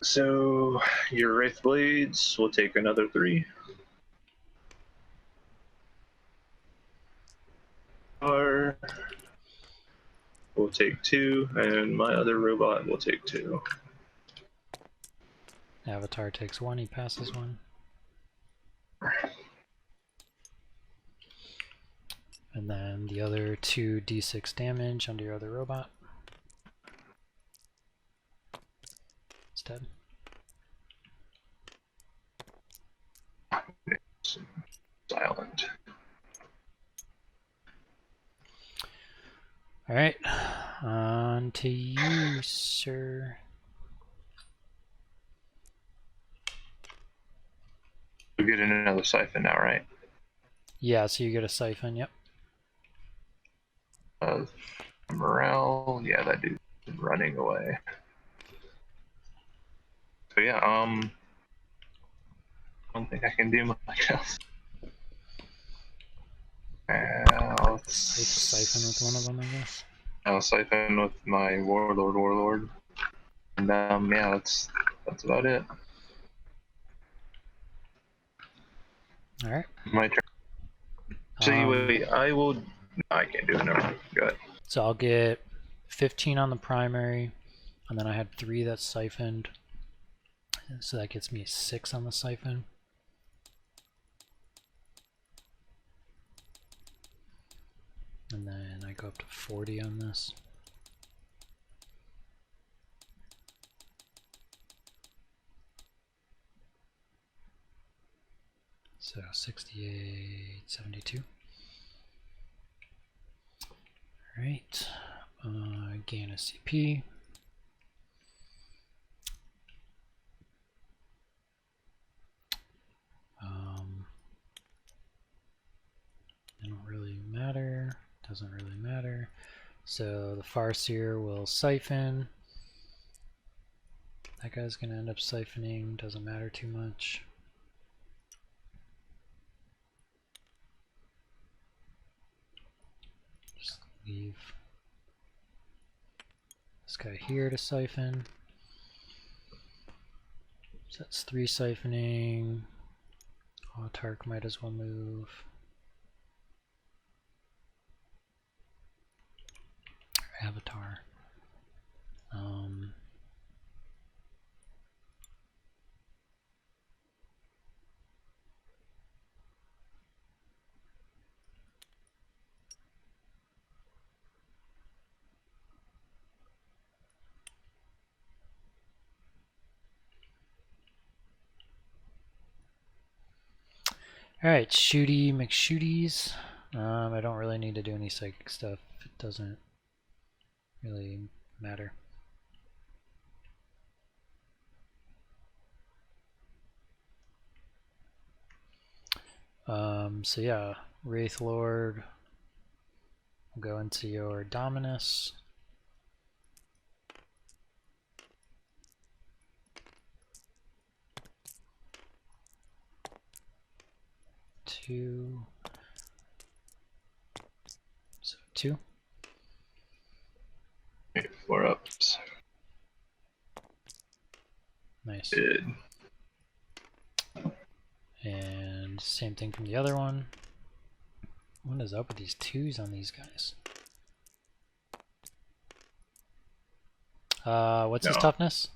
So your Wraith Blades will take another 3. Or will take 2, and my other robot will take 2. Avatar takes 1, he passes 1. And then the other 2 d6 damage under your other robot. It's dead. Silent. Alright, on to you, sir. We get another siphon now, right? Yeah, so you get a siphon, yep. Morale, yeah, that dude's running away. So yeah, I don't think I can do much else. Siphon with one of them, I guess. I'll siphon with my warlord, and yeah, that's about it. All right. My turn. So wait, I can't do it. Never mind. Go ahead. So I'll get 15 on the primary, and then I had 3 that's siphoned, so that gets me 6 on the siphon. And then I go up to 40 on this. So 68, 72. All right, gain a CP. They don't really matter. Doesn't really matter. So the Farseer will siphon. That guy's going to end up siphoning. Doesn't matter too much. Just leave this guy here to siphon. So that's 3 siphoning. Autark might as well move. Avatar. Alright, Shooty McShooties. I don't really need to do any psychic stuff. It doesn't really matter. So yeah, Wraith Lord We'll go into your Dominus. Two. So 2. Okay, 4 ups. Nice. Good. And same thing from the other one. What is up with these 2s on these guys? What's his toughness?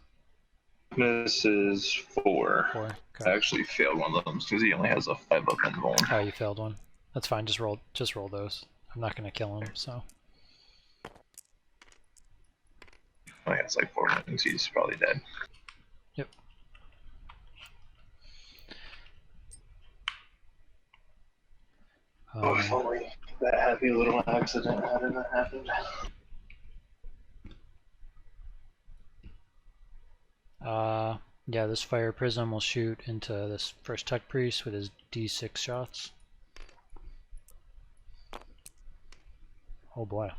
This is 4. 4. I actually failed one of them because he only has a 5 up and vuln. Oh, you failed one. That's fine. Just roll those. I'm not gonna kill him, so. Oh, he has like 4 wounds. He's probably dead. Yep. Oh, if only that happy little accident hadn't happened. Yeah, this fire prism will shoot into this first tech priest with his D6 shots. Oh boy.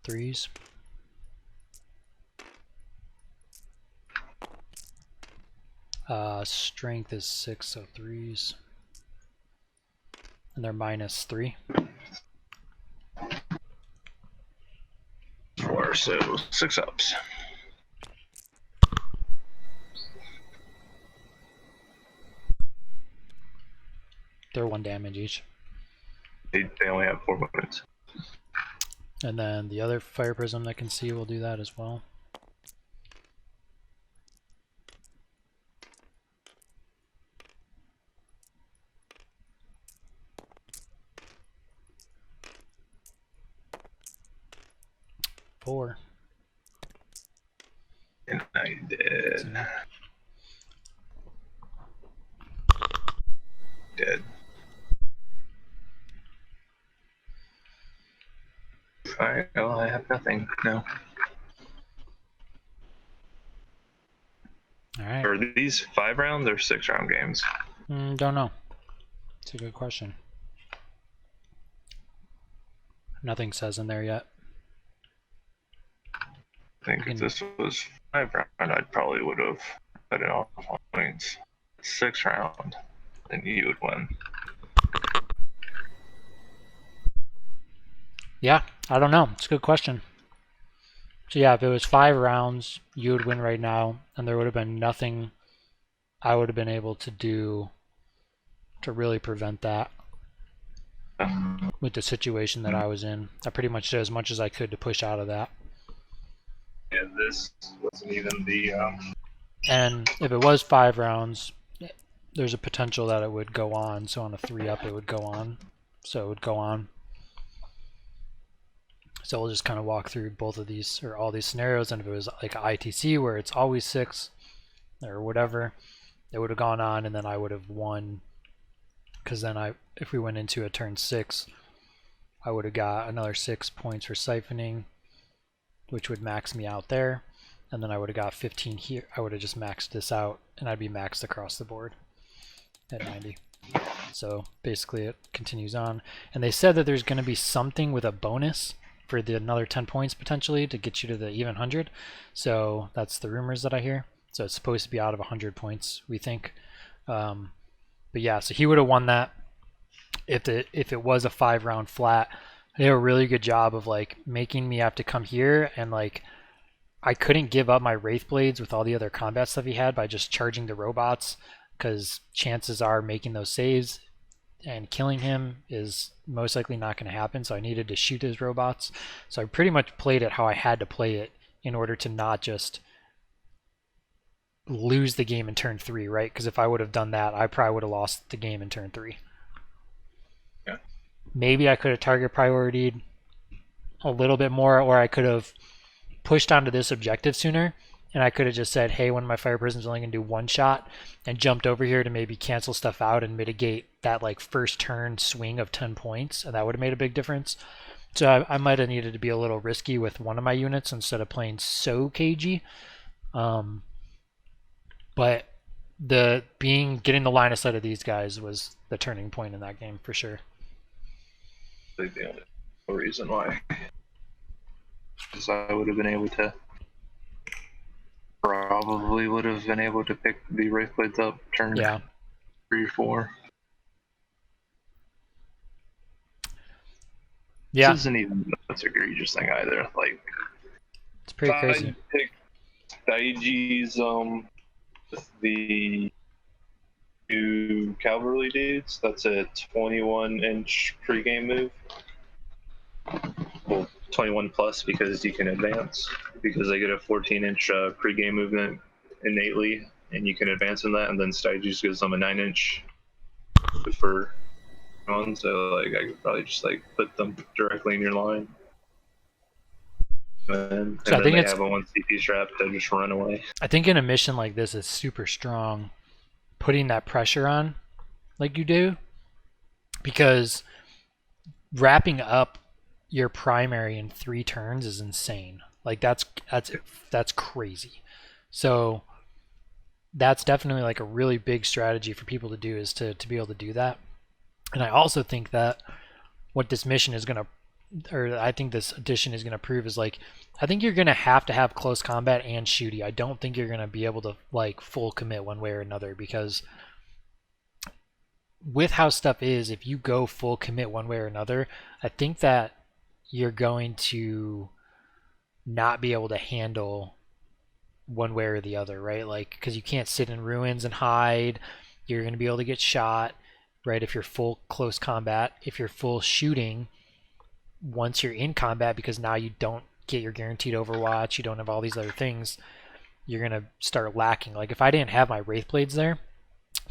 Threes. Strength is 6, so 3s. And they're -3. 4, so 6 ups. They're 1 damage each. They only have 4 wounds. And then the other fire prism that can see will do that as well. Four. And I did. Dead. Alright, well, I have nothing now. Alright. Are these 5-round or 6-round games? Don't know. It's a good question. Nothing says in there yet. I think if this was 5-round, I probably would have put it off points. 6-round, then you would win. Yeah, I don't know. It's a good question. So yeah, if it was 5 rounds, you would win right now, and there would have been nothing I would have been able to do to really prevent that with the situation that I was in. I pretty much did as much as I could to push out of that. Yeah, this wasn't even the... And if it was 5 rounds, there's a potential that it would go on. So on a 3-up, it would go on. So it would go on. So we'll just kind of walk through both of these, or all these scenarios, and if it was like a ITC where it's always 6 or whatever, it would have gone on, and then I would have won, because then if we went into a turn 6, I would have got another 6 points for siphoning, which would max me out there, and then I would have got 15 here. I would have just maxed this out, and I'd be maxed across the board at 90. So basically it continues on, and they said that there's going to be something with a bonus for the another 10 points potentially to get you to the even 100. So that's the rumors that I hear. So it's supposed to be out of 100 points, we think. But yeah, so he would have won that if it was a 5-round flat. They did a really good job of like making me have to come here, and like I couldn't give up my Wraith Blades with all the other combat stuff he had by just charging the robots, because chances are making those saves and killing him is most likely not going to happen. So I needed to shoot his robots. So I pretty much played it how I had to play it in order to not just lose the game in turn 3, right? Because if I would have done that, I probably would have lost the game in turn 3. Yeah. Maybe I could have target prioritied a little bit more, or I could have pushed onto this objective sooner, and I could have just said, hey, one of my fire prisms only going to do 1 shot, and jumped over here to maybe cancel stuff out and mitigate that like first turn swing of 10 points, and that would have made a big difference. So I might have needed to be a little risky with one of my units instead of playing so cagey. But getting the line of sight of these guys was the turning point in that game for sure. Like the only reason why is I would have been able to pick the Wraith Blades up turn 3 or 4. Yeah. This isn't even the most egregious thing either. Like, it's pretty crazy. I picked Daiji's with the two cavalry dudes. That's a 21-inch pregame move. Well, 21 plus because you can advance, because they get a 14-inch pregame movement innately, and you can advance in that, and then Stygies gives them a 9-inch for on, so like I could probably just like put them directly in your line. And so I think they have a 1 CP strap to just run away. I think in a mission like this, it's super strong putting that pressure on like you do, because wrapping up your primary in 3 turns is insane. Like that's crazy. So that's definitely like a really big strategy for people to do, is to be able to do that. And I also think that what this mission is going to, or I think this edition is going to prove, is like, I think you're going to have close combat and shooty. I don't think you're going to be able to like full commit one way or another, because with how stuff is, if you go full commit one way or another, I think that you're going to not be able to handle one way or the other, right? Like, because you can't sit in ruins and hide. You're going to be able to get shot, right? If you're full close combat. If you're full shooting, once you're in combat, because now you don't get your guaranteed Overwatch, you don't have all these other things, you're going to start lacking. Like, if I didn't have my Wraith Blades there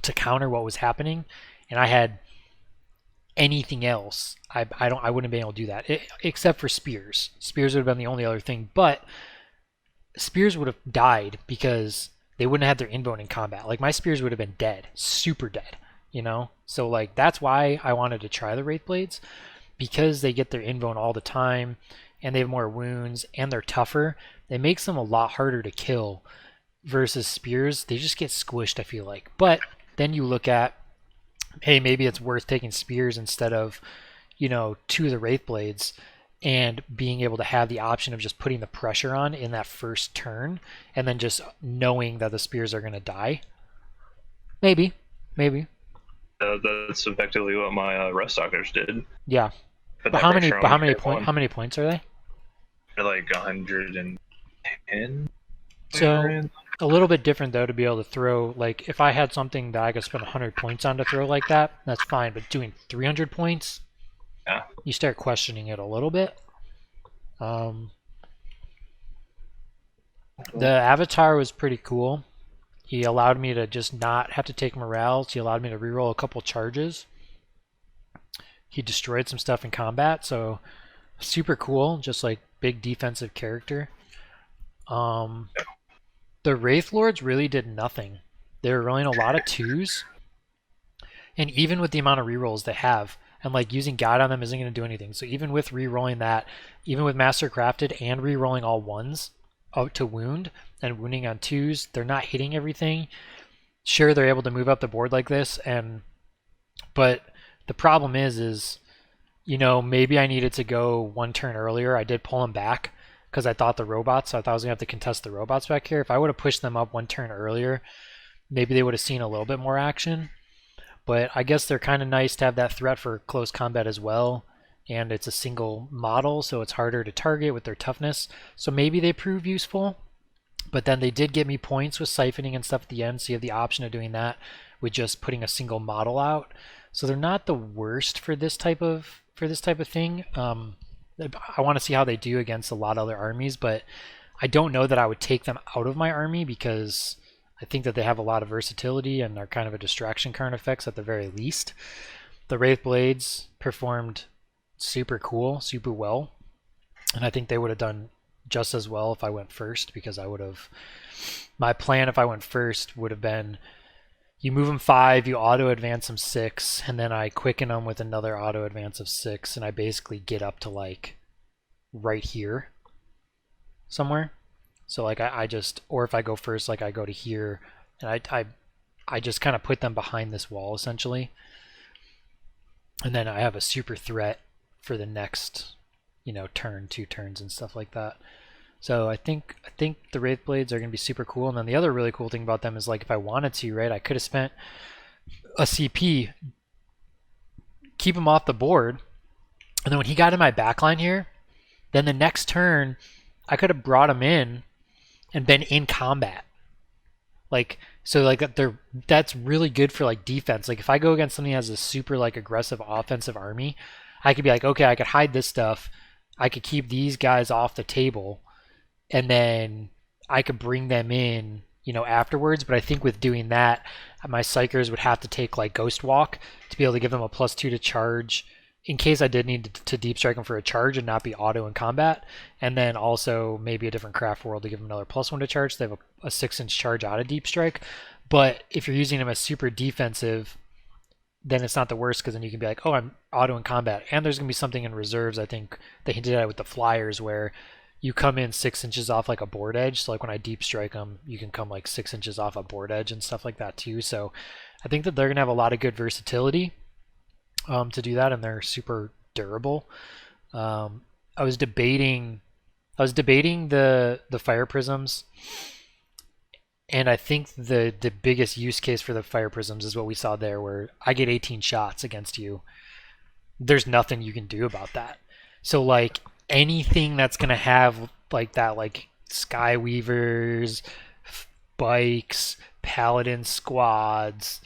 to counter what was happening, and I had anything else, I wouldn't have been able to do that, except for spears. Spears would have been the only other thing, but spears would have died because they wouldn't have had their invoke in combat. Like, my spears would have been dead, super dead, you know? So like, that's why I wanted to try the Wraith Blades, because they get their invoke all the time, and they have more wounds, and they're tougher. It makes them a lot harder to kill versus spears. They just get squished, I feel like. But then you look at, hey, maybe it's worth taking spears instead of, 2 of the Wraith Blades, and being able to have the option of just putting the pressure on in that first turn, and then just knowing that the spears are going to die. Maybe. That's effectively what my Rust Stalkers did. Yeah. But how many points are they? They're like 110. So a little bit different though, to be able to throw, like, if I had something that I could spend 100 points on to throw like that, that's fine. But doing 300 points, yeah, you start questioning it a little bit. The avatar was pretty cool. He allowed me to just not have to take morales. He allowed me to reroll a couple charges. He destroyed some stuff in combat, so super cool. Just like big defensive character. The Wraith Lords really did nothing. They were rolling a lot of 2s, and even with the amount of rerolls they have, and like using guide on them isn't going to do anything. So even with rerolling that, even with Master Crafted and rerolling all 1s out to wound and wounding on 2s, they're not hitting everything. Sure, they're able to move up the board like this, but the problem is maybe I needed to go 1 turn earlier. I did pull them back because I thought I was going to have to contest the robots back here. If I would have pushed them up 1 turn earlier, maybe they would have seen a little bit more action. But I guess they're kind of nice to have that threat for close combat as well. And it's a single model, so it's harder to target with their toughness. So maybe they prove useful. But then they did get me points with siphoning and stuff at the end, so you have the option of doing that with just putting a single model out. So they're not the worst for this type of thing. I want to see how they do against a lot of other armies, but I don't know that I would take them out of my army, because I think that they have a lot of versatility and are kind of a distraction card effects at the very least. The Wraith Blades performed super cool, super well, and I think they would have done just as well if I went first, because my plan if I went first would have been, you move them 5, you auto advance them 6, and then I quicken them with another auto advance of 6, and I basically get up to like right here somewhere. So like I just, or if I go first, like I go to here, and I just kind of put them behind this wall essentially, and then I have a super threat for the next, turn, 2 turns, and stuff like that. So I think the Wraith Blades are going to be super cool. And then the other really cool thing about them is, like, if I wanted to, right, I could have spent a CP, keep him off the board, and then when he got in my backline here, then the next turn I could have brought him in and been in combat. Like, so like that's really good for like defense. Like if I go against something that has a super like aggressive offensive army, I could be like, okay, I could hide this stuff. I could keep these guys off the table, and then I could bring them in, afterwards. But I think with doing that, my psychers would have to take like Ghost Walk to be able to give them a +2 to charge in case I did need to deep strike them for a charge and not be auto in combat. And then also maybe a different craft world to give them another +1 to charge. So they have a 6-inch charge out of deep strike. But if you're using them as super defensive, then it's not the worst, because then you can be like, oh, I'm auto in combat. And there's going to be something in reserves, I think they hinted at with the flyers, where you come in 6 inches off like a board edge. So like when I deep strike them, you can come like 6 inches off a board edge and stuff like that too. So I think that they're going to have a lot of good versatility to do that, and they're super durable. I was debating the fire prisms, and I think the biggest use case for the fire prisms is what we saw there, where I get 18 shots against you. There's nothing you can do about that. So like anything that's gonna have like that, like Skyweavers, bikes, paladin squads,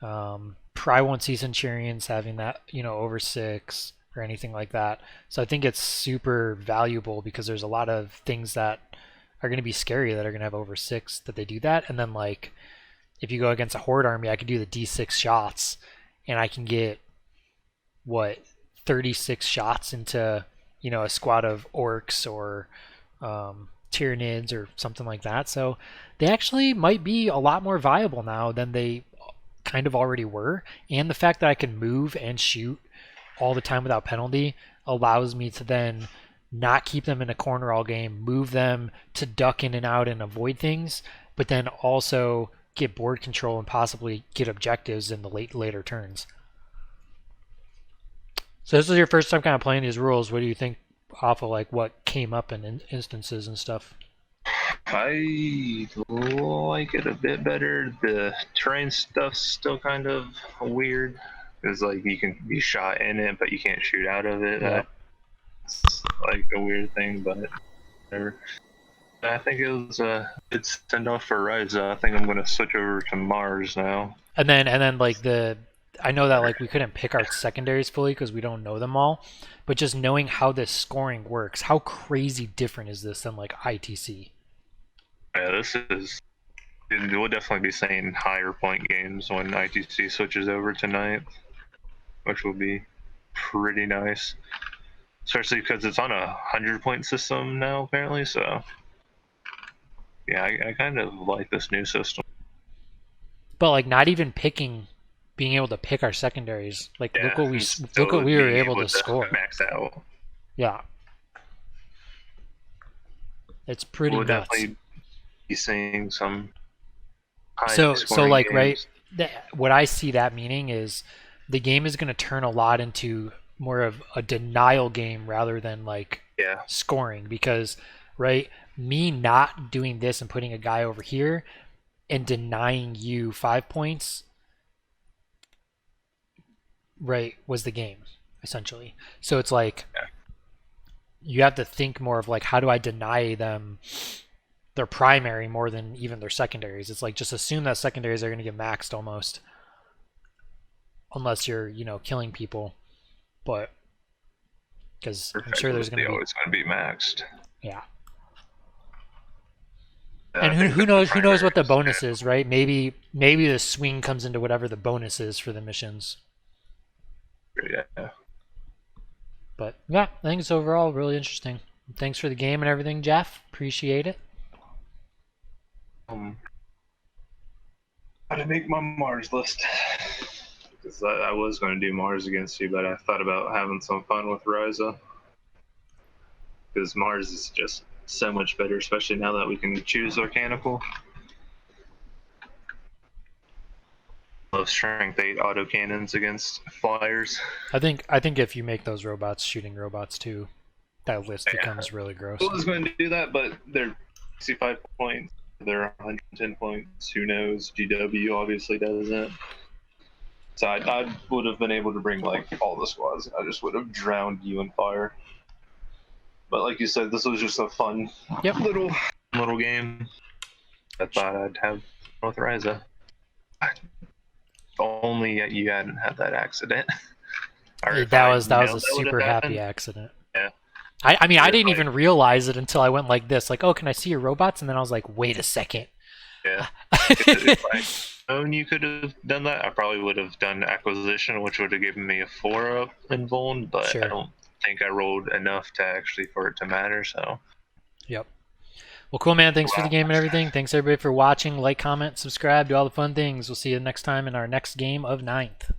probably won't see Centurions having that, over 6 or anything like that. So I think it's super valuable, because there's a lot of things that are going to be scary that are going to have over 6 that they do that. And then like if you go against a horde army, I could do the D6 shots, and I can get 36 shots into, a squad of orcs or Tyranids or something like that. So they actually might be a lot more viable now than they kind of already were. And the fact that I can move and shoot all the time without penalty allows me to then not keep them in a corner all game, move them to duck in and out and avoid things, but then also get board control and possibly get objectives in the later turns. So this is your first time kind of playing these rules. What do you think off of like what came up in instances and stuff? I like it a bit better. The terrain stuff's still kind of weird. It's like you can be shot in it, but you can't shoot out of it. Yeah. That's like a weird thing, but whatever. I think it was a good send off for Ryza. I think I'm gonna switch over to Mars now. And then like I know that like we couldn't pick our secondaries fully because we don't know them all, but just knowing how this scoring works, how crazy different is this than like ITC? Yeah, this is. We'll definitely be saying higher point games when ITC switches over tonight, which will be pretty nice. Especially because it's on a 100-point system now, apparently. So, yeah, I kind of like this new system. But like not even being able to pick our secondaries. Like Yeah, look what we were able to score. Max out. Yeah, it's pretty We'll nuts. definitely be seeing some. So like games. right, what I see that meaning is the game is going to turn a lot into more of a denial game rather than like scoring, because right, me not doing this and putting a guy over here and denying you 5 points, right, was the game essentially. So it's like you have to think more of like, how do I deny them their primary more than even their secondaries? It's like just assume that secondaries are going to get maxed almost, unless you're killing people. But because I'm sure there's going to be always going to be maxed. Yeah. And who knows what the bonus is, right? Maybe the swing comes into whatever the bonus is for the missions. Yeah. But yeah, I think it's overall really interesting. Thanks for the game and everything, Jeff. Appreciate it. How to make my Mars list. Because I was going to do Mars against you, but I thought about having some fun with Ryza. Because Mars is just so much better, especially now that we can choose Arcanical. love strength 8 autocannons against flyers. I think if you make those robots shooting robots too, that list becomes really gross. I was going to do that, but they're 65 points. They're 110 points. Who knows? GW obviously doesn't. So I would have been able to bring like all the squads. I just would have drowned you in fire. But like you said, this was just a fun little game. I thought I'd have North Ryza. If only you hadn't had that accident. That was a super happy accident. Yeah. I mean, I didn't even realize it until I went like this, like, oh, can I see your robots? And then I was like, wait a second. Yeah. If I'd known you could have done that, I probably would have done acquisition, which would have given me a 4-up in Vuln, but Sure. I don't think I rolled enough to actually for it to matter, so. Yep. Well, cool, man. Thanks for the game and everything. Thanks, everybody, for watching. Like, comment, subscribe, do all the fun things. We'll see you next time in our next game of 9th.